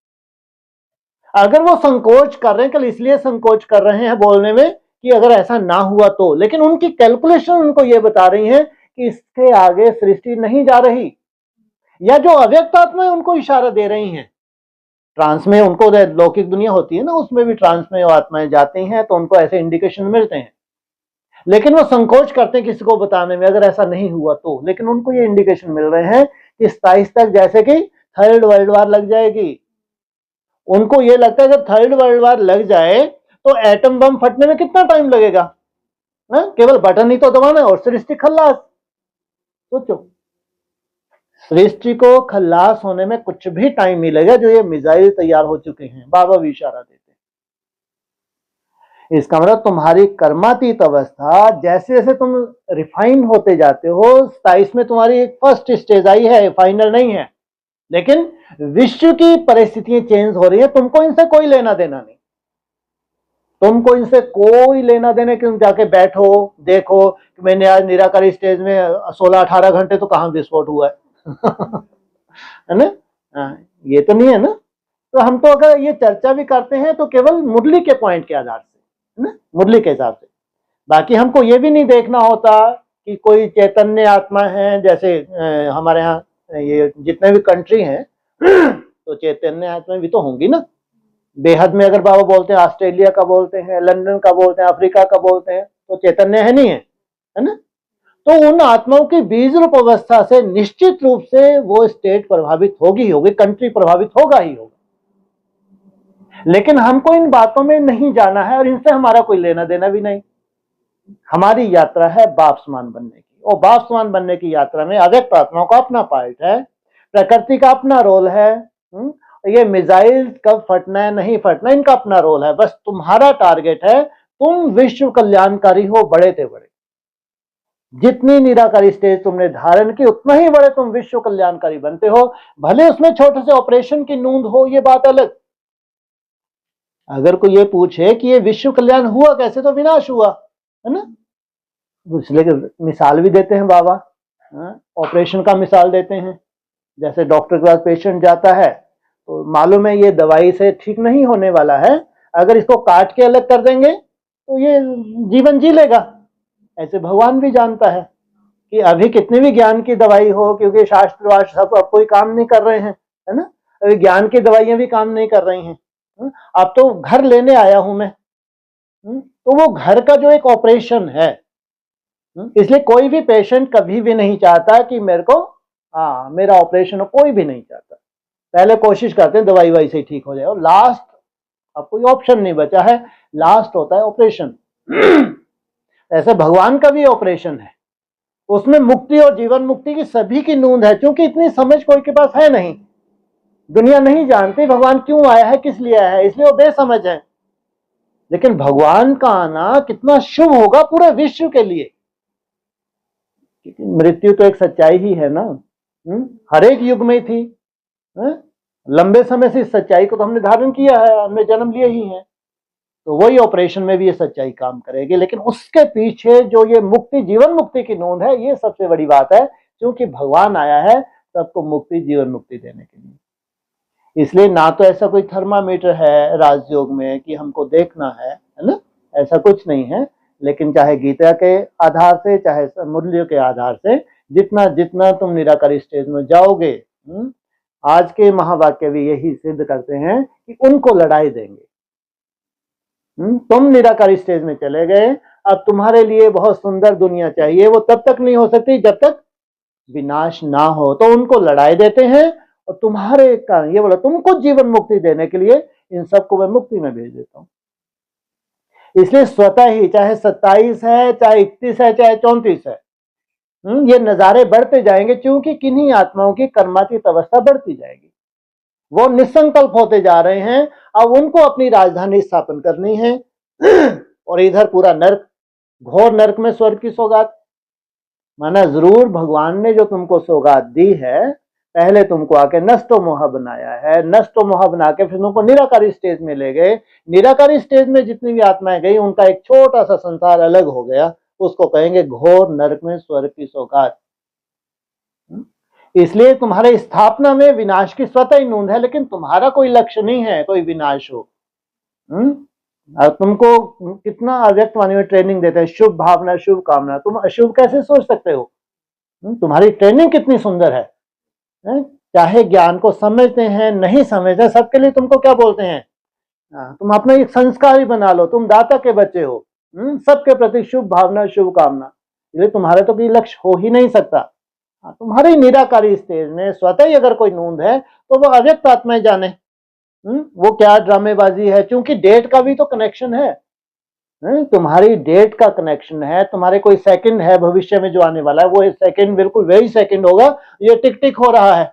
[SPEAKER 1] अगर वो संकोच कर रहे हैं, कल इसलिए संकोच कर रहे हैं बोलने में कि अगर ऐसा ना हुआ तो, लेकिन उनकी कैलकुलेशन उनको ये बता रही है कि इसके आगे सृष्टि नहीं जा रही, या जो अव्यक्त आत्मा है उनको इशारा दे रही हैं। ट्रांस में उनको लौकिक दुनिया होती है ना, उसमें भी ट्रांस में आत्माएं जाती हैं तो उनको ऐसे इंडिकेशन मिलते हैं, लेकिन वो संकोच करते हैं किसी को बताने में अगर ऐसा नहीं हुआ तो। लेकिन उनको ये इंडिकेशन मिल रहे हैं कि 27 तक जैसे कि थर्ड वर्ल्ड वार लग जाएगी। उनको ये लगता है जब थर्ड वर्ल्ड वार लग जाए तो एटम बम फटने में कितना टाइम लगेगा, केवल बटन ही तो दबाना है और सृष्टि खल्लास। सोचो, सृष्टि को खल्लास होने में कुछ भी टाइम नहीं लगेगा। जो ये मिसाइल तैयार हो चुके हैं, बाबा भी इशारा देते हैं। इसका मतलब तुम्हारी कर्मातीत अवस्था जैसे जैसे तुम रिफाइन होते जाते हो, 27 में तुम्हारी एक फर्स्ट स्टेज आई है, फाइनल नहीं है, लेकिन विश्व की परिस्थितियां चेंज हो रही है। तुमको इनसे कोई लेना देना नहीं, तुमको इनसे कोई लेना देना कि तुम जाके बैठो देखो कि मैंने आज निराकारी स्टेज में 16-18 घंटे तो कहां विस्फोट हुआ है है ना, ये तो नहीं है ना। तो हम तो अगर ये चर्चा भी करते हैं तो केवल मुरली के पॉइंट के आधार से, है ना, मुरली के हिसाब से। बाकी हमको ये भी नहीं देखना होता कि कोई चैतन्य आत्मा है, जैसे हमारे यहाँ ये जितने भी कंट्री हैं तो चैतन्य आत्मा भी तो होंगी ना। बेहद में अगर बाबा बोलते हैं, ऑस्ट्रेलिया का बोलते हैं, लंदन का बोलते हैं, अफ्रीका का बोलते हैं, तो चैतन्य है नहीं है ना। तो उन आत्माओं की बीज रूप अवस्था से निश्चित रूप से वो स्टेट प्रभावित होगी, कंट्री प्रभावित होगा ही होगा। लेकिन हमको इन बातों में नहीं जाना है और इनसे हमारा कोई लेना देना भी नहीं। हमारी यात्रा है बापसमान बनने की, और बापसमान बनने की यात्रा में अव्यक्त आत्माओं का अपना पार्ट है, प्रकृति का अपना रोल है। ये मिसाइल कब फटना है नहीं फटना, इनका अपना रोल है। बस तुम्हारा टारगेट है तुम विश्व कल्याणकारी हो, बड़े थे बड़े। जितनी निराकारी स्टेज तुमने धारण की उतना ही बड़े तुम विश्व कल्याणकारी बनते हो। भले उसमें छोटे से ऑपरेशन की नूंद हो, ये बात अलग। अगर कोई ये पूछे कि ये विश्व कल्याण हुआ कैसे, तो विनाश हुआ, है ना। इसलिए मिसाल भी देते हैं बाबा, ऑपरेशन का मिसाल देते हैं। जैसे डॉक्टर के पास पेशेंट जाता है तो मालूम है ये दवाई से ठीक नहीं होने वाला है, अगर इसको काट के अलग कर देंगे तो ये जीवन जी लेगा। ऐसे भगवान भी जानता है कि अभी कितनी भी ज्ञान की दवाई हो, क्योंकि शास्त्र वास्त्र सब अब कोई काम नहीं कर रहे हैं, है ना। अभी ज्ञान की दवाइयां भी काम नहीं कर रही हैं। अब तो घर लेने आया हूं मैं, तो वो घर का जो एक ऑपरेशन है, इसलिए कोई भी पेशेंट कभी भी नहीं चाहता कि मेरे को मेरा ऑपरेशन हो, कोई भी नहीं चाहता। पहले कोशिश करते हैं दवाई वाई से ठीक हो जाए, और लास्ट अब कोई ऑप्शन नहीं बचा है, लास्ट होता है ऑपरेशन। ऐसे भगवान का भी ऑपरेशन है, उसमें मुक्ति और जीवन मुक्ति की सभी की नूंद है। क्योंकि इतनी समझ कोई के पास है नहीं, दुनिया नहीं जानती भगवान क्यों आया है, किस लिए आया है, इसलिए वो बेसमझ है। लेकिन भगवान का आना कितना शुभ होगा पूरे विश्व के लिए, क्योंकि मृत्यु तो एक सच्चाई ही है ना। हर एक युग में थी, लंबे समय से इस सच्चाई को तो हमने धारण किया है, हमने जन्म लिए ही है, तो वही ऑपरेशन में भी ये सच्चाई काम करेगी। लेकिन उसके पीछे जो ये मुक्ति जीवन मुक्ति की नूंद है, ये सबसे बड़ी बात है, क्योंकि भगवान आया है सबको मुक्ति जीवन मुक्ति देने के लिए। इसलिए ना तो ऐसा कोई थर्मामीटर है राजयोग में कि हमको देखना है ना, ऐसा कुछ नहीं है। लेकिन चाहे गीता के आधार से, चाहे मूल्यों के आधार से, जितना जितना तुम निराकारी स्टेज में जाओगे, आज के महावाक्य भी यही सिद्ध करते हैं कि उनको लड़ाई देंगे। तुम निराकारी स्टेज में चले गए, अब तुम्हारे लिए बहुत सुंदर दुनिया चाहिए, वो तब तक नहीं हो सकती जब तक विनाश ना हो। तो उनको लड़ाई देते हैं, और तुम्हारे कारण ये बोला तुमको जीवन मुक्ति देने के लिए इन सबको मैं मुक्ति में भेज देता हूं। इसलिए स्वतः ही, चाहे 27 है, चाहे 31 है, चाहे 34 है, ये नजारे बढ़ते जाएंगे, क्योंकि किन्हीं आत्माओं की कर्मातीत अवस्था बढ़ती जाएगी। वो निसंकल्प होते जा रहे हैं, अब उनको अपनी राजधानी स्थापन करनी है। और इधर पूरा नर्क, घोर नर्क में स्वर्ग की सौगात। माना जरूर भगवान ने जो तुमको सौगात दी है, पहले तुमको आके नष्टो मोह बनाया है, नष्टो मोह बना के फिर तुमको निराकारी स्टेज में ले गए। निराकारी स्टेज में जितनी भी आत्माएं गई, उनका एक छोटा सा संसार अलग हो गया, उसको कहेंगे घोर नरक में स्वर्ग की सौगात। इसलिए तुम्हारे स्थापना में विनाश की स्वतः ही नोंद है, लेकिन तुम्हारा कोई लक्ष्य नहीं है कोई विनाश हो। तुमको कितना अव्यक्त वाणी में ट्रेनिंग देते हैं, शुभ भावना शुभ कामना, तुम अशुभ कैसे सोच सकते हो? तुम्हारी ट्रेनिंग कितनी सुंदर है। चाहे ज्ञान को समझते हैं नहीं समझते, सबके लिए तुमको क्या बोलते हैं, तुम अपना एक संस्कार ही बना लो, तुम दाता के बच्चे हो। सबके प्रति शुभ भावना शुभ कामना, ये तुम्हारे तो कोई लक्ष्य हो ही नहीं सकता। तुम्हारी निराकारी स्टेज में स्वतः ही अगर कोई नोंद है, तो वो अव्यक्त आत्माएं जाने वो क्या ड्रामेबाजी है। क्योंकि डेट का भी तो कनेक्शन है, तुम्हारी डेट का कनेक्शन है, तुम्हारे कोई सेकंड है भविष्य में जो आने वाला है, वो सेकंड बिल्कुल वही सेकंड होगा। ये टिक टिक हो रहा है,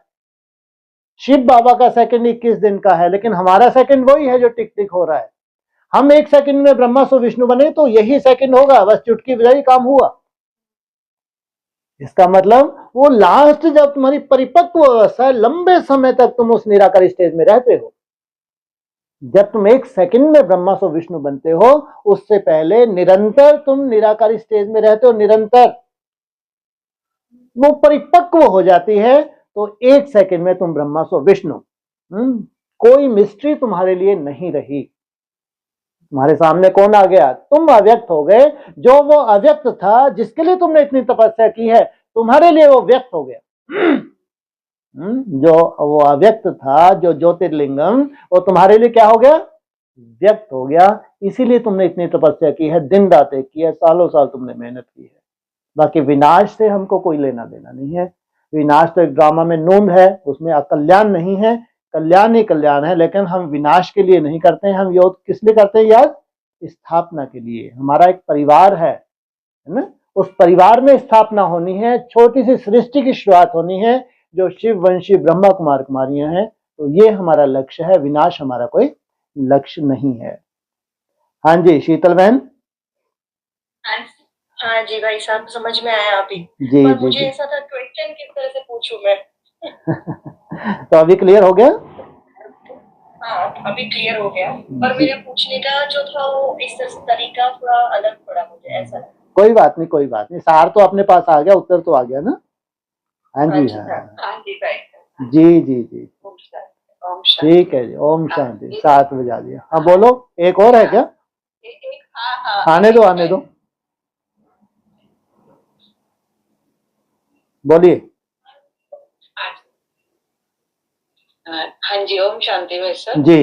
[SPEAKER 1] शिव बाबा का सेकंड 21 दिन का है, लेकिन हमारा सेकंड वही है जो टिक टिक हो रहा है। हम एक सेकंड में ब्रह्मा सो विष्णु बने, तो यही सेकंड होगा, बस चुटकी बजाई काम हुआ। इसका मतलब वो लास्ट जब तुम्हारी परिपक्व अवस्था है, लंबे समय तक तुम उस निराकारी स्टेज में रहते हो। जब तुम एक सेकंड में ब्रह्मा सो विष्णु बनते हो, उससे पहले निरंतर तुम निराकारी स्टेज में रहते हो। निरंतर वो परिपक्व हो जाती है, तो एक सेकंड में तुम ब्रह्मा सो विष्णु। कोई मिस्ट्री तुम्हारे लिए नहीं रही। तुम्हारे सामने कौन आ गया? तुम अव्यक्त हो गए। जो वो अव्यक्त था, जिसके लिए तुमने इतनी तपस्या की है, तुम्हारे लिए वो व्यक्त हो गया। जो वो अव्यक्त था, जो ज्योतिर्लिंगम, वो तुम्हारे लिए क्या हो गया? व्यक्त हो गया। इसीलिए तुमने इतनी तपस्या की है, दिन रात एक की है, सालों साल तुमने मेहनत की है। बाकी विनाश से हमको कोई लेना देना नहीं है। विनाश तो एक ड्रामा में नोंद है, उसमें अकल्याण नहीं है, कल्याण ही कल्याण है। लेकिन हम विनाश के लिए नहीं करते हैं, हम योग किस लिए करते हैं यार? स्थापना के लिए। हमारा एक परिवार है ना, उस परिवार में स्थापना होनी है, छोटी सी सृष्टि की शुरुआत होनी है, जो शिव वंशी ब्रह्मा कुमार कुमारियां हैं। तो ये हमारा लक्ष्य है, विनाश हमारा कोई लक्ष्य नहीं है। हाँ जी शीतल बहन।
[SPEAKER 4] हाँ जी भाई साहब, समझ में आया अभी।
[SPEAKER 1] जी
[SPEAKER 4] पर
[SPEAKER 1] जी
[SPEAKER 4] मुझे
[SPEAKER 1] जी।
[SPEAKER 4] ऐसा था, क्वेश्चन किस तरह से पूछूं मैं?
[SPEAKER 1] तो अभी क्लियर हो गया?
[SPEAKER 4] हाँ अभी क्लियर हो गया, पर मेरे पूछने का जो था वो इस तरीका थोड़ा अलग पड़ा मुझे, ऐसा लगा।
[SPEAKER 1] कोई बात नहीं, कोई बात नहीं, सार तो अपने पास आ गया, उत्तर तो आ गया ना। हाँ जी हाँ
[SPEAKER 4] हाँ जी भाई।
[SPEAKER 1] जी जी जी ठीक है जी। ओम शांति। 7 बजा दिया। हाँ बोलो, एक और है क्या?
[SPEAKER 4] हाँ
[SPEAKER 1] आने दो आने दो, बोलिए।
[SPEAKER 4] हाँ जी, ओम शांति भाई सर
[SPEAKER 1] जी।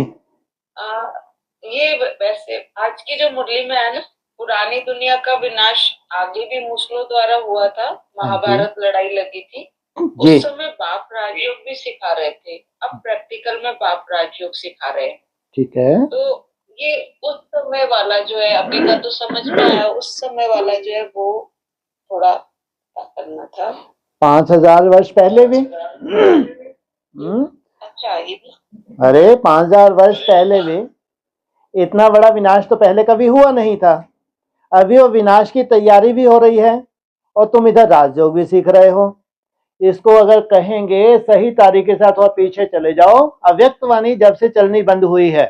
[SPEAKER 4] ये वैसे आज की जो मुरली में है ना, पुरानी दुनिया का विनाश आगे भी मुसलों द्वारा हुआ था, महाभारत लड़ाई लगी थी, उस समय बाप राजयोग भी सिखा रहे थे, अब प्रैक्टिकल में बाप राजयोग सिखा रहे हैं।
[SPEAKER 1] ठीक है।
[SPEAKER 4] तो ये उस समय वाला जो है, अभी का तो समझ में आया, उस समय वाला जो है वो थोड़ा करना था।
[SPEAKER 1] 5000 वर्ष पहले भी।
[SPEAKER 4] अच्छा, ये भी।
[SPEAKER 1] अरे 5000 वर्ष पहले भी इतना बड़ा विनाश तो पहले कभी हुआ नहीं था। अभी वो विनाश की तैयारी भी हो रही है, और तुम इधर राजयोग भी सीख रहे हो। इसको अगर कहेंगे सही तरीके से, थोड़ा पीछे चले जाओ। अव्यक्त वाणी जब से चलनी बंद हुई है,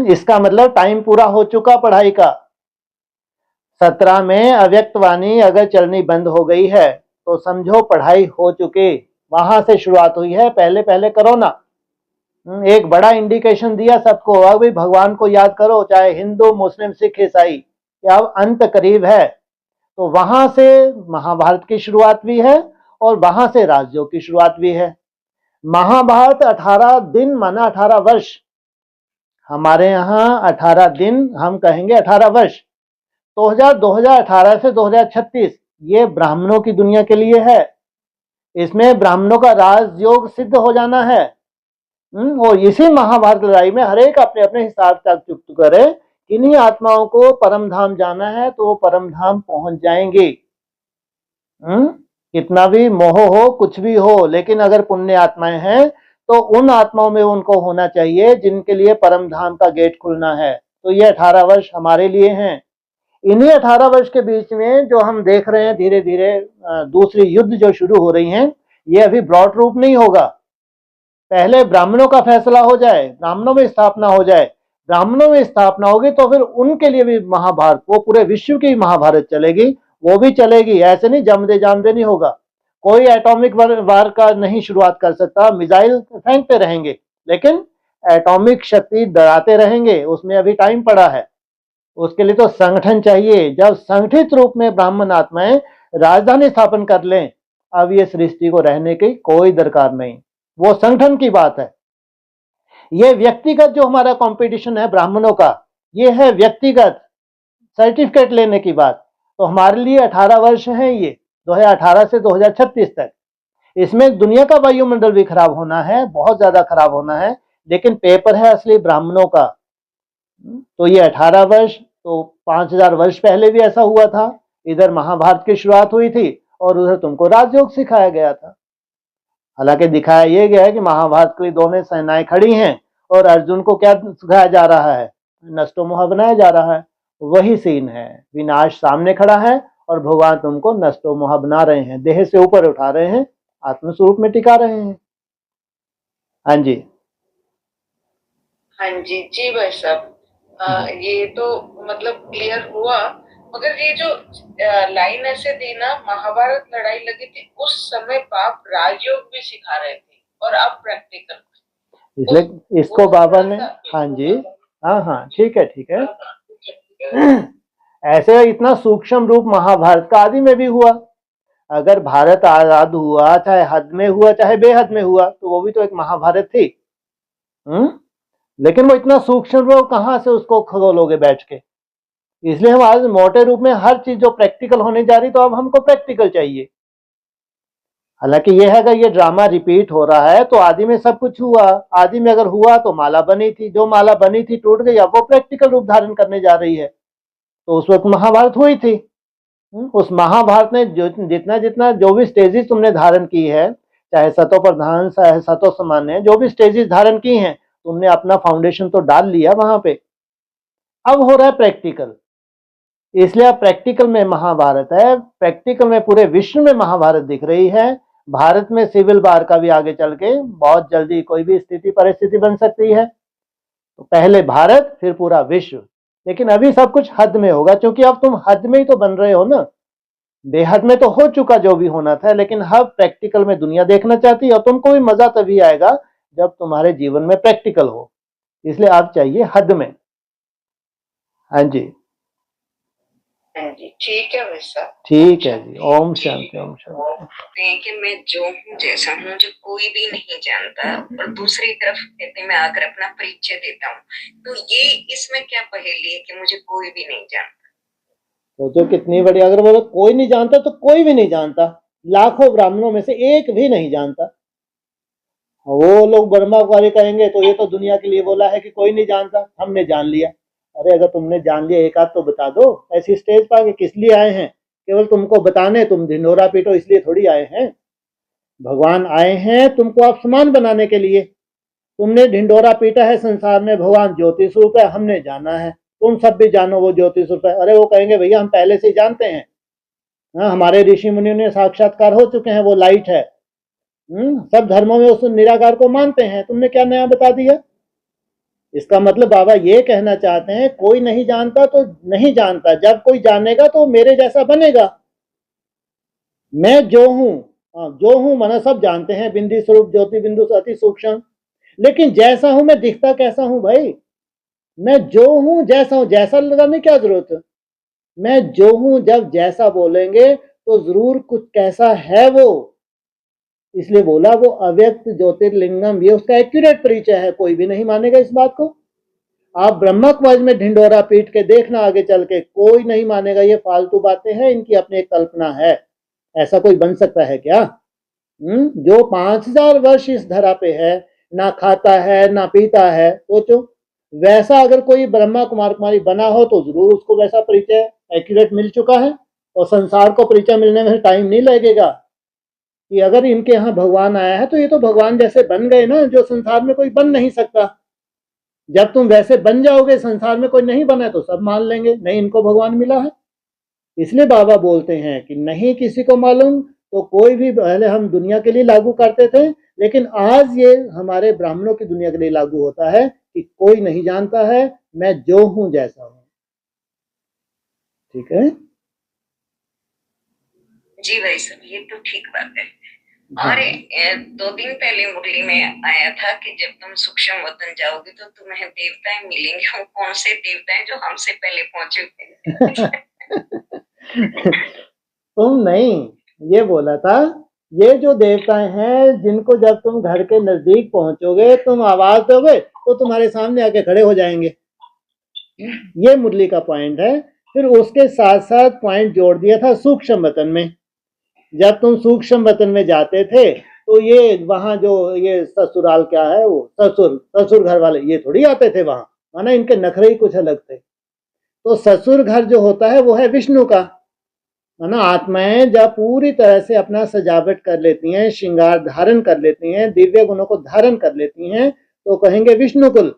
[SPEAKER 1] इसका मतलब टाइम पूरा हो चुका पढ़ाई का। 17 में अव्यक्त वाणी अगर चलनी बंद हो गई है, तो समझो पढ़ाई हो चुकी। वहां से शुरुआत हुई है, पहले पहले करो ना। एक बड़ा इंडिकेशन दिया सबको, अभी भगवान को याद करो, चाहे हिंदू मुस्लिम सिख ईसाई, क्या अंत करीब है। तो वहां से महाभारत की शुरुआत भी है, और वहां से राजयोग की शुरुआत भी है। महाभारत 18 दिन माना 18 वर्ष, हमारे यहाँ 18 दिन, हम कहेंगे 18 वर्ष। तो 2018 से 2036 ये ब्राह्मणों की दुनिया के लिए है। इसमें ब्राह्मणों का राजयोग सिद्ध हो जाना है। और इसी महाभारत लड़ाई में हर एक अपने अपने हिसाब तक चुक्त करे, किन्हीं आत्माओं को परम धाम जाना है तो वो परम धाम पहुंच जाएंगे। कितना भी मोह हो, कुछ भी हो, लेकिन अगर पुण्य आत्माएं हैं तो उन आत्माओं में उनको होना चाहिए जिनके लिए परम धाम का गेट खुलना है। तो ये 18 वर्ष हमारे लिए हैं। इन्हीं 18 वर्ष के बीच में जो हम देख रहे हैं धीरे धीरे दूसरी युद्ध जो शुरू हो रही हैं, ये अभी ब्रॉड रूप नहीं होगा। पहले ब्राह्मणों का फैसला हो जाए, ब्राह्मणों में स्थापना हो जाए। ब्राह्मणों में स्थापना होगी तो फिर उनके लिए भी महाभारत, वो पूरे विश्व की महाभारत चलेगी, वो भी चलेगी। ऐसे नहीं जम दे जाम दे नहीं होगा। कोई एटॉमिक वार का नहीं शुरुआत कर सकता, मिसाइल फेंकते रहेंगे लेकिन एटॉमिक शक्ति डराते रहेंगे, उसमें अभी टाइम पड़ा है। उसके लिए तो संगठन चाहिए। जब संगठित रूप में ब्राह्मण आत्माएं राजधानी स्थापन कर लें, अब ये सृष्टि को रहने की कोई दरकार नहीं। वो संगठन की बात है। ये व्यक्तिगत जो हमारा कंपटीशन है ब्राह्मणों का, ये है व्यक्तिगत सर्टिफिकेट लेने की बात। तो हमारे लिए 18 वर्ष है ये, 2018 से 2036 तक। इसमें दुनिया का वायुमंडल भी खराब होना है, बहुत ज्यादा खराब होना है, लेकिन पेपर है असली ब्राह्मणों का। तो ये 18 वर्ष, तो 5000 वर्ष पहले भी ऐसा हुआ था। इधर महाभारत की शुरुआत हुई थी और उधर तुमको राजयोग सिखाया गया था। हालांकि दिखाया यह गया है कि महाभारत के लिए दोनों सेनाएं खड़ी हैं और अर्जुन को क्या सिखाया जा रहा है, नष्टो मोह बनाया जा रहा है। वही सीन है, विनाश सामने खड़ा है और भगवान तुमको नष्टो मोह बना रहे हैं, देह से ऊपर उठा रहे हैं, आत्मस्वरूप में टिका रहे हैं। हाँ जी,
[SPEAKER 4] हाँ जी जी भाई साहब, ये तो मतलब क्लियर हुआ। मगर ये जो लाइन ऐसे दी ना, महाभारत लड़ाई लगी थी उस समय बाप राजयोग भी सिखा रहे थे और अब प्रैक्टिकल,
[SPEAKER 1] इसलिए इसको बाबा ने, हाँ जी, हाँ हाँ ठीक है ठीक है। ऐसे इतना सूक्ष्म रूप महाभारत का आदि में भी हुआ। अगर भारत आजाद हुआ, चाहे हद में हुआ चाहे बेहद में हुआ, तो वो भी तो एक महाभारत थी। लेकिन वो इतना सूक्ष्म रूप कहां से उसको खोलोगे बैठ के। इसलिए हम आज मोटे रूप में हर चीज जो प्रैक्टिकल होने जा रही, तो अब हमको प्रैक्टिकल चाहिए। हालांकि यह है अगर ये ड्रामा रिपीट हो रहा है तो आदि में सब कुछ हुआ। आदि में अगर हुआ तो माला बनी थी, जो माला बनी थी टूट गई, अब वो प्रैक्टिकल रूप धारण करने जा रही है। तो उस वक्त महाभारत हुई थी। उस महाभारत ने जितना जितना जो भी स्टेजेस तुमने धारण की है, चाहे सतो प्रधान चाहे सतो सामान्य, जो भी स्टेजेस धारण की हैं, तुमने अपना फाउंडेशन तो डाल लिया वहां पे। अब हो रहा है प्रैक्टिकल। इसलिए अब प्रैक्टिकल में महाभारत है, प्रैक्टिकल में पूरे विश्व में महाभारत दिख रही है। भारत में सिविल वार का भी आगे चल के बहुत जल्दी कोई भी स्थिति परिस्थिति बन सकती है। तो पहले भारत फिर पूरा विश्व, लेकिन अभी सब कुछ हद में होगा, क्योंकि अब तुम हद में ही तो बन रहे हो ना। बेहद में तो हो चुका जो भी होना था, लेकिन अब प्रैक्टिकल में दुनिया देखना चाहती है, और तुमको भी मजा तभी आएगा जब तुम्हारे जीवन में प्रैक्टिकल हो। इसलिए आप चाहिए हद में। हाँ जी,
[SPEAKER 4] हाँ जी ठीक है वैसा,
[SPEAKER 1] ठीक है जी। ओम शांति ओम शांति।
[SPEAKER 4] कि मैं जो हूँ जैसा हूँ, मुझे कोई भी नहीं जानता, और दूसरी तरफ कहते मैं आकर अपना परिचय देता हूँ। तो ये इसमें क्या पहेली है कि मुझे कोई भी नहीं जानता।
[SPEAKER 1] तो कितनी बड़ी, अगर बोलो कोई नहीं जानता तो कोई भी नहीं जानता। लाखों ब्राह्मणों में से एक भी नहीं जानता। वो लोग ब्रह्मा कुमारी कहेंगे तो ये तो दुनिया के लिए बोला है कि कोई नहीं जानता, हमने जान लिया। अरे अगर तुमने जान लिया एक आध तो बता दो। ऐसी स्टेज पर किस लिए आए हैं? केवल तुमको बताने, तुम ढिंढोरा पीटो इसलिए थोड़ी आए हैं। भगवान आए हैं तुमको आप समान बनाने के लिए। तुमने ढिंढोरा पीटा है संसार में, भगवान ज्योति स्वरूप है, हमने जाना है, तुम सब भी जानो वो ज्योति स्वरूप है। अरे वो कहेंगे भैया हम पहले से ही जानते हैं, हाँ हमारे ऋषि मुनियों ने साक्षात्कार हो चुके हैं, वो लाइट है। सब धर्मों में उस निराकार को मानते हैं, तुमने क्या नया बता दिया? इसका मतलब बाबा ये कहना चाहते हैं कोई नहीं जानता तो नहीं जानता, जब कोई जानेगा तो मेरे जैसा बनेगा। मैं जो हूं, जो हूं माना सब जानते हैं, बिंदी स्वरूप ज्योति बिंदु से अति सूक्ष्म। लेकिन जैसा हूं मैं दिखता कैसा हूं भाई? मैं जो हूं जैसा हूं, जैसा लगाने क्या जरूरत है? मैं जो हूं जब जैसा बोलेंगे तो जरूर कुछ कैसा है वो। इसलिए बोला वो अव्यक्त ज्योतिर्लिंगम, ये उसका एक्यूरेट परिचय है, कोई भी नहीं मानेगा इस बात को। आप ब्रह्मकवच में ढिंडोरा पीट के देखना आगे चल के, कोई नहीं मानेगा। ये फालतू बातें हैं, इनकी अपनी एक कल्पना है। ऐसा कोई बन सकता है क्या? जो 5000 वर्ष इस धरा पे है, ना खाता है ना पीता है, सोचो वैसा अगर कोई ब्रह्मा कुमार कुमारी बना हो तो जरूर उसको वैसा परिचय एक्यूरेट मिल चुका है। और संसार को परिचय मिलने में टाइम नहीं लगेगा कि अगर इनके यहाँ भगवान आया है तो ये तो भगवान जैसे बन गए ना, जो संसार में कोई बन नहीं सकता। जब तुम वैसे बन जाओगे, संसार में कोई नहीं बना है तो सब मान लेंगे नहीं इनको भगवान मिला है। इसलिए बाबा बोलते हैं कि नहीं किसी को मालूम, तो कोई भी, पहले हम दुनिया के लिए लागू करते थे, लेकिन आज ये हमारे ब्राह्मणों की दुनिया के लिए लागू होता है कि कोई नहीं जानता है मैं जो हूं जैसा हूं। ठीक है
[SPEAKER 5] जी भाई साहब, ये तो ठीक बात है। और 2 दिन पहले मुरली में आया था कि जब तुम सूक्ष्म वतन जाओगे तो तुम्हें देवताएं मिलेंगे। वो कौन से देवताएं जो हमसे पहले पहुंचे थे?
[SPEAKER 1] तुम नहीं, ये बोला था ये जो देवताएं हैं जिनको जब तुम घर के नजदीक पहुंचोगे, तुम आवाज दोगे तो तुम्हारे सामने आके खड़े हो जाएंगे। ये मुरली का पॉइंट है। फिर उसके साथ साथ पॉइंट जोड़ दिया था सूक्ष्म वतन में। जब तुम सूक्ष्म वतन में जाते थे तो ये वहां जो ये ससुराल क्या है, वो ससुर घर वाले ये थोड़ी आते थे वहां, माना इनके नखरे ही कुछ अलग थे। तो ससुर घर जो होता है वो है विष्णु का, माना आत्माएं जब पूरी तरह से अपना सजावट कर लेती हैं, श्रृंगार धारण कर लेती हैं, दिव्य गुणों को धारण कर लेती हैं, तो कहेंगे विष्णु कुल।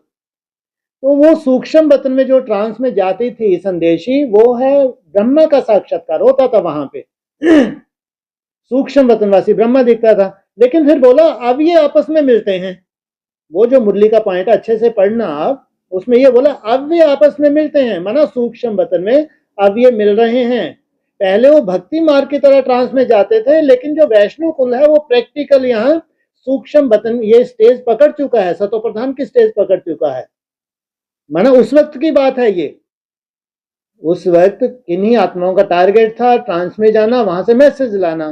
[SPEAKER 1] तो वो सूक्ष्म वतन में जो ट्रांस में जाती थी संदेशी, वो है ब्रह्मा का साक्षात्कार होता था वहां पे। सूक्ष्म वतनवासी ब्रह्मा दिखता था। लेकिन फिर बोला अब ये आपस में मिलते हैं। वो जो मुरली का पॉइंट अच्छे से पढ़ना आप, उसमें ये बोला अब ये आपस में मिलते हैं, माना सूक्ष्म वतन में अब ये मिल रहे हैं। पहले वो भक्ति मार्ग की तरह ट्रांस में जाते थे, लेकिन जो वैष्णव कुल है वो प्रैक्टिकल यहाँ सूक्ष्म वतन ये स्टेज पकड़ चुका है, सतो प्रधान की स्टेज पकड़ चुका है। माना उस वक्त की बात है ये। उस वक्त किन्हीं आत्माओं का टारगेट था ट्रांस में जाना, वहां से मैसेज लाना।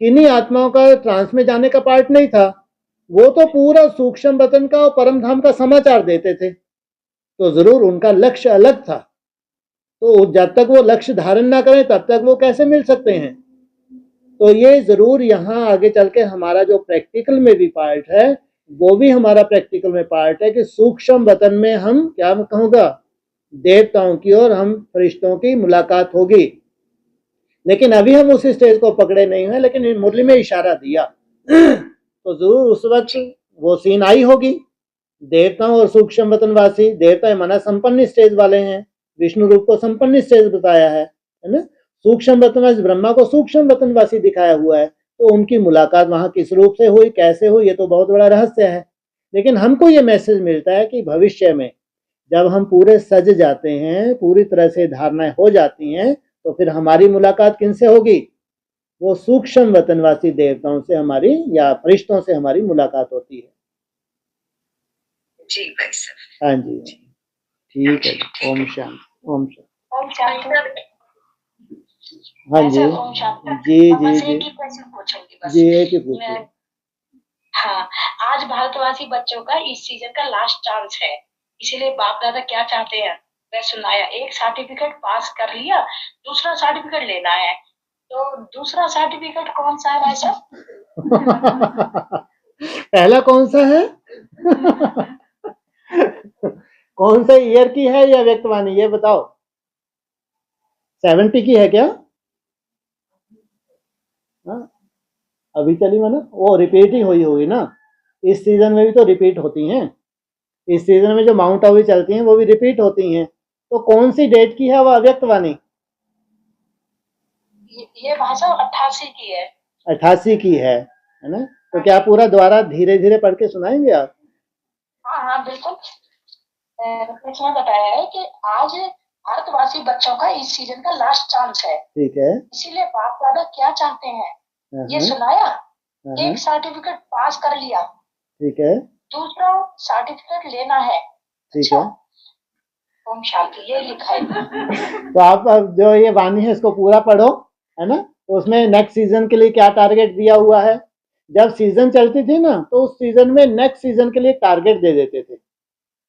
[SPEAKER 1] किन्हीं आत्माओं का ट्रांस में जाने का पार्ट नहीं था, वो तो पूरा सूक्ष्म वतन का और परम धाम का समाचार देते थे। तो जरूर उनका लक्ष्य अलग था। तो जब तक वो लक्ष्य धारण ना करें तब तक वो कैसे मिल सकते हैं। तो ये जरूर यहाँ आगे चल के हमारा जो प्रैक्टिकल में भी पार्ट है, वो भी हमारा प्रैक्टिकल में पार्ट है कि सूक्ष्म वतन में हम क्या कहूँगा, देवताओं की और हम फरिश्तों की मुलाकात होगी। लेकिन अभी हम उस स्टेज को पकड़े नहीं हैं, लेकिन मुरली में इशारा दिया तो जरूर उस वक्त वो सीन आई होगी। देवताओं और सूक्ष्म वतनवासी, देवता माना संपन्न स्टेज वाले हैं, विष्णु रूप को संपन्न स्टेज बताया है ना। सूक्ष्म वतनवासी ब्रह्मा को सूक्ष्म वतनवासी दिखाया हुआ है। तो उनकी मुलाकात वहां किस रूप से हुई, कैसे हुई, ये तो बहुत बड़ा रहस्य है। लेकिन हमको ये मैसेज मिलता है कि भविष्य में जब हम पूरे सज जाते हैं, पूरी तरह से धारणाएं हो जाती हैं, तो फिर हमारी मुलाकात किनसे होगी, वो सूक्ष्म वतनवासी देवताओं से हमारी या फरिश्तों से हमारी मुलाकात होती है।
[SPEAKER 5] जी भाई साहब।
[SPEAKER 1] हाँ जी, ठीक है। ओम शांति। ओम शांति।
[SPEAKER 5] ओम शांति।
[SPEAKER 1] हाँ जी
[SPEAKER 5] ओम शांति।
[SPEAKER 1] जी जी
[SPEAKER 5] बस
[SPEAKER 1] जी
[SPEAKER 5] एक ही क्वेश्चन पूछूंगी बस।
[SPEAKER 1] जी, एक ही पूछिए।
[SPEAKER 5] हाँ, आज भारतवासी बच्चों का इस सीजन का लास्ट चांस है, इसीलिए बाप दादा क्या चाहते हैं वह सुनाया। एक सर्टिफिकेट पास कर लिया, दूसरा सर्टिफिकेट लेना है, तो दूसरा सर्टिफिकेट कौन सा है भाई साहब?
[SPEAKER 1] पहला कौन सा है? कौन से ईयर की है या व्यक्तवाणी, ये बताओ। 70 की है क्या? हाँ, अभी चली माना वो रिपीट ही हुई होगी ना। इस सीजन में भी तो रिपीट होती हैं। इस सीजन में जो माउंट आबू चलती हैं वो भी रिपीट होती हैं। तो कौन सी डेट की है वो अव्यक्तवाणी?
[SPEAKER 5] ये भाषा 88 की है।
[SPEAKER 1] 88 की है ना। तो क्या पूरा द्वारा धीरे धीरे पढ़ के सुनाएंगे आप?
[SPEAKER 5] हाँ हाँ बिल्कुल। इसमें बताया है कि आज भारतवासी बच्चों का इस सीजन का लास्ट चांस है,
[SPEAKER 1] ठीक है,
[SPEAKER 5] इसीलिए बाप दादा क्या चाहते हैं ये सुनाया। एक सर्टिफिकेट पास कर लिया,
[SPEAKER 1] ठीक है,
[SPEAKER 5] दूसरा सर्टिफिकेट लेना है।
[SPEAKER 1] ठीक है।
[SPEAKER 5] ओम शांति, ये लिखा है।
[SPEAKER 1] तो आप अब जो ये वाणी है इसको पूरा पढ़ो, है ना। तो उसमें नेक्स्ट सीजन के लिए क्या टारगेट दिया हुआ है। जब सीजन चलती थी ना, तो उस सीजन में नेक्स्ट सीजन के लिए टारगेट दे देते थे,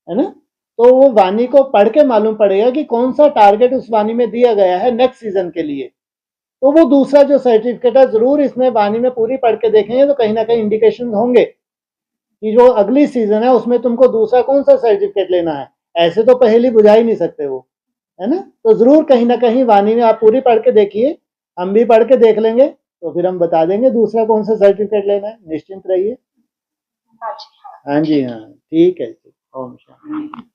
[SPEAKER 1] है ना। तो वो वाणी को पढ़ के मालूम पड़ेगा कि कौन सा टारगेट उस वाणी में दिया गया है नेक्स्ट सीजन के लिए। तो वो दूसरा जो सर्टिफिकेट है जरूर इसमें वाणी में पूरी पढ़ के देखेंगे तो कहीं ना कहीं इंडिकेशन होंगे कि जो अगली सीजन है उसमें तुमको दूसरा कौन सा सर्टिफिकेट लेना है। ऐसे तो पहली बुझा ही नहीं सकते वो, है ना। तो जरूर कहीं ना कहीं वाणी में आप पूरी पढ़ के देखिए, हम भी पढ़ के देख लेंगे, तो फिर हम बता देंगे दूसरा कौन सा सर्टिफिकेट लेना है। निश्चिंत रहिए।
[SPEAKER 5] हाँ जी, हाँ।
[SPEAKER 1] हाँ जी हाँ, ठीक है जी। ओम शांति।